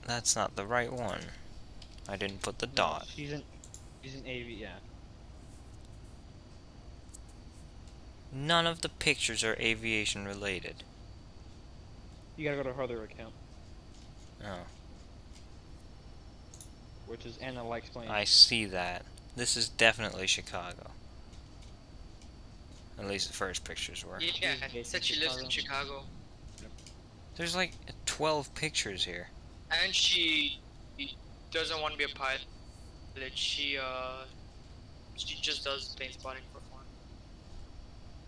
[SPEAKER 1] That's not the right one. I didn't put the
[SPEAKER 2] No,
[SPEAKER 1] dot.
[SPEAKER 2] She's an AV, yeah.
[SPEAKER 1] None of the pictures are aviation related.
[SPEAKER 2] You gotta go to her other account,
[SPEAKER 1] Oh,
[SPEAKER 2] which is Anna Likes Planes.
[SPEAKER 1] I see that. This is definitely Chicago. At least the first pictures were.
[SPEAKER 6] Yeah,
[SPEAKER 2] She's based
[SPEAKER 6] said
[SPEAKER 2] in
[SPEAKER 6] she lives in
[SPEAKER 2] Chicago.
[SPEAKER 6] Chicago.
[SPEAKER 1] There's like 12 pictures here.
[SPEAKER 6] And she doesn't want to be a pilot. She just does plane spotting for fun.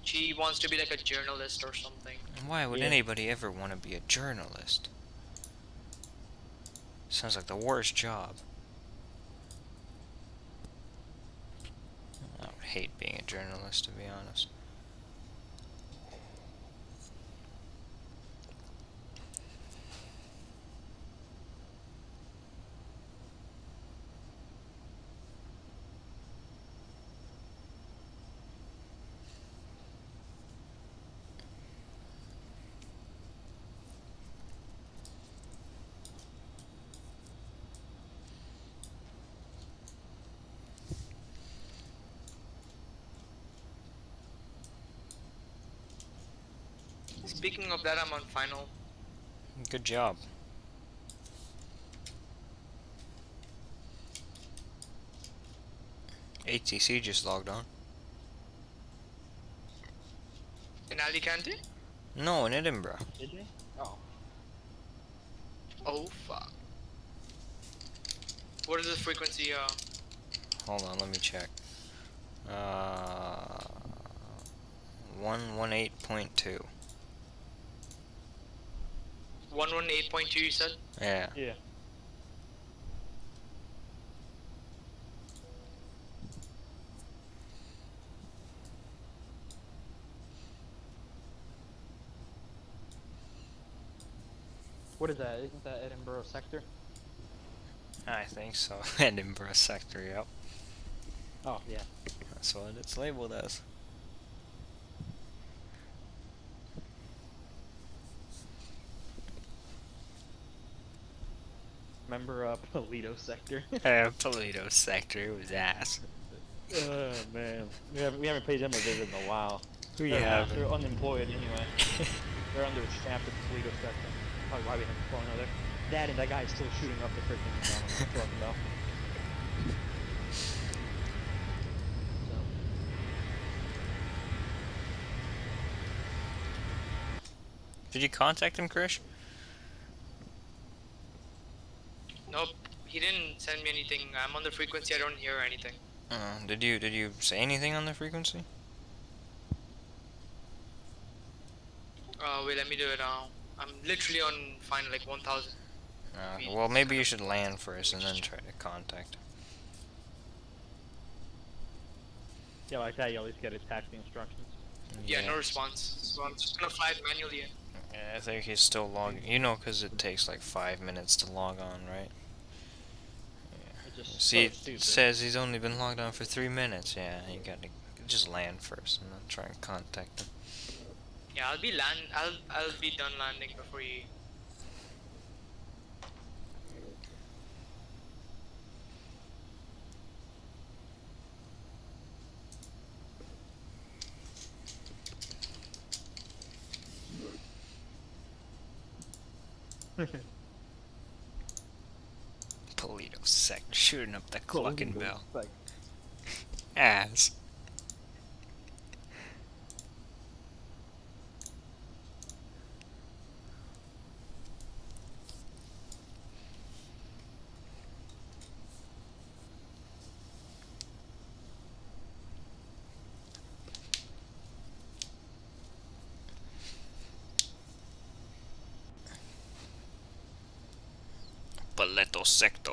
[SPEAKER 6] She wants to be like a journalist or something.
[SPEAKER 1] Why would
[SPEAKER 2] Yeah.
[SPEAKER 1] anybody ever want to be a journalist? Sounds like the worst job. I would hate being a journalist, to be honest.
[SPEAKER 6] Speaking of that, I'm on final.
[SPEAKER 1] Good job. ATC just logged on.
[SPEAKER 6] In Alicante?
[SPEAKER 1] No, in Edinburgh.
[SPEAKER 2] Did they? Oh.
[SPEAKER 6] Oh fuck. What is the frequency?
[SPEAKER 1] Hold on, let me check. 118.2.
[SPEAKER 6] 118.2 you said?
[SPEAKER 1] Yeah.
[SPEAKER 2] Yeah. What is that? Isn't that Edinburgh sector?
[SPEAKER 1] I think so. Edinburgh sector, yep.
[SPEAKER 2] Oh, yeah.
[SPEAKER 1] That's what it's labeled as.
[SPEAKER 2] Remember Polito sector?
[SPEAKER 1] Polito sector was ass.
[SPEAKER 2] Oh man, we haven't paid them a visit in a while.
[SPEAKER 1] We
[SPEAKER 2] They're
[SPEAKER 1] have.
[SPEAKER 2] they're unemployed anyway. They're under shaft at the Polito sector. Probably why we haven't flown over there. That and that guy is still shooting up the freaking truck though. So.
[SPEAKER 1] Did you contact him, Krish?
[SPEAKER 6] Nope, he didn't send me anything. I'm on the frequency. I don't hear anything.
[SPEAKER 1] Did you say anything on the frequency?
[SPEAKER 6] Wait, let me do it now. I'm literally on final like 1,000.
[SPEAKER 1] Well, maybe you should land first and then try to contact him.
[SPEAKER 2] Yeah, like that, you at least get his taxi instructions.
[SPEAKER 6] Yeah, no response. So I'm just gonna fly it manually.
[SPEAKER 1] Yeah, I think he's still logging. You know, because it takes like 5 minutes to log on, right?
[SPEAKER 2] It's just
[SPEAKER 1] See,
[SPEAKER 2] so
[SPEAKER 1] it
[SPEAKER 2] stupid.
[SPEAKER 1] says he's only been logged on for 3 minutes. Yeah, you gotta just land first and then try and contact him.
[SPEAKER 6] Yeah, I'll be done landing before you.
[SPEAKER 1] Polito sec shooting up the clucking
[SPEAKER 2] Polito
[SPEAKER 1] bell.
[SPEAKER 2] sec.
[SPEAKER 1] Ass. Paleto sector.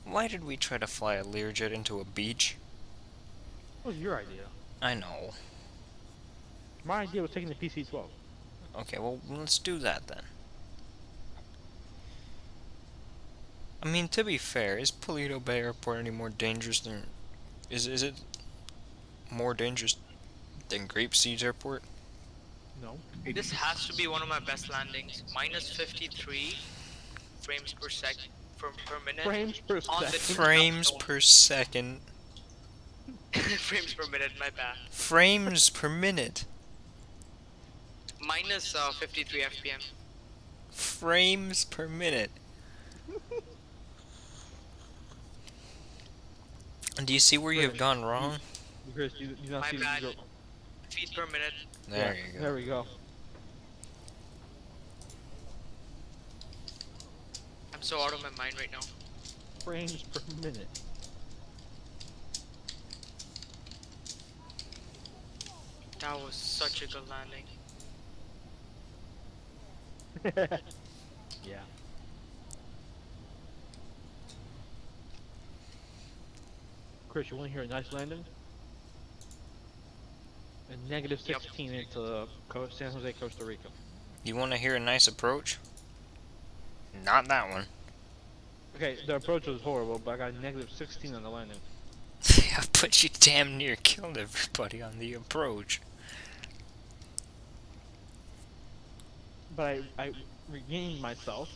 [SPEAKER 1] Why did we try to fly a Learjet into a beach?
[SPEAKER 2] What was your idea?
[SPEAKER 1] I know.
[SPEAKER 2] My idea was taking the PC-12.
[SPEAKER 1] Okay, well, let's do that then. I mean, to be fair, is Polito Bay Airport any more dangerous than... Is it more dangerous than Grapeseeds Airport?
[SPEAKER 2] No.
[SPEAKER 6] This has to be one of my best landings. Minus 53 frames per second per minute.
[SPEAKER 2] Frames per
[SPEAKER 6] on the
[SPEAKER 2] second.
[SPEAKER 1] Frames per second.
[SPEAKER 6] frames per minute, my bad.
[SPEAKER 1] Frames per minute.
[SPEAKER 6] Minus 53 FPM.
[SPEAKER 1] Frames per minute. Do you see where you have gone wrong?
[SPEAKER 2] Chris, you not
[SPEAKER 6] My
[SPEAKER 2] see
[SPEAKER 6] bad.
[SPEAKER 2] the
[SPEAKER 6] Feet per minute.
[SPEAKER 1] There you go.
[SPEAKER 2] There we go.
[SPEAKER 6] I'm so out of my mind right now.
[SPEAKER 2] Frames per minute.
[SPEAKER 6] That was such a good landing.
[SPEAKER 2] Yeah. Chris, you want to hear a nice landing? A negative
[SPEAKER 6] Yep.
[SPEAKER 2] 16 into San Jose, Costa Rica.
[SPEAKER 1] You want to hear a nice approach? Not that one.
[SPEAKER 2] Okay, the approach was horrible, but I got a negative 16 on the landing.
[SPEAKER 1] Yeah, but you damn near killed everybody on the approach.
[SPEAKER 2] But I regained myself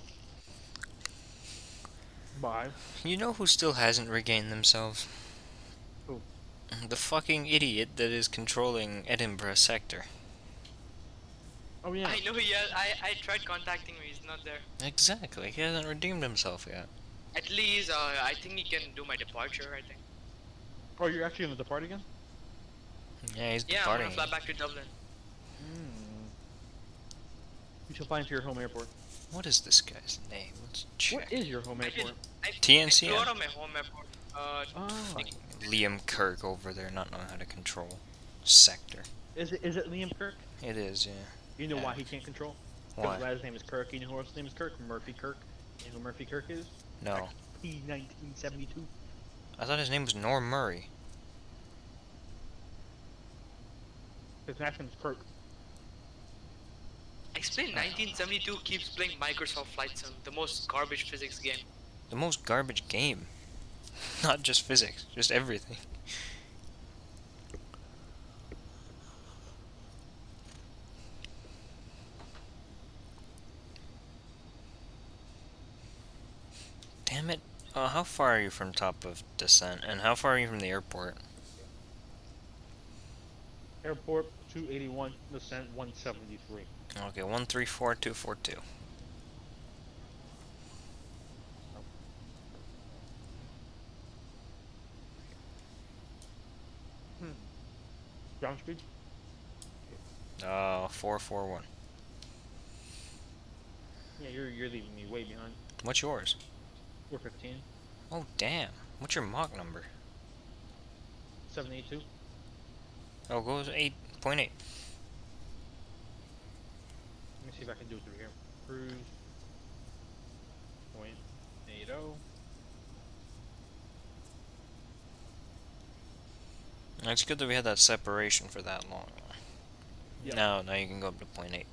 [SPEAKER 2] by...
[SPEAKER 1] You know who still hasn't regained themselves?
[SPEAKER 2] Who?
[SPEAKER 1] The fucking idiot that is controlling Edinburgh sector.
[SPEAKER 2] Oh yeah.
[SPEAKER 6] I know, yeah, I tried contacting him, he's not there.
[SPEAKER 1] Exactly, he hasn't redeemed himself yet.
[SPEAKER 6] At least, I think he can do my departure, I think.
[SPEAKER 2] Oh, you're actually gonna depart again?
[SPEAKER 1] Yeah, he's
[SPEAKER 6] Yeah, I'm
[SPEAKER 1] departing.
[SPEAKER 6] gonna fly back to Dublin.
[SPEAKER 2] You should fly into your home airport.
[SPEAKER 1] What is this guy's name? Let's check.
[SPEAKER 2] What is your home airport?
[SPEAKER 6] I
[SPEAKER 1] TNCM.
[SPEAKER 6] flew out of my home airport.
[SPEAKER 2] Oh.
[SPEAKER 1] Liam Kirk over there not knowing how to control sector.
[SPEAKER 2] Is it Liam Kirk?
[SPEAKER 1] It is, yeah.
[SPEAKER 2] You know
[SPEAKER 1] Yeah.
[SPEAKER 2] why he can't control?
[SPEAKER 1] Why?
[SPEAKER 2] Because his name is Kirk. You know who else's name is Kirk? Murphy Kirk. You know who Murphy Kirk is?
[SPEAKER 1] No.
[SPEAKER 2] P1972.
[SPEAKER 1] I thought his name was Norm Murray.
[SPEAKER 2] His last name is Kirk.
[SPEAKER 6] Explain 1972 keeps playing Microsoft Flight Sim, the most garbage physics game.
[SPEAKER 1] The most garbage game. Not just physics, just everything. Damn it. How far are you from top of descent? And how far are you from the airport?
[SPEAKER 2] Airport 281, descent 173.
[SPEAKER 1] Okay, 134242.
[SPEAKER 2] Ground speed?
[SPEAKER 1] 441.
[SPEAKER 2] Yeah, you're leaving me way behind.
[SPEAKER 1] What's yours?
[SPEAKER 2] 415,
[SPEAKER 1] Oh, damn. What's your Mach number?
[SPEAKER 2] 782.
[SPEAKER 1] Oh, goes 8.8.
[SPEAKER 2] Let me see if I can do it through here. Cruise. .80.
[SPEAKER 1] It's good that we had that separation for that long.
[SPEAKER 2] Yep.
[SPEAKER 1] Now you can go up to 0.8.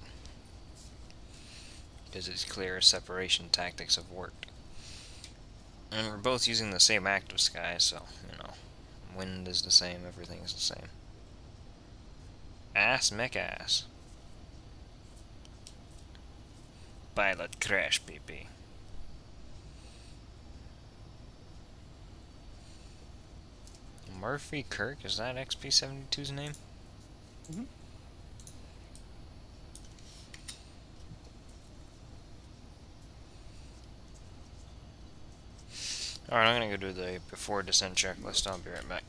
[SPEAKER 1] Because it's clear separation tactics have worked. And we're both using the same active sky, so, you know, wind is the same, everything is the same. Ass mech ass. Pilot crash, PP. Murphy Kirk, is that XP72's name?
[SPEAKER 2] Mhm.
[SPEAKER 1] Alright, I'm gonna go do the before descent checklist. I'll be right back.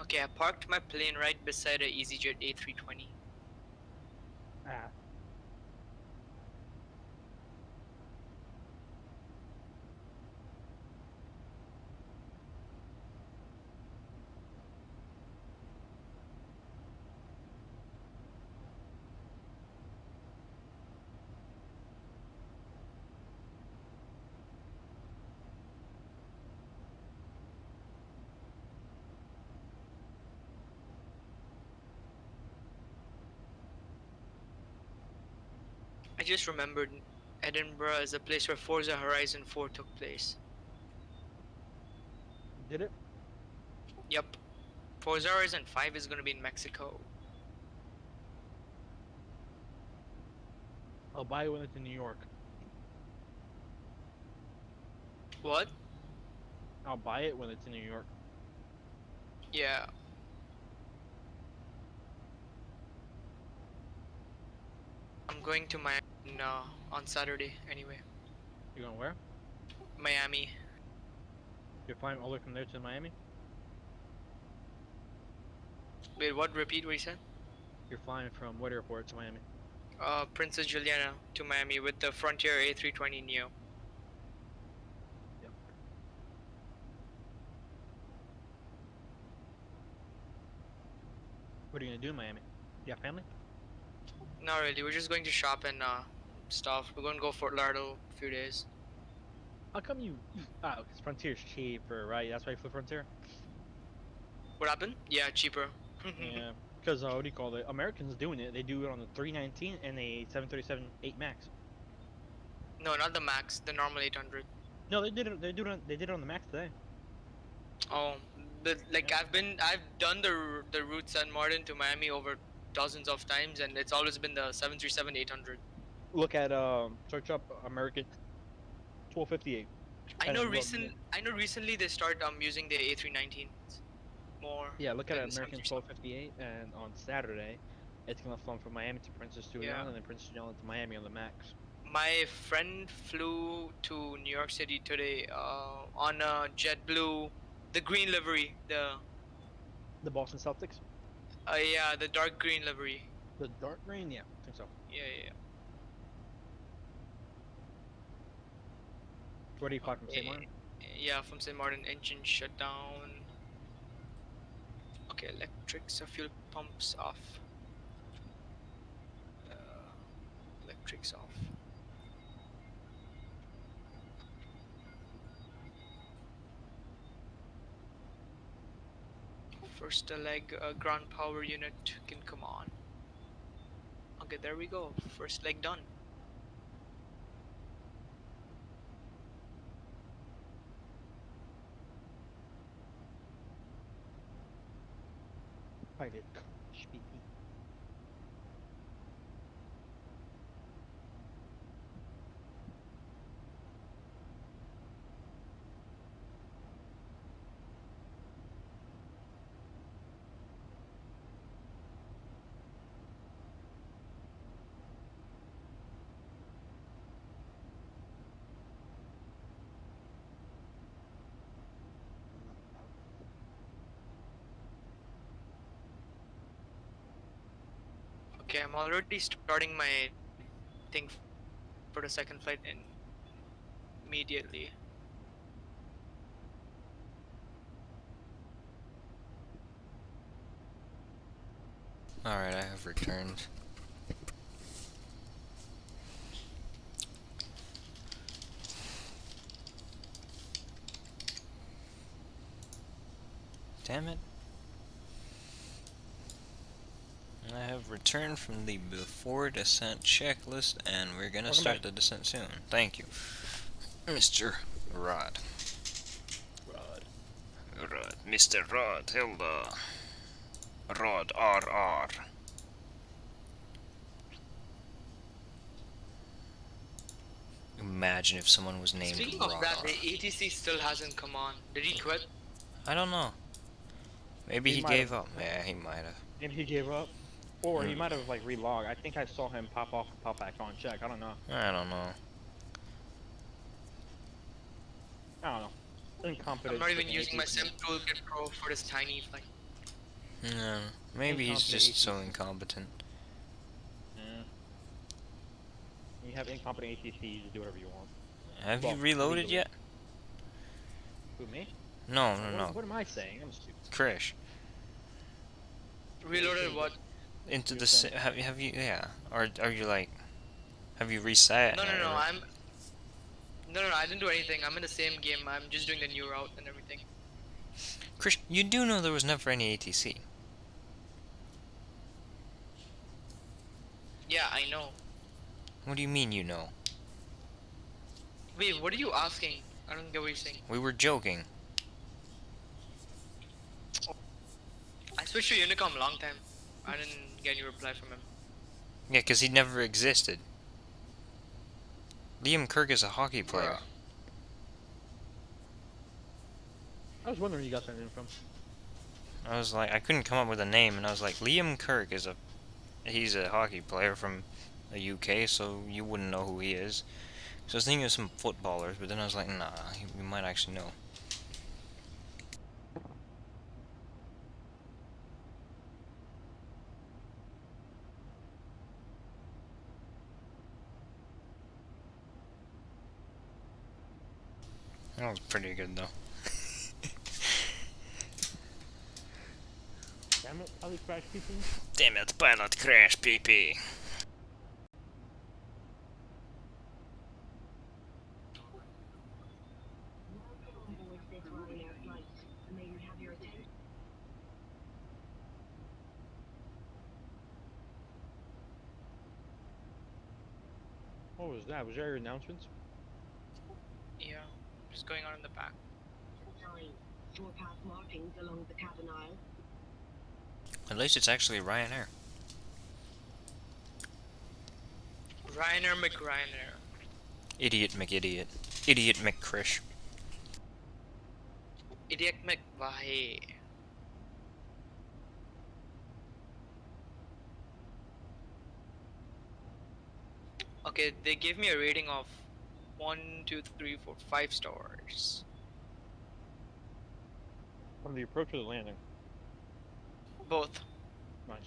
[SPEAKER 6] Okay, I parked my plane right beside a EasyJet A320.
[SPEAKER 2] Ah.
[SPEAKER 6] I just remembered Edinburgh is a place where Forza Horizon 4 took place.
[SPEAKER 2] Did it?
[SPEAKER 6] Yep. Forza Horizon 5 is gonna be in Mexico.
[SPEAKER 2] I'll buy it when it's in New York.
[SPEAKER 6] What?
[SPEAKER 2] I'll buy it when it's in New York.
[SPEAKER 6] Yeah. I'm going to Miami on Saturday anyway.
[SPEAKER 2] You going where?
[SPEAKER 6] Miami.
[SPEAKER 2] You're flying all the way from there to Miami?
[SPEAKER 6] Wait, what? Repeat what you said?
[SPEAKER 2] You're flying from what airport to Miami?
[SPEAKER 6] Princess Juliana to Miami with the Frontier A320 Neo.
[SPEAKER 2] Yep. What are you gonna do in Miami? You got family?
[SPEAKER 6] Not really. We're just going to shop and stuff. We're going to go Fort Lauderdale a few days.
[SPEAKER 2] How come you? Ah, because Frontier's cheaper, right? That's why you flew Frontier.
[SPEAKER 6] What happened? Yeah, cheaper.
[SPEAKER 2] Yeah. Because what do you call it? Americans doing it. They do it on the 319 and the 737 8 Max.
[SPEAKER 6] No, not the Max. The normal 800.
[SPEAKER 2] No, they did it. They did it on the Max today.
[SPEAKER 6] Oh, like
[SPEAKER 2] Yeah.
[SPEAKER 6] I've done the route San Martin to Miami over dozens of times, and it's always been the 737 800.
[SPEAKER 2] Look at search up American 1258.
[SPEAKER 6] I
[SPEAKER 2] And
[SPEAKER 6] know
[SPEAKER 2] then look-
[SPEAKER 6] I know recently they start using the A319s more.
[SPEAKER 2] Yeah, look at
[SPEAKER 6] than the
[SPEAKER 2] American
[SPEAKER 6] 737.
[SPEAKER 2] 1258, and on Saturday, it's gonna fly from Miami to Princess Juliana,
[SPEAKER 6] Yeah.
[SPEAKER 2] and then Princess Juliana to Miami on the Max.
[SPEAKER 6] My friend flew to New York City today on a JetBlue, the green livery,
[SPEAKER 2] The Boston Celtics,
[SPEAKER 6] yeah, the dark green livery.
[SPEAKER 2] the dark green, yeah, I think so.
[SPEAKER 6] Yeah.
[SPEAKER 2] Where do you fly from St.
[SPEAKER 6] Eh,
[SPEAKER 2] Martin?
[SPEAKER 6] Yeah, from St. Martin, engine shut down. Okay, electrics, fuel pumps off. Electrics off. First leg ground power unit can come on. Okay, there we go. First leg done.
[SPEAKER 2] Pilot crash, PP.
[SPEAKER 6] Okay, I'm already starting my thing for the second flight immediately.
[SPEAKER 1] Alright, I have returned. Damn it. I have returned from the before descent checklist, and we're gonna
[SPEAKER 2] Welcome
[SPEAKER 1] start
[SPEAKER 2] back.
[SPEAKER 1] the descent soon. Thank you, Mr. Rod. Rod. Mr. Rod, hello. Rod RR. Imagine if someone was named
[SPEAKER 6] Speaking of
[SPEAKER 1] Rod
[SPEAKER 6] that,
[SPEAKER 1] R.
[SPEAKER 6] the ATC still hasn't come on. Did he quit?
[SPEAKER 1] I don't know. Maybe
[SPEAKER 2] He
[SPEAKER 1] he
[SPEAKER 2] might
[SPEAKER 1] gave
[SPEAKER 2] have.
[SPEAKER 1] up. Yeah, he might have.
[SPEAKER 2] Maybe he gave up. Or he
[SPEAKER 1] Mm.
[SPEAKER 2] might have like relogged. I think I saw him pop off and pop back on. Check. I don't know.
[SPEAKER 1] I don't know.
[SPEAKER 2] I don't know. Incompetent.
[SPEAKER 6] I'm not even
[SPEAKER 2] freaking
[SPEAKER 6] using my
[SPEAKER 2] ATC.
[SPEAKER 6] Sim Toolkit Pro for this tiny flight.
[SPEAKER 1] No, maybe he's
[SPEAKER 2] Incompetent
[SPEAKER 1] just so
[SPEAKER 2] ATC.
[SPEAKER 1] incompetent.
[SPEAKER 2] Yeah. You have incompetent ATC. You just do whatever you want.
[SPEAKER 1] Have
[SPEAKER 2] Well,
[SPEAKER 1] you reloaded
[SPEAKER 2] legally.
[SPEAKER 1] yet?
[SPEAKER 2] Who, me?
[SPEAKER 1] No,
[SPEAKER 2] What,
[SPEAKER 1] no.
[SPEAKER 2] what am I saying? I'm stupid.
[SPEAKER 1] Krish.
[SPEAKER 6] Reloaded what?
[SPEAKER 1] Into
[SPEAKER 2] You're
[SPEAKER 1] the
[SPEAKER 2] saying-
[SPEAKER 1] have you yeah? Or are you like have you reset?
[SPEAKER 6] No,
[SPEAKER 1] it, or-
[SPEAKER 6] I didn't do anything. I'm in the same game. I'm just doing the new route and everything.
[SPEAKER 1] Krish, you do know there was never any ATC.
[SPEAKER 6] Yeah, I know.
[SPEAKER 1] What do you mean you know?
[SPEAKER 6] Wait, what are you asking? I don't get what you're saying.
[SPEAKER 1] We were joking.
[SPEAKER 6] I switched to Unicom a long time. I didn't get any reply from him.
[SPEAKER 1] Yeah, 'cause he never existed. Liam Kirk is a hockey player.
[SPEAKER 2] I was wondering where you got that name from.
[SPEAKER 1] I was like, I couldn't come up with a name, and I was like, Liam Kirk is he's a hockey player from the UK, so you wouldn't know who he is. So I was thinking of some footballers, but then I was like, nah, we might actually know. That was pretty good, though.
[SPEAKER 2] Damn it, how they crash people?
[SPEAKER 1] Damn it, pilot crash, PP.
[SPEAKER 2] What was that? Was there your announcements?
[SPEAKER 6] Yeah, just going on in the back.
[SPEAKER 4] Four-path markings along the cabin aisle.
[SPEAKER 1] At least it's actually Ryanair.
[SPEAKER 6] Ryanair McRyanair.
[SPEAKER 1] Idiot McIdiot. Idiot McCrish.
[SPEAKER 6] Idiot McVahe. Okay, they gave me a rating of 1, 2, 3, 4, 5 stars.
[SPEAKER 2] From the approach or the landing?
[SPEAKER 6] Both.
[SPEAKER 2] Nice.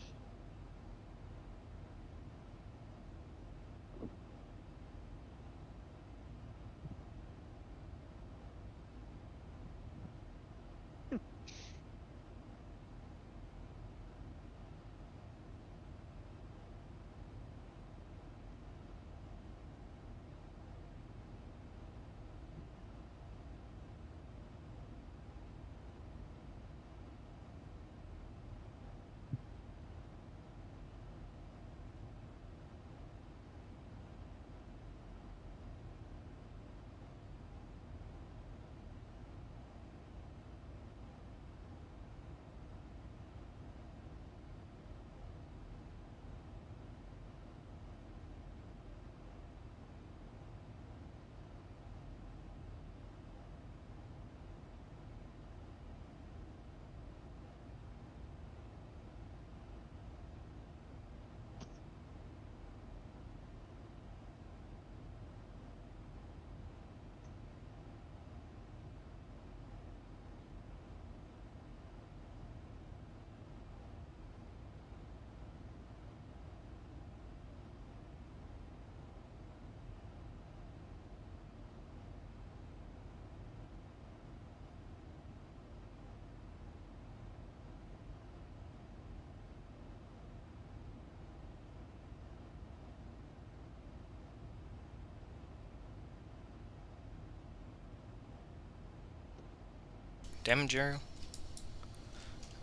[SPEAKER 1] Damn it, Jerry.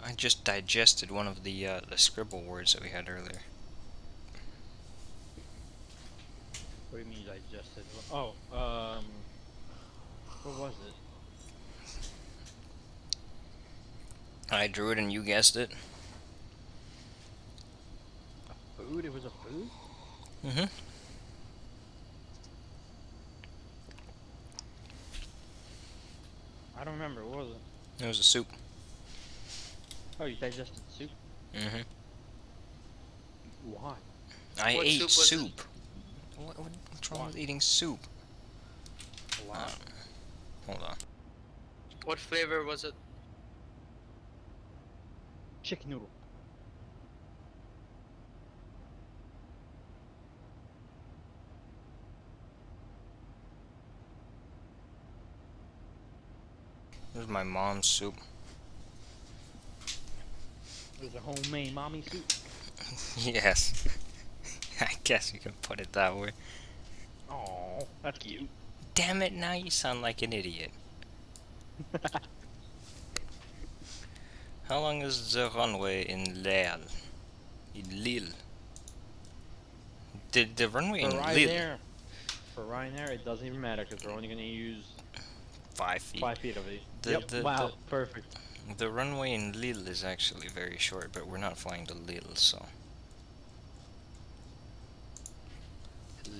[SPEAKER 1] I just digested one of the scribble words that we had earlier.
[SPEAKER 2] What do you mean you digested? Oh, what was it?
[SPEAKER 1] I drew it and you guessed it.
[SPEAKER 2] Food? It was a food?
[SPEAKER 1] Mm-hmm.
[SPEAKER 2] I don't remember. What was it?
[SPEAKER 1] It was a soup.
[SPEAKER 2] Oh, you digested soup?
[SPEAKER 1] Mm-hmm.
[SPEAKER 2] Why?
[SPEAKER 1] I
[SPEAKER 6] What
[SPEAKER 1] ate
[SPEAKER 6] soup was it?
[SPEAKER 1] soup. What's wrong with eating soup?
[SPEAKER 2] Why?
[SPEAKER 1] Hold on.
[SPEAKER 6] What flavor was it?
[SPEAKER 2] Chicken noodle.
[SPEAKER 1] This is my mom's soup.
[SPEAKER 2] It was a homemade mommy soup.
[SPEAKER 1] Yes. I guess you can put it that way.
[SPEAKER 2] Oh, that's cute.
[SPEAKER 1] Damn it, now you sound like an idiot. How long is the runway in Lille? In Lille? The runway
[SPEAKER 2] For
[SPEAKER 1] in
[SPEAKER 2] Ryanair,
[SPEAKER 1] Lille?
[SPEAKER 2] for Ryanair, it doesn't even matter because we're only going to use
[SPEAKER 1] 5 feet.
[SPEAKER 2] 5 feet of it.
[SPEAKER 1] The-
[SPEAKER 2] Wow, perfect.
[SPEAKER 1] The runway in Lille is actually very short, but we're not flying to Lille, so.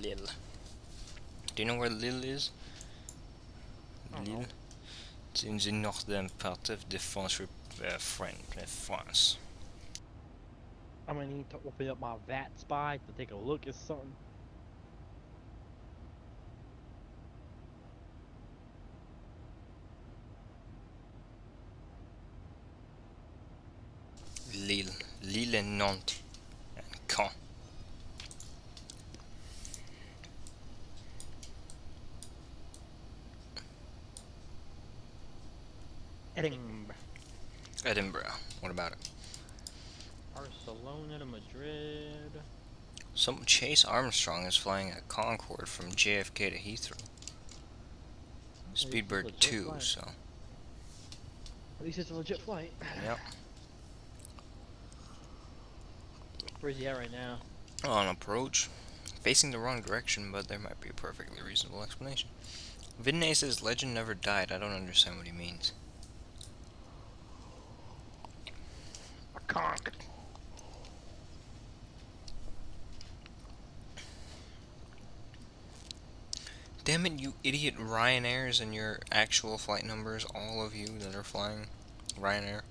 [SPEAKER 1] Lille. Do you know where Lille is?
[SPEAKER 2] I don't know.
[SPEAKER 1] Lille? It's in the northern part of the France. France.
[SPEAKER 2] I'm going to need to open up my VAT spy to take a look at something.
[SPEAKER 1] Lille. Lille and Nantes. And Caen.
[SPEAKER 2] Edinburgh.
[SPEAKER 1] Edinburgh. What about it?
[SPEAKER 2] Barcelona to Madrid.
[SPEAKER 1] Some Chase Armstrong is flying a Concorde from JFK to Heathrow. Speedbird
[SPEAKER 2] legit
[SPEAKER 1] 2,
[SPEAKER 2] flight.
[SPEAKER 1] so.
[SPEAKER 2] At least it's a legit flight.
[SPEAKER 1] Yep.
[SPEAKER 2] Where's he at right now?
[SPEAKER 1] On approach. Facing the wrong direction, but there might be a perfectly reasonable explanation. Vidney says legend never died. I don't understand what he means.
[SPEAKER 2] A conch.
[SPEAKER 1] Damn it, you idiot Ryanairs and your actual flight numbers, all of you that are flying Ryanair.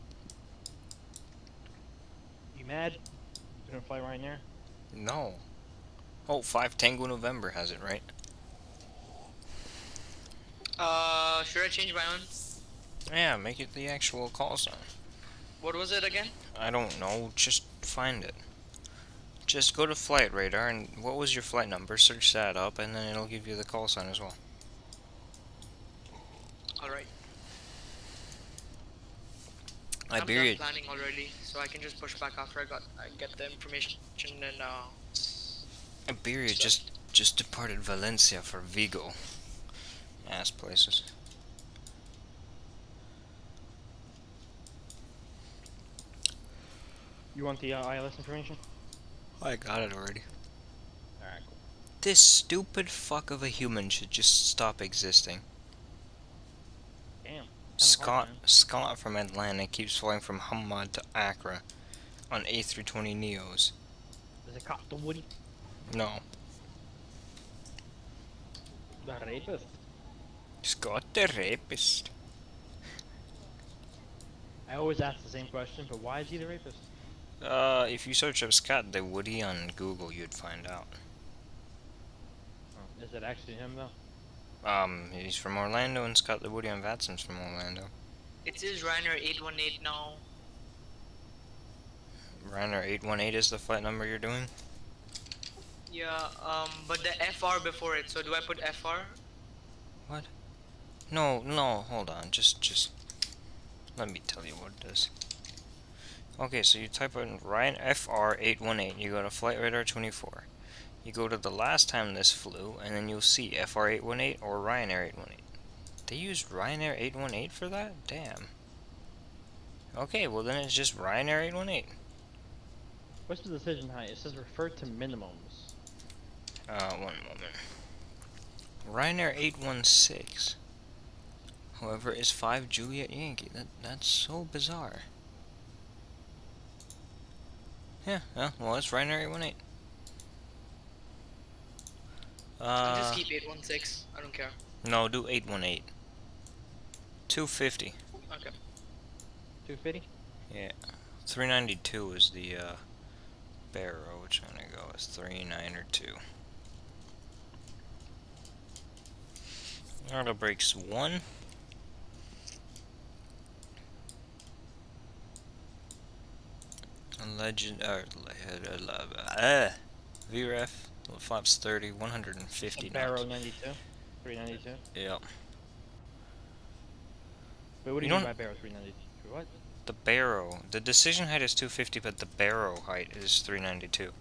[SPEAKER 2] You mad? You gonna fly Ryanair?
[SPEAKER 1] No. Oh, 5 Tango November has it, right?
[SPEAKER 6] Should I change my own?
[SPEAKER 1] Yeah, make it the actual call sign.
[SPEAKER 6] What was it again?
[SPEAKER 1] I don't know, just find it. Just go to Flight Radar and what was your flight number? Search that up and then it'll give you the call sign as well.
[SPEAKER 6] Alright.
[SPEAKER 1] Iberia.
[SPEAKER 6] I'm done planning already, so I can just push back after I get the information and
[SPEAKER 1] Iberia just departed Valencia for Vigo. Ass places.
[SPEAKER 2] You want the ILS information?
[SPEAKER 1] I got it already.
[SPEAKER 2] Alright, cool.
[SPEAKER 1] This stupid fuck of a human should just stop existing.
[SPEAKER 2] Damn.
[SPEAKER 1] Scott from Atlanta keeps flying from Hamad to Accra on A320 Neos.
[SPEAKER 2] Does it cop the Woody?
[SPEAKER 1] No.
[SPEAKER 2] The rapist?
[SPEAKER 1] Scott the rapist.
[SPEAKER 2] I always ask the same question, but why is he the rapist?
[SPEAKER 1] If you search up Scott the Woody on Google, you'd find out.
[SPEAKER 2] Oh, is it actually him though?
[SPEAKER 1] He's from Orlando, and Scott the Woody on Vatson's from Orlando.
[SPEAKER 6] it says Ryanair 818 now.
[SPEAKER 1] Ryanair 818 is the flight number you're doing?
[SPEAKER 6] Yeah, but the FR before it, so do I put FR?
[SPEAKER 1] What? No, hold on, just let me tell you what it is. Okay, so you type in Ryan FR 818, you go to Flight Radar 24. You go to the last time this flew, and then you'll see FR 818 or Ryanair 818. They used Ryanair 818 for that? Damn. Okay, well then it's just Ryanair 818.
[SPEAKER 2] What's the decision height? It says refer to minimums.
[SPEAKER 1] One moment. Ryanair 816. However, is 5 Juliet Yankee. That's so bizarre. Yeah, well, it's Ryanair 818.
[SPEAKER 6] I'll just keep 816. I don't care.
[SPEAKER 1] No, do 818. 250.
[SPEAKER 6] Okay.
[SPEAKER 2] 250.
[SPEAKER 1] Yeah. 392 is the Barrow, which I'm gonna go with 392. Auto brakes 1. Legend, VREF, flaps 30, 150
[SPEAKER 2] Barrow
[SPEAKER 1] knots.
[SPEAKER 2] 92. 392.
[SPEAKER 1] Yep.
[SPEAKER 2] Wait, what do
[SPEAKER 1] You
[SPEAKER 2] you mean
[SPEAKER 1] don't-
[SPEAKER 2] by Barrow 392? What?
[SPEAKER 1] The Barrow, the decision height is 250, but the Barrow height is 392.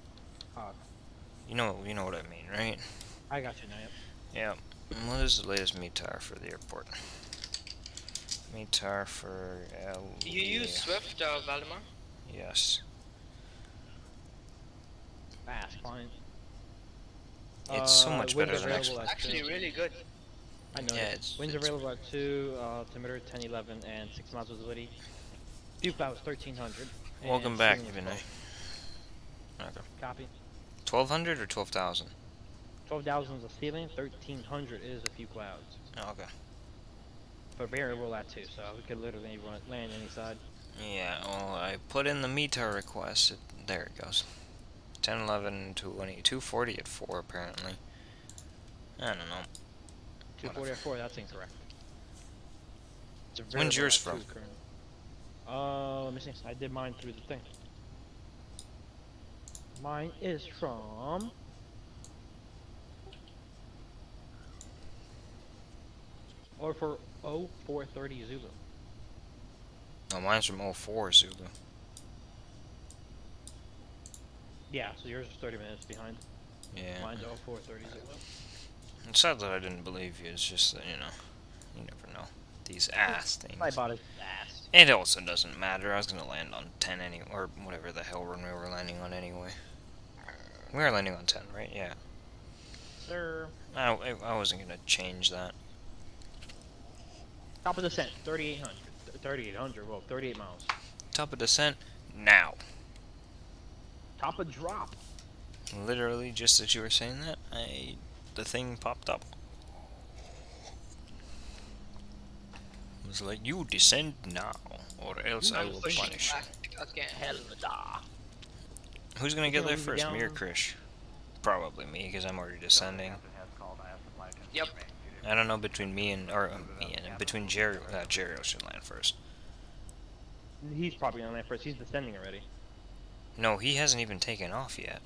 [SPEAKER 2] Oh,
[SPEAKER 1] You know what I mean, right?
[SPEAKER 2] I got you now. Yep.
[SPEAKER 1] Yep. And what is the latest METAR for the airport? METAR for
[SPEAKER 6] You use Swift, Valdemar?
[SPEAKER 1] Yes.
[SPEAKER 2] Fast client.
[SPEAKER 1] It's so much
[SPEAKER 2] winds
[SPEAKER 1] better than
[SPEAKER 2] available
[SPEAKER 1] X.
[SPEAKER 2] at
[SPEAKER 6] Actually,
[SPEAKER 2] 2.
[SPEAKER 6] really good.
[SPEAKER 2] I know.
[SPEAKER 1] Yeah,
[SPEAKER 2] that.
[SPEAKER 1] it's-
[SPEAKER 2] Winds
[SPEAKER 1] it's-
[SPEAKER 2] available at 2. Altimeter 1011 and 6 miles visibility. View cloud was 1300.
[SPEAKER 1] Welcome
[SPEAKER 2] and
[SPEAKER 1] back,
[SPEAKER 2] ceiling was
[SPEAKER 1] Vinay.
[SPEAKER 2] 12.
[SPEAKER 1] Okay.
[SPEAKER 2] Copy.
[SPEAKER 1] 1200 or 12,000?
[SPEAKER 2] 12,000 is a ceiling. 1300 is a few clouds.
[SPEAKER 1] Oh, okay.
[SPEAKER 2] But variable at 2, so we could literally land any side.
[SPEAKER 1] Yeah, well, I put in the METAR request. There it goes. 1011, 20, 240 at 4, apparently. I don't know.
[SPEAKER 2] 240 at 4, that's incorrect. It's a
[SPEAKER 1] When's
[SPEAKER 2] variable
[SPEAKER 1] yours
[SPEAKER 2] at
[SPEAKER 1] from?
[SPEAKER 2] 2 currently. Let me see. I did mine through the thing. Mine is from... Or for 0430 Zulu.
[SPEAKER 1] Oh, mine's from 04 Zulu.
[SPEAKER 2] Yeah, so yours is 30 minutes behind.
[SPEAKER 1] Yeah.
[SPEAKER 2] Mine's 0430 Zulu.
[SPEAKER 1] It's sad that I didn't believe you. It's just that, you never know. These ass things.
[SPEAKER 2] I bought it fast.
[SPEAKER 1] It also doesn't matter. I was gonna land on 10 anyway, or whatever the hell run we were landing on anyway. We were landing on 10, right? Yeah.
[SPEAKER 2] Sir.
[SPEAKER 1] I wasn't gonna change that.
[SPEAKER 2] Top of descent, 3,800. 3,800, well, 38 miles.
[SPEAKER 1] Top of descent now.
[SPEAKER 2] Top of drop.
[SPEAKER 1] Literally, just as you were saying that, the thing popped up. It was like, you descend now, or else I will
[SPEAKER 6] pushing
[SPEAKER 1] punish you.
[SPEAKER 6] back again.
[SPEAKER 2] Hell da.
[SPEAKER 1] Who's gonna
[SPEAKER 2] You
[SPEAKER 1] get
[SPEAKER 2] can
[SPEAKER 1] there
[SPEAKER 2] leave it
[SPEAKER 1] first, me or
[SPEAKER 2] down.
[SPEAKER 1] Krish? Probably me, because I'm already descending.
[SPEAKER 6] Yep.
[SPEAKER 1] I don't know between me and, between Jerry, Jerry should land first.
[SPEAKER 2] He's probably gonna land first. He's descending already.
[SPEAKER 1] No, he hasn't even taken off yet.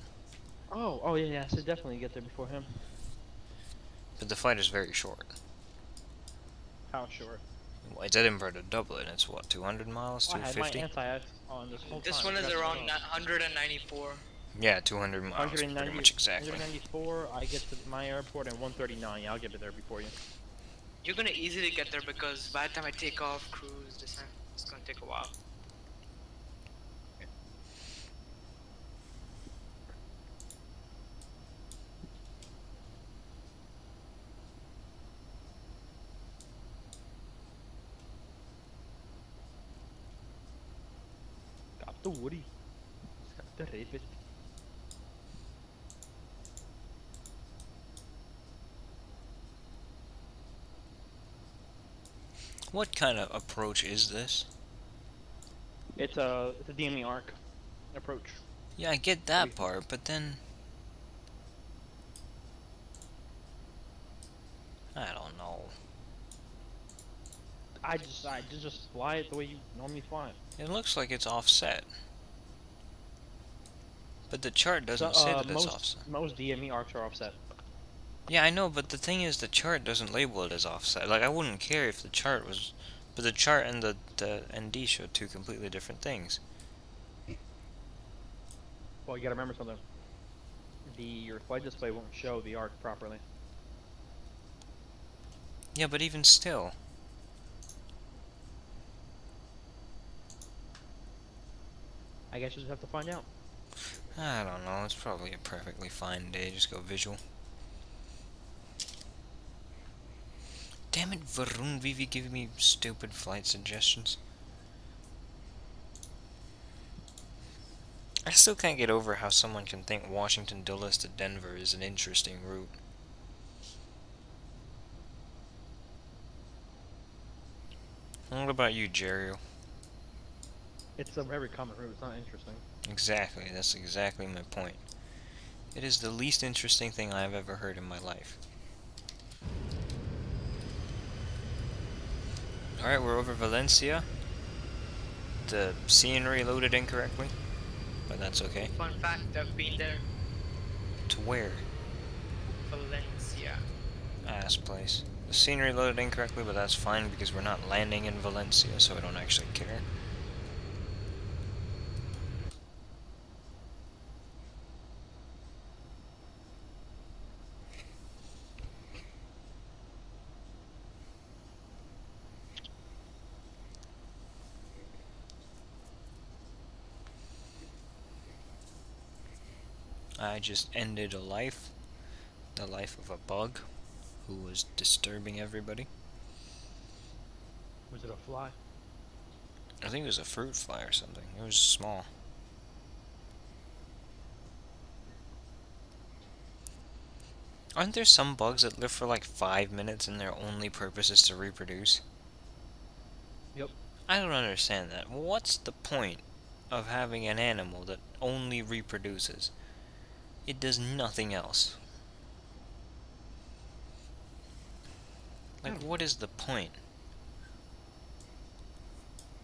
[SPEAKER 2] Oh yeah, so definitely get there before him.
[SPEAKER 1] But the flight is very short.
[SPEAKER 2] How short?
[SPEAKER 1] Well, it's Edinburgh to Dublin. It's what, 200 miles,
[SPEAKER 2] I had my
[SPEAKER 1] 250?
[SPEAKER 2] anti-X on this whole
[SPEAKER 6] This
[SPEAKER 2] time.
[SPEAKER 6] one is
[SPEAKER 2] That's
[SPEAKER 6] around
[SPEAKER 2] all.
[SPEAKER 6] 194.
[SPEAKER 1] Yeah, 200 miles, pretty
[SPEAKER 2] 190
[SPEAKER 1] much exactly.
[SPEAKER 2] 194, I get to my airport, and 139, yeah, I'll get there before you.
[SPEAKER 6] You're gonna easily get there because by the time I take off, cruise, descent, it's gonna take a while.
[SPEAKER 2] Got the Woody. Got the Rabbit.
[SPEAKER 1] What kind of approach is this?
[SPEAKER 2] It's a DME arc approach.
[SPEAKER 1] Yeah, I get that part, but then... I don't know.
[SPEAKER 2] I just fly it the way you normally fly it.
[SPEAKER 1] It looks like it's offset. But the chart doesn't say that it's offset.
[SPEAKER 2] Most DME arcs are offset.
[SPEAKER 1] Yeah, I know, but the thing is, the chart doesn't label it as offset. Like, I wouldn't care if the chart was... But the chart and the ND show two completely different things.
[SPEAKER 2] Well, you gotta remember something. Your flight display won't show the arc properly.
[SPEAKER 1] Yeah, but even still.
[SPEAKER 2] I guess you just have to find out.
[SPEAKER 1] I don't know, it's probably a perfectly fine day, just go visual. Damn it, Varun Vivi giving me stupid flight suggestions. I still can't get over how someone can think Washington Dulles to Denver is an interesting route. What about you, Jerry?
[SPEAKER 2] It's a very common route. It's not interesting.
[SPEAKER 1] Exactly, that's exactly my point. It is the least interesting thing I have ever heard in my life. Alright, we're over Valencia. The scenery loaded incorrectly, but that's okay.
[SPEAKER 6] Fun fact, I've been there.
[SPEAKER 1] To where?
[SPEAKER 6] Valencia.
[SPEAKER 1] Ass place. The scenery loaded incorrectly, but that's fine because we're not landing in Valencia, so I don't actually care. I just ended a life. The life of a bug who was disturbing everybody.
[SPEAKER 2] Was it a fly?
[SPEAKER 1] I think it was a fruit fly or something. It was small. Aren't there some bugs that live for like 5 minutes and their only purpose is to reproduce?
[SPEAKER 2] Yep.
[SPEAKER 1] I don't understand that. What's the point of having an animal that only reproduces? It does nothing else. Like, what is the point?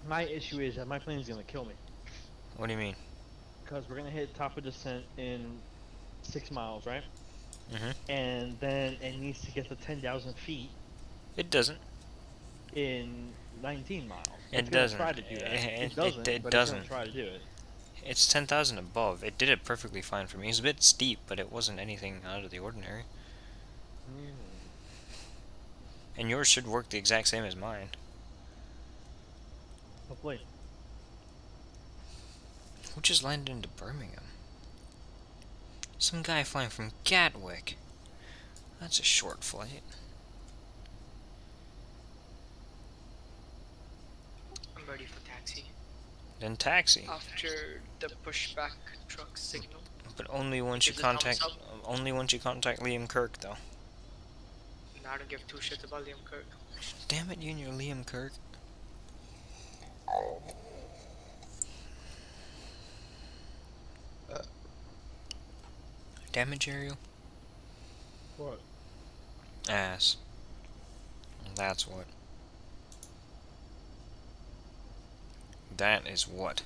[SPEAKER 2] My issue is that my plane is gonna kill me.
[SPEAKER 1] What do you mean?
[SPEAKER 2] Because we're gonna hit top of descent in 6 miles, right?
[SPEAKER 1] Mm-hmm.
[SPEAKER 2] And then it needs to get to 10,000 feet
[SPEAKER 1] It doesn't.
[SPEAKER 2] in 19 miles.
[SPEAKER 1] It
[SPEAKER 2] It's gonna
[SPEAKER 1] doesn't.
[SPEAKER 2] try to do that.
[SPEAKER 1] It
[SPEAKER 2] It
[SPEAKER 1] doesn't.
[SPEAKER 2] but it's gonna try to do it.
[SPEAKER 1] It's 10,000 above. It did it perfectly fine for me. It's a bit steep, but it wasn't anything out of the ordinary. And yours should work the exact same as mine.
[SPEAKER 2] Hopefully.
[SPEAKER 1] Who just landed into Birmingham? Some guy flying from Gatwick. That's a short flight.
[SPEAKER 6] I'm ready for taxi.
[SPEAKER 1] Then taxi.
[SPEAKER 6] After the pushback truck signal.
[SPEAKER 1] But only once you
[SPEAKER 6] Gives a thumbs
[SPEAKER 1] contact
[SPEAKER 6] up.
[SPEAKER 1] Liam Kirk, though.
[SPEAKER 6] And I don't give two shits about Liam Kirk.
[SPEAKER 1] Damn it, you and your Liam Kirk. Damn it, Jerry.
[SPEAKER 2] What?
[SPEAKER 1] Ass. That's what. That is what.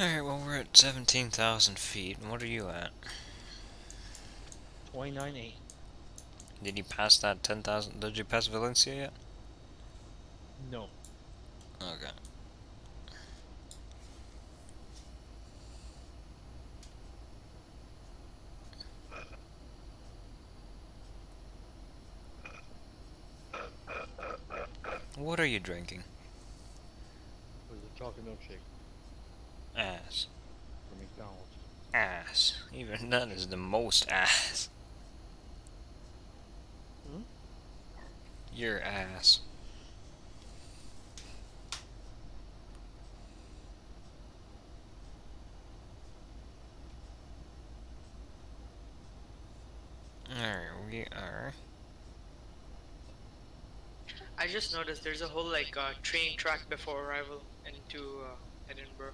[SPEAKER 1] Alright, well, we're at 17,000 feet. And what are you at?
[SPEAKER 2] 29.8.
[SPEAKER 1] Did you pass that 10,000? Did you pass Valencia yet?
[SPEAKER 2] No.
[SPEAKER 1] Okay. What are you drinking?
[SPEAKER 2] It was a chocolate milkshake.
[SPEAKER 1] Ass.
[SPEAKER 2] For McDonald's.
[SPEAKER 1] Ass. Even that is the most ass.
[SPEAKER 2] Hmm?
[SPEAKER 1] Your ass. Alright, we are.
[SPEAKER 6] I just noticed there's a whole like train track before arrival into Edinburgh.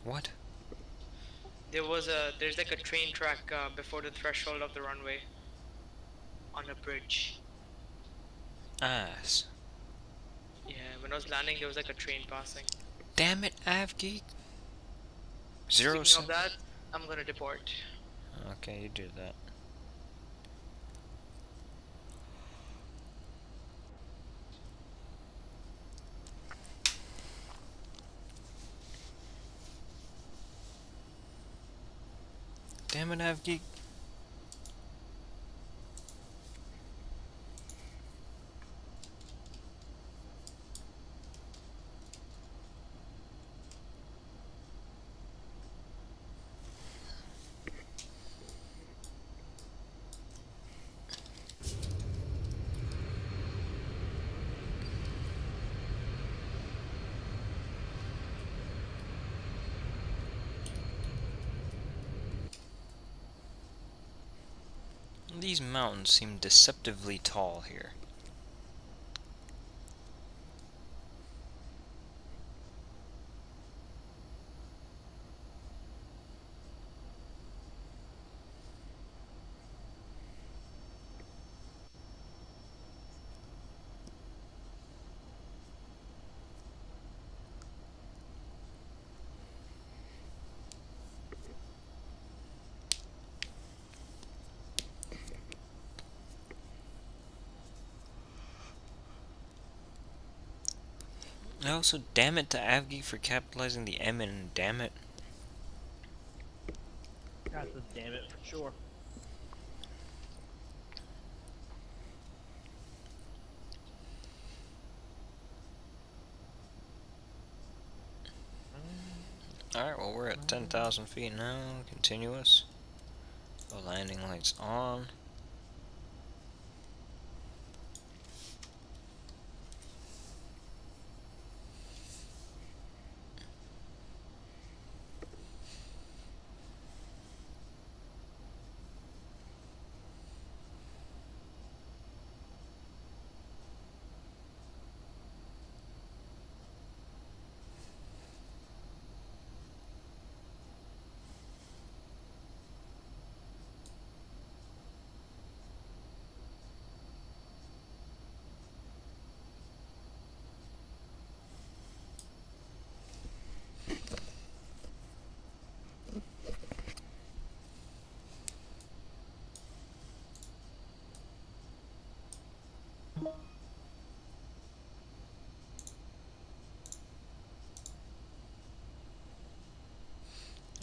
[SPEAKER 1] What?
[SPEAKER 6] There's like a train track before the threshold of the runway on a bridge.
[SPEAKER 1] Ass.
[SPEAKER 6] Yeah, when I was landing, there was like a train passing.
[SPEAKER 1] Damn it, Avgeek. 0
[SPEAKER 6] Speaking of
[SPEAKER 1] 7.
[SPEAKER 6] that, I'm gonna deport.
[SPEAKER 1] Okay, you did that. Damn it, Avgeek. These mountains seem deceptively tall here. And also, damn it to Avgeek for capitalizing the M and damn it.
[SPEAKER 2] That's a damn it for sure.
[SPEAKER 1] Alright, well, we're at 10,000 feet now. Continuous. The landing lights on.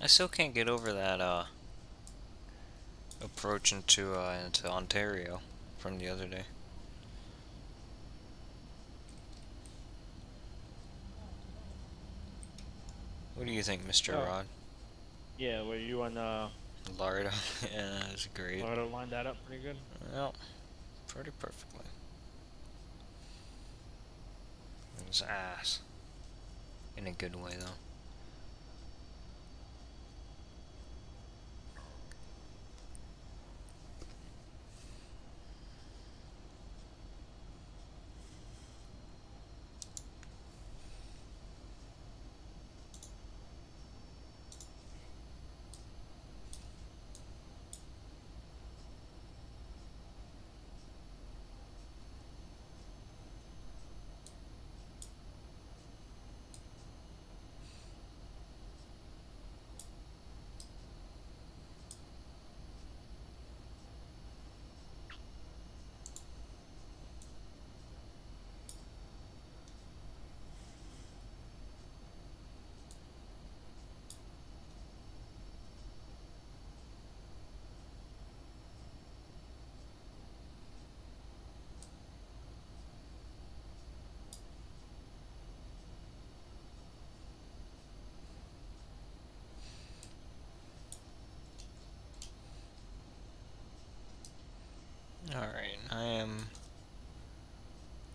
[SPEAKER 1] I still can't get over that, approach into Ontario from the other day. What do you think, Mr.
[SPEAKER 2] Oh.
[SPEAKER 1] Rod?
[SPEAKER 2] Yeah, were you on
[SPEAKER 1] Lardo? Yeah, that's great.
[SPEAKER 2] Florida lined that up pretty good?
[SPEAKER 1] Well, pretty perfectly. It's ass. In a good way, though.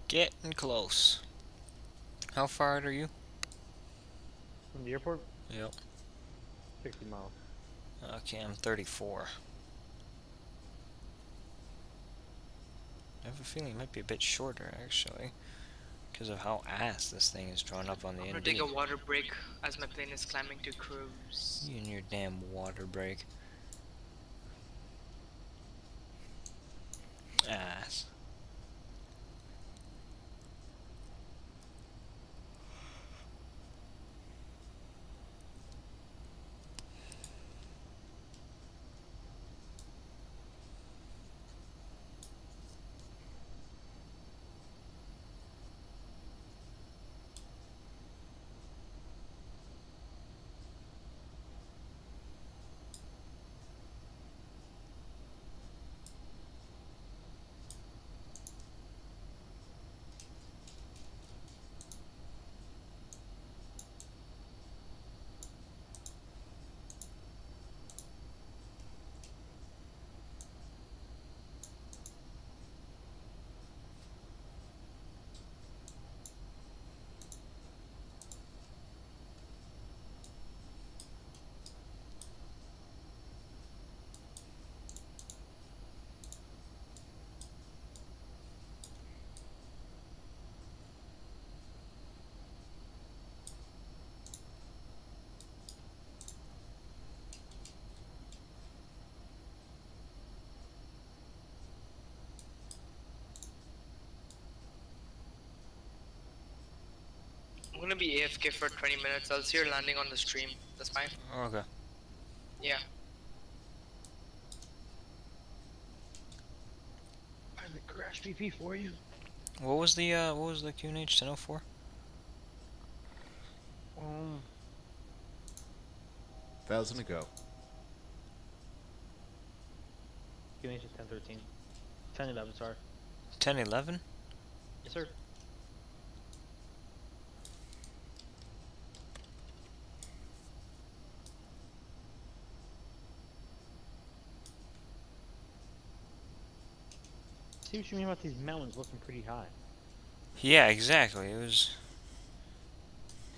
[SPEAKER 1] Getting close. How far out are you?
[SPEAKER 2] From the airport,
[SPEAKER 1] Yep.
[SPEAKER 2] 60 miles.
[SPEAKER 1] Okay, I'm 34. I have a feeling it might be a bit shorter, actually. Because of how ass this thing is drawn up on the
[SPEAKER 6] I'm gonna
[SPEAKER 1] ND.
[SPEAKER 6] take a water break as my plane is climbing to cruise.
[SPEAKER 1] You and your damn water break. Ass.
[SPEAKER 6] I'm gonna be AFK for 20 minutes. I'll see you landing on the stream. That's fine.
[SPEAKER 1] Okay.
[SPEAKER 6] Yeah.
[SPEAKER 2] I have a crash PP for you.
[SPEAKER 1] What was the QNH 1004?
[SPEAKER 2] Um,
[SPEAKER 5] 1,000 to go.
[SPEAKER 2] QNH is 1013. 1011, sorry.
[SPEAKER 1] 1011?
[SPEAKER 2] Yes, sir. See what you mean about these mountains looking pretty high.
[SPEAKER 1] Yeah, exactly. It was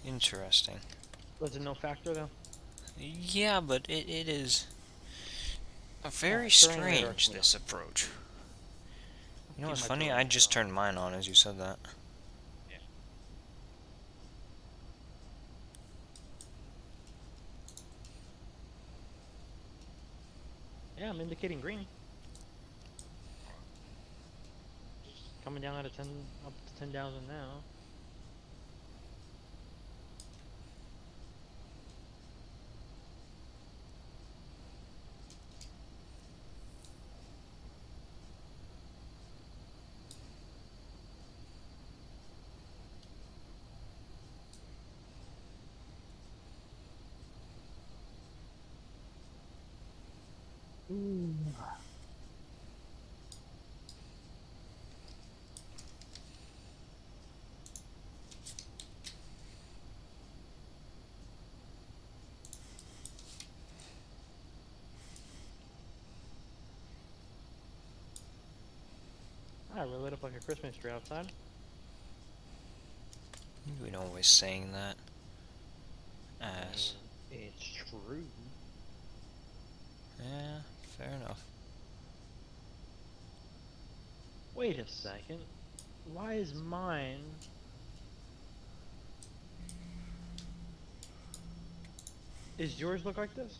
[SPEAKER 1] interesting.
[SPEAKER 2] Was it no factor though?
[SPEAKER 1] Yeah, but it is very
[SPEAKER 2] it's very
[SPEAKER 1] strange,
[SPEAKER 2] interesting.
[SPEAKER 1] this approach. You know
[SPEAKER 2] Keep
[SPEAKER 1] what's
[SPEAKER 2] my
[SPEAKER 1] funny?
[SPEAKER 2] drone
[SPEAKER 1] I just
[SPEAKER 2] on.
[SPEAKER 1] turned mine on as you said that.
[SPEAKER 2] Yeah, I'm indicating green. Coming down at a 10, up to 10,000 now. Ooh. I really lit up like a Christmas tree outside.
[SPEAKER 1] You've been always saying that. Ass.
[SPEAKER 2] It's true.
[SPEAKER 1] Yeah, fair enough.
[SPEAKER 2] Wait a second. Why is mine... Is yours look like this?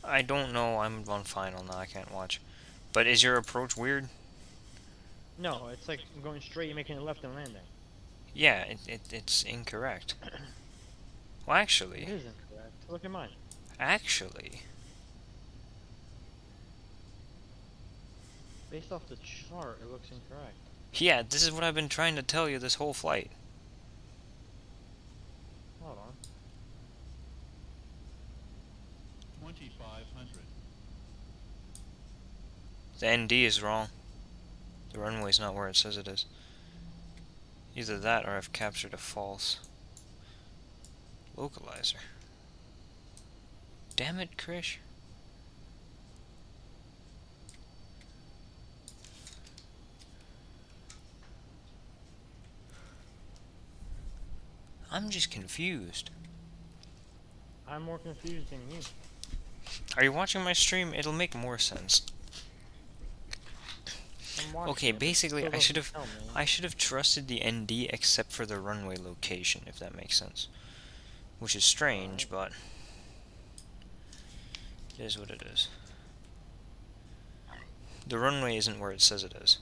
[SPEAKER 1] I don't know. I'm on final now. I can't watch. But is your approach weird?
[SPEAKER 2] No, it's like I'm going straight, you're making a left and landing.
[SPEAKER 1] Yeah, it's incorrect. Well,
[SPEAKER 2] It
[SPEAKER 1] actually,
[SPEAKER 2] is incorrect. Look at mine.
[SPEAKER 1] actually,
[SPEAKER 2] Based off the chart, it looks incorrect.
[SPEAKER 1] yeah, this is what I've been trying to tell you this whole flight.
[SPEAKER 2] Hold on.
[SPEAKER 5] 2,500.
[SPEAKER 1] The ND is wrong. The runway's not where it says it is. Either that or I've captured a false localizer. Damn it, Krish. I'm just confused.
[SPEAKER 2] I'm more confused than you.
[SPEAKER 1] Are you watching my stream? It'll make more sense.
[SPEAKER 2] I'm watching
[SPEAKER 1] Okay,
[SPEAKER 2] it, but it
[SPEAKER 1] basically,
[SPEAKER 2] still
[SPEAKER 1] I should
[SPEAKER 2] doesn't
[SPEAKER 1] have,
[SPEAKER 2] tell me.
[SPEAKER 1] I should have trusted the ND except for the runway location, if that makes sense. Which is strange, but it is what it is. The runway isn't where it says it is.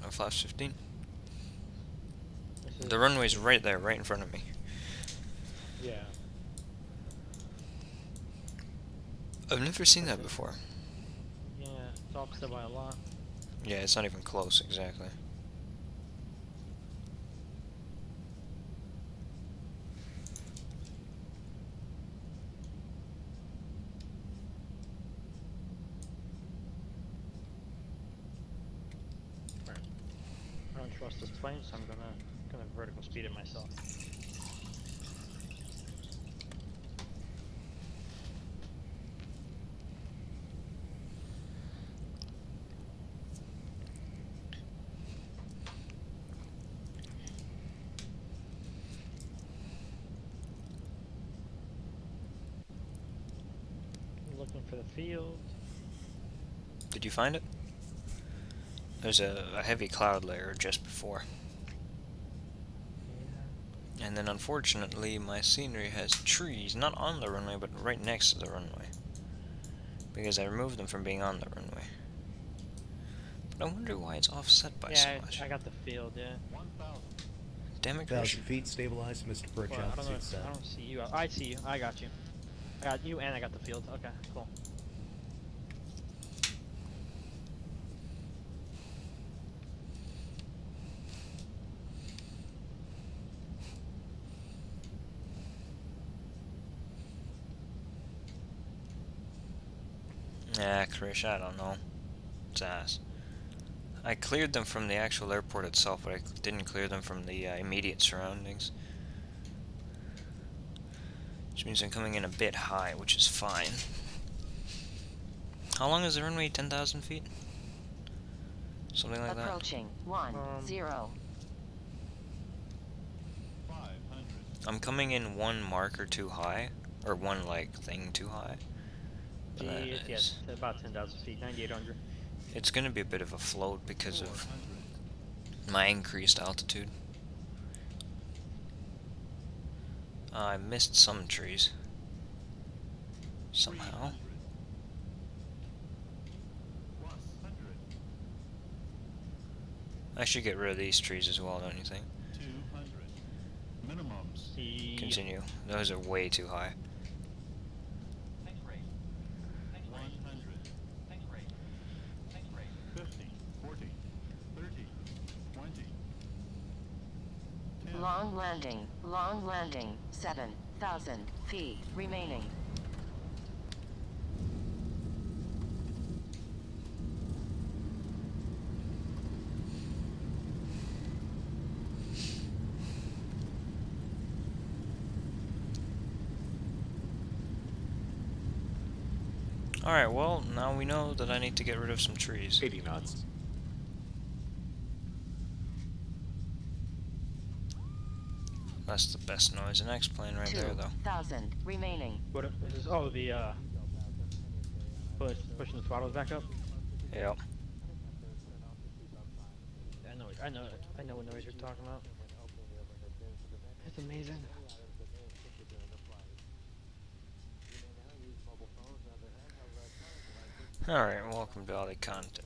[SPEAKER 1] Oh, flaps 15.
[SPEAKER 2] This
[SPEAKER 1] The
[SPEAKER 2] is-
[SPEAKER 1] runway's right there, right in front of me.
[SPEAKER 2] Yeah.
[SPEAKER 1] I've never seen that before.
[SPEAKER 2] Yeah, it's opposite by a lot.
[SPEAKER 1] Yeah, it's not even close, exactly.
[SPEAKER 2] I don't trust this plane, so I'm gonna vertical speed it myself. Looking for the field.
[SPEAKER 1] Did you find it? There's a heavy cloud layer just before.
[SPEAKER 2] Yeah.
[SPEAKER 1] And then unfortunately my scenery has trees, not on the runway, but right next to the runway. Because I removed them from being on the runway. But I wonder why it's offset by so much.
[SPEAKER 2] I got the field, yeah.
[SPEAKER 1] Damn it,
[SPEAKER 5] 1,000
[SPEAKER 1] Krish.
[SPEAKER 5] feet, stabilized, Mr. Perch,
[SPEAKER 2] Well, I don't know.
[SPEAKER 5] altitude set.
[SPEAKER 2] I don't see you. I see you. I got you. I got you, and I got the field. Okay, cool.
[SPEAKER 1] Nah, Krish, I don't know. It's ass. I cleared them from the actual airport itself, but I didn't clear them from the immediate surroundings. Which means I'm coming in a bit high, which is fine. How long is the runway? 10,000 feet? Something like that?
[SPEAKER 7] Approaching 10.
[SPEAKER 1] I'm coming in one marker too high, or one, like, thing too high. But that
[SPEAKER 2] Yes, about 10,000 feet, 9,800.
[SPEAKER 1] it's gonna be a bit of a float because of my increased altitude. I missed some trees. Somehow. I should get rid of these trees as well, don't you think? Continue. Those are way too high.
[SPEAKER 7] Long landing, 7,000 feet remaining.
[SPEAKER 1] Alright, well, now we know that I need to get rid of some trees.
[SPEAKER 5] 80 knots.
[SPEAKER 1] That's the best noise in X-plane right there, though.
[SPEAKER 7] 2,000 remaining.
[SPEAKER 2] What is this? Oh, the pushing the throttles back up.
[SPEAKER 1] Yep.
[SPEAKER 2] I know what noise you're talking about. It's amazing.
[SPEAKER 1] Alright, welcome to Alicante.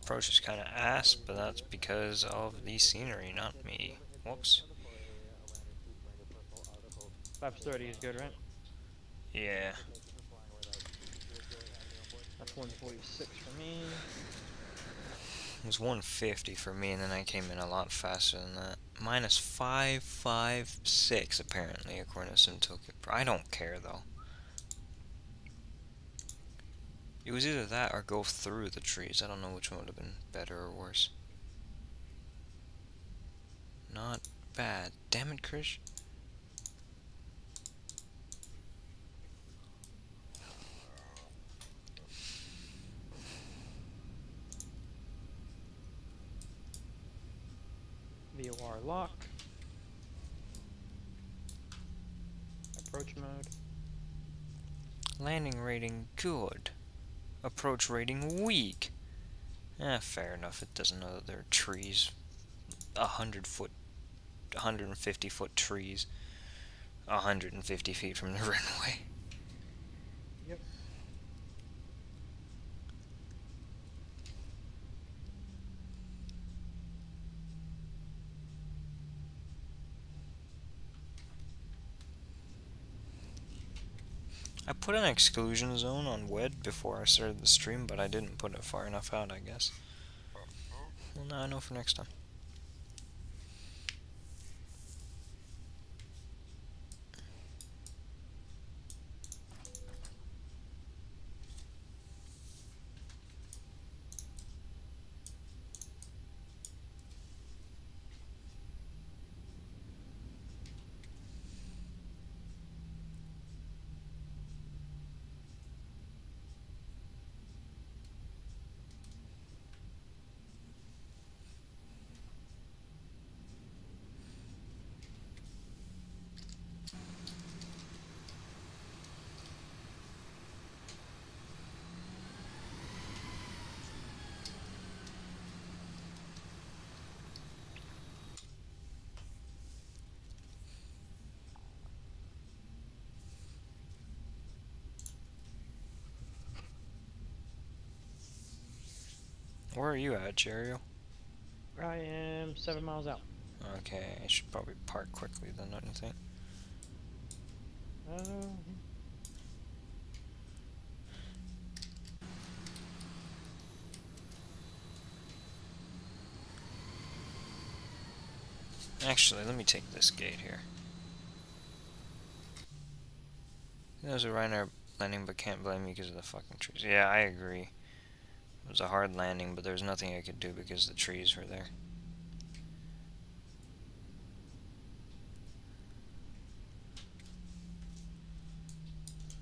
[SPEAKER 1] Approach is kinda ass, but that's because of the scenery, not me. Whoops.
[SPEAKER 2] Flaps 30 is good, right?
[SPEAKER 1] Yeah.
[SPEAKER 2] That's 146 for me.
[SPEAKER 1] It was 150 for me, and then I came in a lot faster than that. Minus 556, apparently, according to Simtoken. I don't care, though. It was either that or go through the trees. I don't know which one would have been better or worse. Not bad. Damn it, Krish.
[SPEAKER 2] Approach mode.
[SPEAKER 1] Landing rating good. Approach rating weak. Fair enough. It doesn't know that there are trees. 100-foot, 150-foot trees. 150 feet from the runway.
[SPEAKER 2] Yep.
[SPEAKER 1] I put an exclusion zone on WED before I started the stream, but I didn't put it far enough out, I guess. Well, now I know for next time. Where are you at, Jerio?
[SPEAKER 2] I am 7 miles out.
[SPEAKER 1] Okay, I should probably park quickly then, don't you think? Actually, let me take this gate here. There's a Ryanair landing, but can't blame me because of the fucking trees. Yeah, I agree. It was a hard landing, but there was nothing I could do because the trees were there.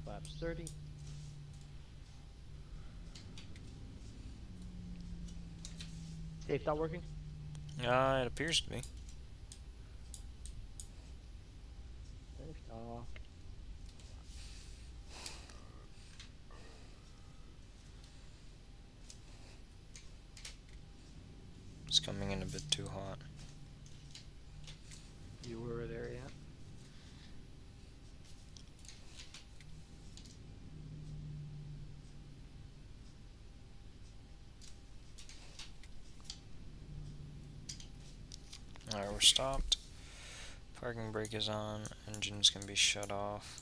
[SPEAKER 2] Flaps 30. Safe not working?
[SPEAKER 1] It appears to be.
[SPEAKER 2] Safe talk.
[SPEAKER 1] It's coming in a bit too hot.
[SPEAKER 2] You were there yet?
[SPEAKER 1] Alright, we're stopped. Parking brake is on. Engines can be shut off.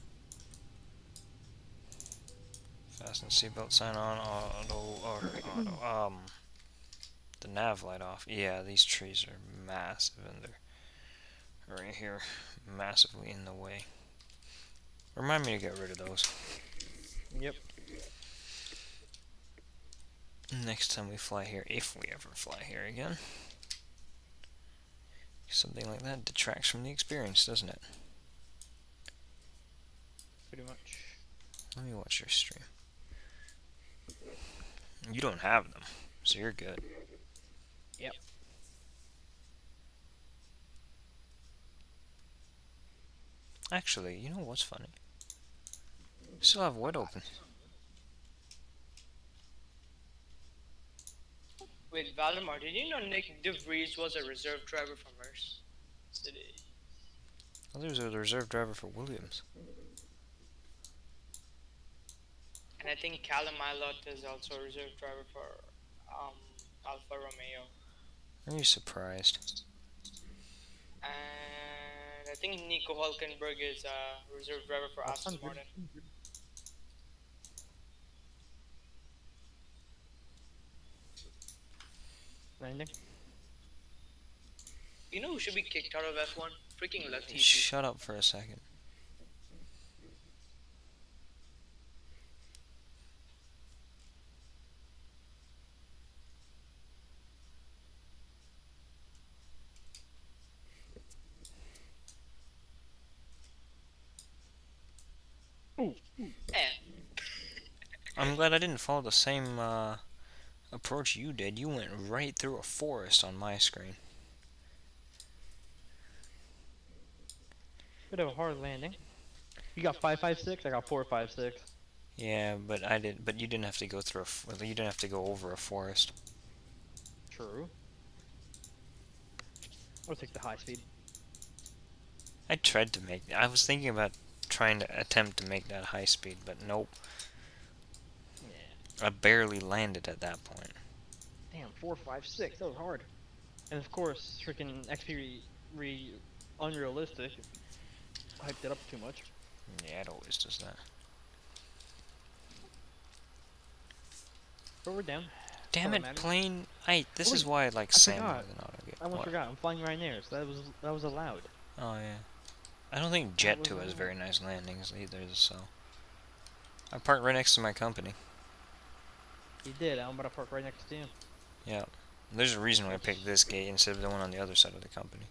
[SPEAKER 1] Fasten seatbelt sign on. Auto. The nav light off. Yeah, these trees are massive and they're right here, massively in the way. Remind me to get rid of those.
[SPEAKER 2] Yep.
[SPEAKER 1] Next time we fly here, if we ever fly here again. Something like that detracts from the experience, doesn't it?
[SPEAKER 2] Pretty much.
[SPEAKER 1] Let me watch your stream. You don't have them, so you're good.
[SPEAKER 2] Yep.
[SPEAKER 1] Actually, you know what's funny? Still have WED open.
[SPEAKER 6] Wait, Valdemar, did you know Nick DeVries was a reserve driver for Merce?
[SPEAKER 1] Well, there was a reserve driver for Williams.
[SPEAKER 6] And I think Callum Ilott is also a reserve driver for Alfa Romeo.
[SPEAKER 1] Are you surprised?
[SPEAKER 6] And I think Nico Hulkenberg is a reserve driver for Aston Martin.
[SPEAKER 2] Landing.
[SPEAKER 6] You know who should be kicked out of F1? Freaking Latifi.
[SPEAKER 1] Shut up for a second. I'm glad I didn't follow the same approach you did. You went right through a forest on my screen.
[SPEAKER 2] Bit of a hard landing. You got 556. I got 456.
[SPEAKER 1] Yeah, but I did. But you didn't have to go through well, you didn't have to go over a forest.
[SPEAKER 2] True. I'll take the high speed.
[SPEAKER 1] I tried to make. I was thinking about trying to attempt to make that high speed, but nope.
[SPEAKER 2] Yeah.
[SPEAKER 1] I barely landed at that point.
[SPEAKER 2] Damn, 456. That was hard. And of course, freaking XP unrealistic. Hyped it up too much.
[SPEAKER 1] Yeah, it always does that.
[SPEAKER 2] But we're down.
[SPEAKER 1] Damn it,
[SPEAKER 2] Automatic.
[SPEAKER 1] plane! This
[SPEAKER 2] Oh,
[SPEAKER 1] is
[SPEAKER 2] wait,
[SPEAKER 1] why I like
[SPEAKER 2] I
[SPEAKER 1] sand more
[SPEAKER 2] forgot.
[SPEAKER 1] than AutoGate.
[SPEAKER 2] I almost
[SPEAKER 1] What?
[SPEAKER 2] forgot. I'm flying right there, so that was allowed.
[SPEAKER 1] Oh yeah. I don't think
[SPEAKER 2] That was
[SPEAKER 1] Jet2 has
[SPEAKER 2] allowed.
[SPEAKER 1] very nice landings either, so. I parked right next to my company.
[SPEAKER 2] He did. I'm about to park right next to him.
[SPEAKER 1] Yeah. There's a reason why I picked this gate instead of the one on the other side of the company.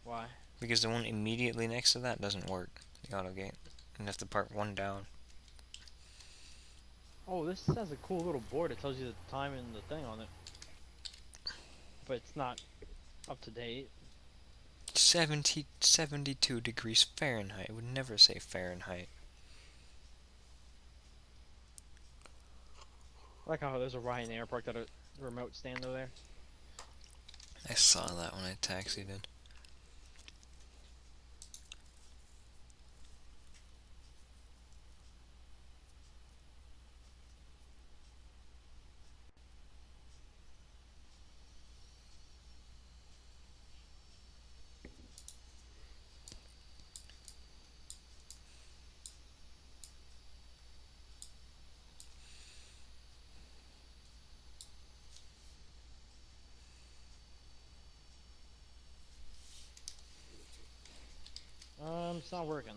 [SPEAKER 2] Why?
[SPEAKER 1] Because the one immediately next to that doesn't work, the auto gate. You have to park one down.
[SPEAKER 2] Oh, this has a cool little board that tells you the time and the thing on it. But it's not up to date.
[SPEAKER 1] 72 degrees Fahrenheit. It would never say Fahrenheit.
[SPEAKER 2] I like how there's a Ryanair parked at a remote stand over there.
[SPEAKER 1] I saw that when I taxied in.
[SPEAKER 2] It's not working.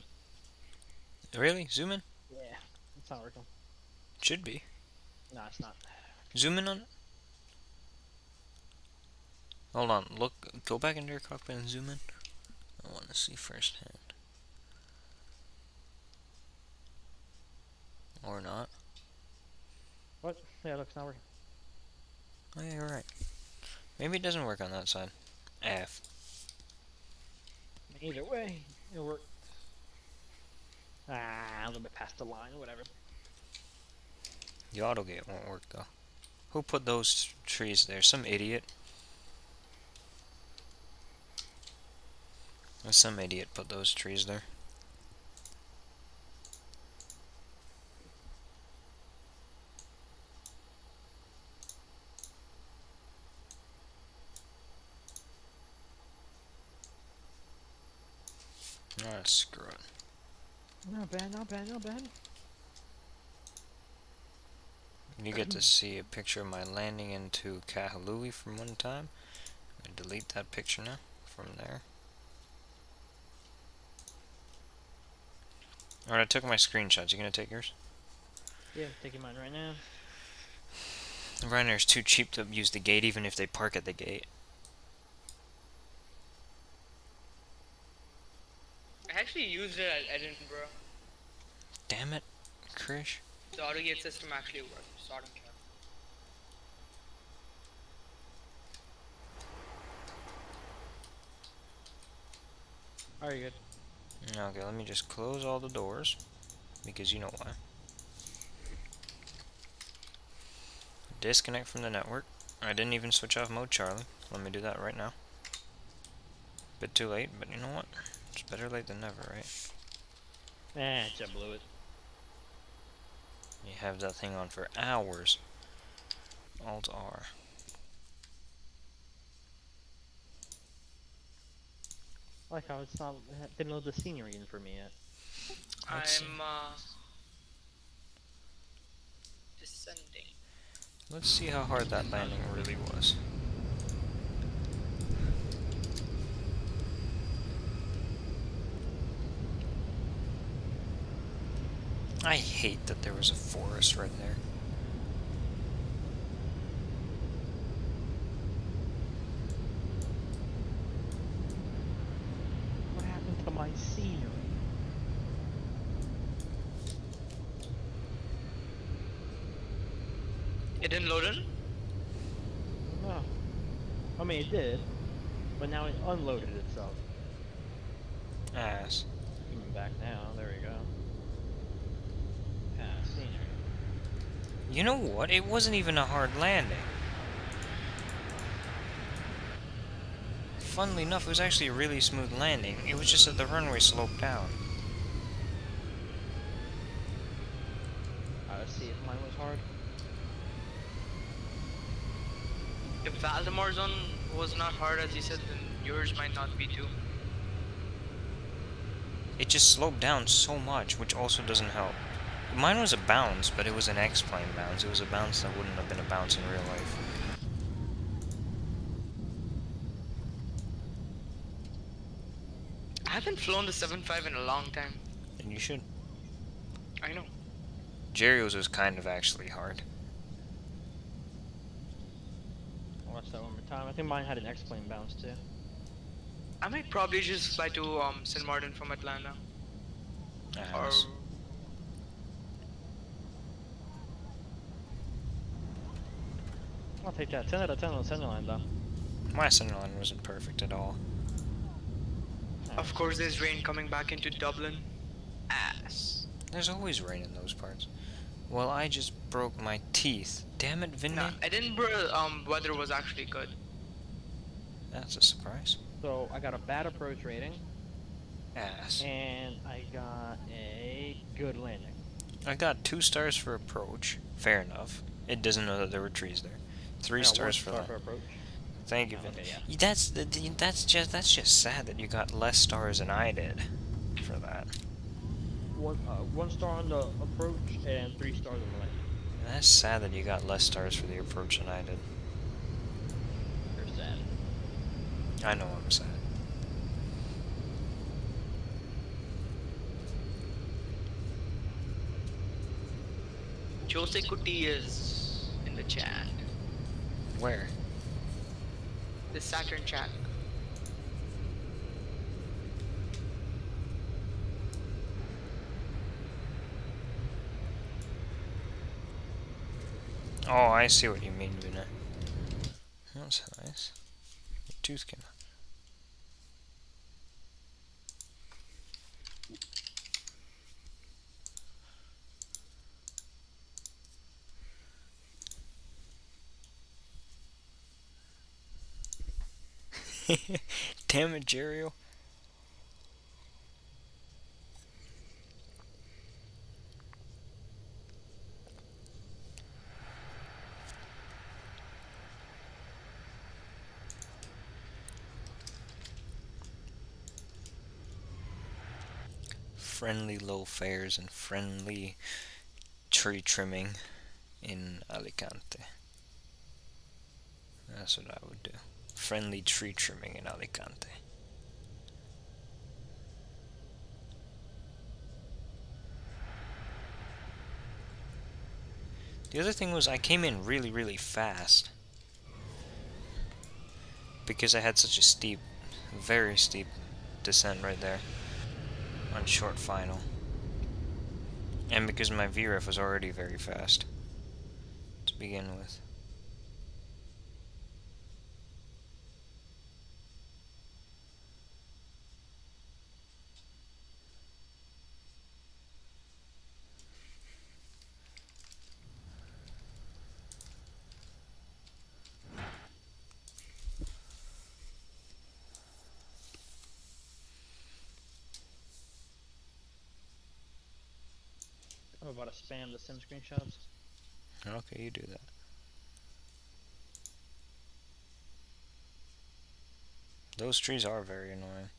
[SPEAKER 1] Really? Zoom in?
[SPEAKER 2] Yeah, it's not working.
[SPEAKER 1] Should be.
[SPEAKER 2] No, it's not.
[SPEAKER 1] Zoom in on it. Hold on. Look. Go back into your cockpit and zoom in. I want to see firsthand. Or not.
[SPEAKER 2] What? Yeah, look, it's not working.
[SPEAKER 1] Oh yeah, you're right. Maybe it doesn't work on that side. F.
[SPEAKER 2] Either way, it'll work. A little bit past the line, or whatever.
[SPEAKER 1] The auto gate won't work though. Who put those trees there? Some idiot. Some idiot put those trees there. Ah, screw it.
[SPEAKER 2] Not bad, not bad, not bad.
[SPEAKER 1] You get to see a picture of my landing into Kahului from one time. I delete that picture now from there. Alright, I took my screenshots. You gonna take yours?
[SPEAKER 2] Yeah, taking mine right now.
[SPEAKER 1] Ryanair's too cheap to use the gate even if they park at the gate.
[SPEAKER 6] I actually used it at Edinburgh.
[SPEAKER 1] Damn it, Krish.
[SPEAKER 6] The AutoGate system actually works, so I don't care.
[SPEAKER 2] Alright, good.
[SPEAKER 1] Okay, let me just close all the doors. Because you know why. Disconnect from the network. I didn't even switch off mode Charlie. Let me do that right now. Bit too late, but you know what? It's better late than never, right?
[SPEAKER 2] Jet blew it.
[SPEAKER 1] You have that thing on for hours. Alt R.
[SPEAKER 2] I like how it's not, didn't load the scenery in for me yet.
[SPEAKER 1] Let's see.
[SPEAKER 6] I'm descending.
[SPEAKER 1] Let's see how hard that landing really was. I hate that there was a forest right there.
[SPEAKER 2] What happened to my scenery?
[SPEAKER 6] It didn't load in?
[SPEAKER 2] No. I mean, it did, but now it unloaded itself.
[SPEAKER 1] Ass.
[SPEAKER 2] Even better. back now. There we go. Scenery.
[SPEAKER 1] You know what? It wasn't even a hard landing. Funnily enough, it was actually a really smooth landing. It was just that the runway sloped down.
[SPEAKER 2] Let's see if mine was hard.
[SPEAKER 6] If Valdemar's one was not hard as you said, then yours might not be too.
[SPEAKER 1] It just sloped down so much, which also doesn't help. Mine was a bounce, but it was an X-plane bounce. It was a bounce that wouldn't have been a bounce in real life.
[SPEAKER 6] I haven't flown the 7.5 in a long time.
[SPEAKER 1] And you should.
[SPEAKER 6] I know.
[SPEAKER 1] Jerry's was kind of actually hard.
[SPEAKER 2] I'll watch that one more time. I think mine had an X-plane bounce too.
[SPEAKER 6] I might probably just fly to St. Martin from Atlanta. Or
[SPEAKER 1] Nice.
[SPEAKER 2] I'll take that. 10 out of 10 on the center line though.
[SPEAKER 1] My center line wasn't perfect at all.
[SPEAKER 6] of course there's rain coming back into Dublin. Ass.
[SPEAKER 1] There's always rain in those parts. Well, I just broke my teeth. Damn it, Vinny.
[SPEAKER 6] Nah, Edinburgh weather was actually good.
[SPEAKER 1] That's a surprise.
[SPEAKER 2] So I got a bad approach rating,
[SPEAKER 1] Ass.
[SPEAKER 2] and I got a good landing.
[SPEAKER 1] I got 2 stars for approach. Fair enough. It doesn't know that there were trees there. 3
[SPEAKER 2] I got
[SPEAKER 1] stars
[SPEAKER 2] 1
[SPEAKER 1] for
[SPEAKER 2] star
[SPEAKER 1] that.
[SPEAKER 2] for approach.
[SPEAKER 1] Thank you,
[SPEAKER 2] Oh,
[SPEAKER 1] Vinny.
[SPEAKER 2] okay, yeah.
[SPEAKER 1] That's just sad that you got less stars than I did for that.
[SPEAKER 2] 1 star on the approach and 3 stars on the landing.
[SPEAKER 1] That's sad that you got less stars for the approach than I did.
[SPEAKER 2] You're sad.
[SPEAKER 1] I know I'm sad.
[SPEAKER 6] Jose Kuti is in the chat.
[SPEAKER 1] Where?
[SPEAKER 6] The Saturn chat.
[SPEAKER 1] Oh, I see what you mean, Vina. That's nice. Your tooth came out. Damn it, Jerry. Friendly low fares and friendly tree trimming in Alicante. That's what I would do. Friendly tree trimming in Alicante. The other thing was I came in really, really fast because I had such a steep, very steep descent right there on short final, and because my VREF was already very fast to begin with.
[SPEAKER 2] I'm about to spam the sim screenshots.
[SPEAKER 1] Okay, you do that. Those trees are very annoying.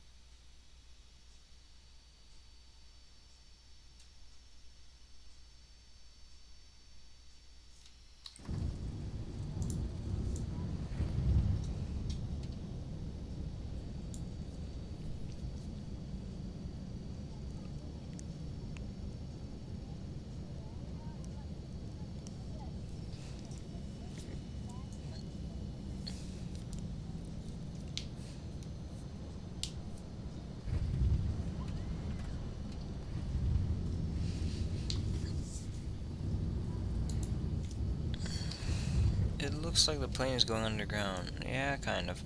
[SPEAKER 1] It looks like the plane is going underground. Yeah, kind of.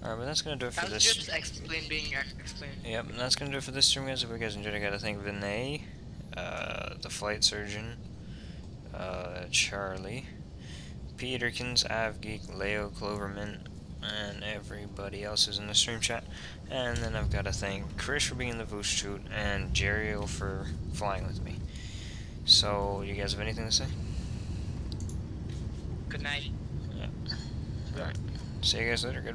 [SPEAKER 1] Alright, but that's gonna do it for
[SPEAKER 6] That's
[SPEAKER 1] this.
[SPEAKER 6] just being explained.
[SPEAKER 1] Yep, and that's gonna do it for this stream, guys. If you guys enjoyed, I gotta thank Vinay, the flight surgeon, Charlie, Peterkins, Avgeek, Leo, Cloverman, and everybody else who's in the stream chat. And then I've gotta thank Chris for being in the boost shoot, and Jeriel for flying with me. So, you guys have anything to say?
[SPEAKER 6] Good night.
[SPEAKER 1] Alright. See you guys later. Good.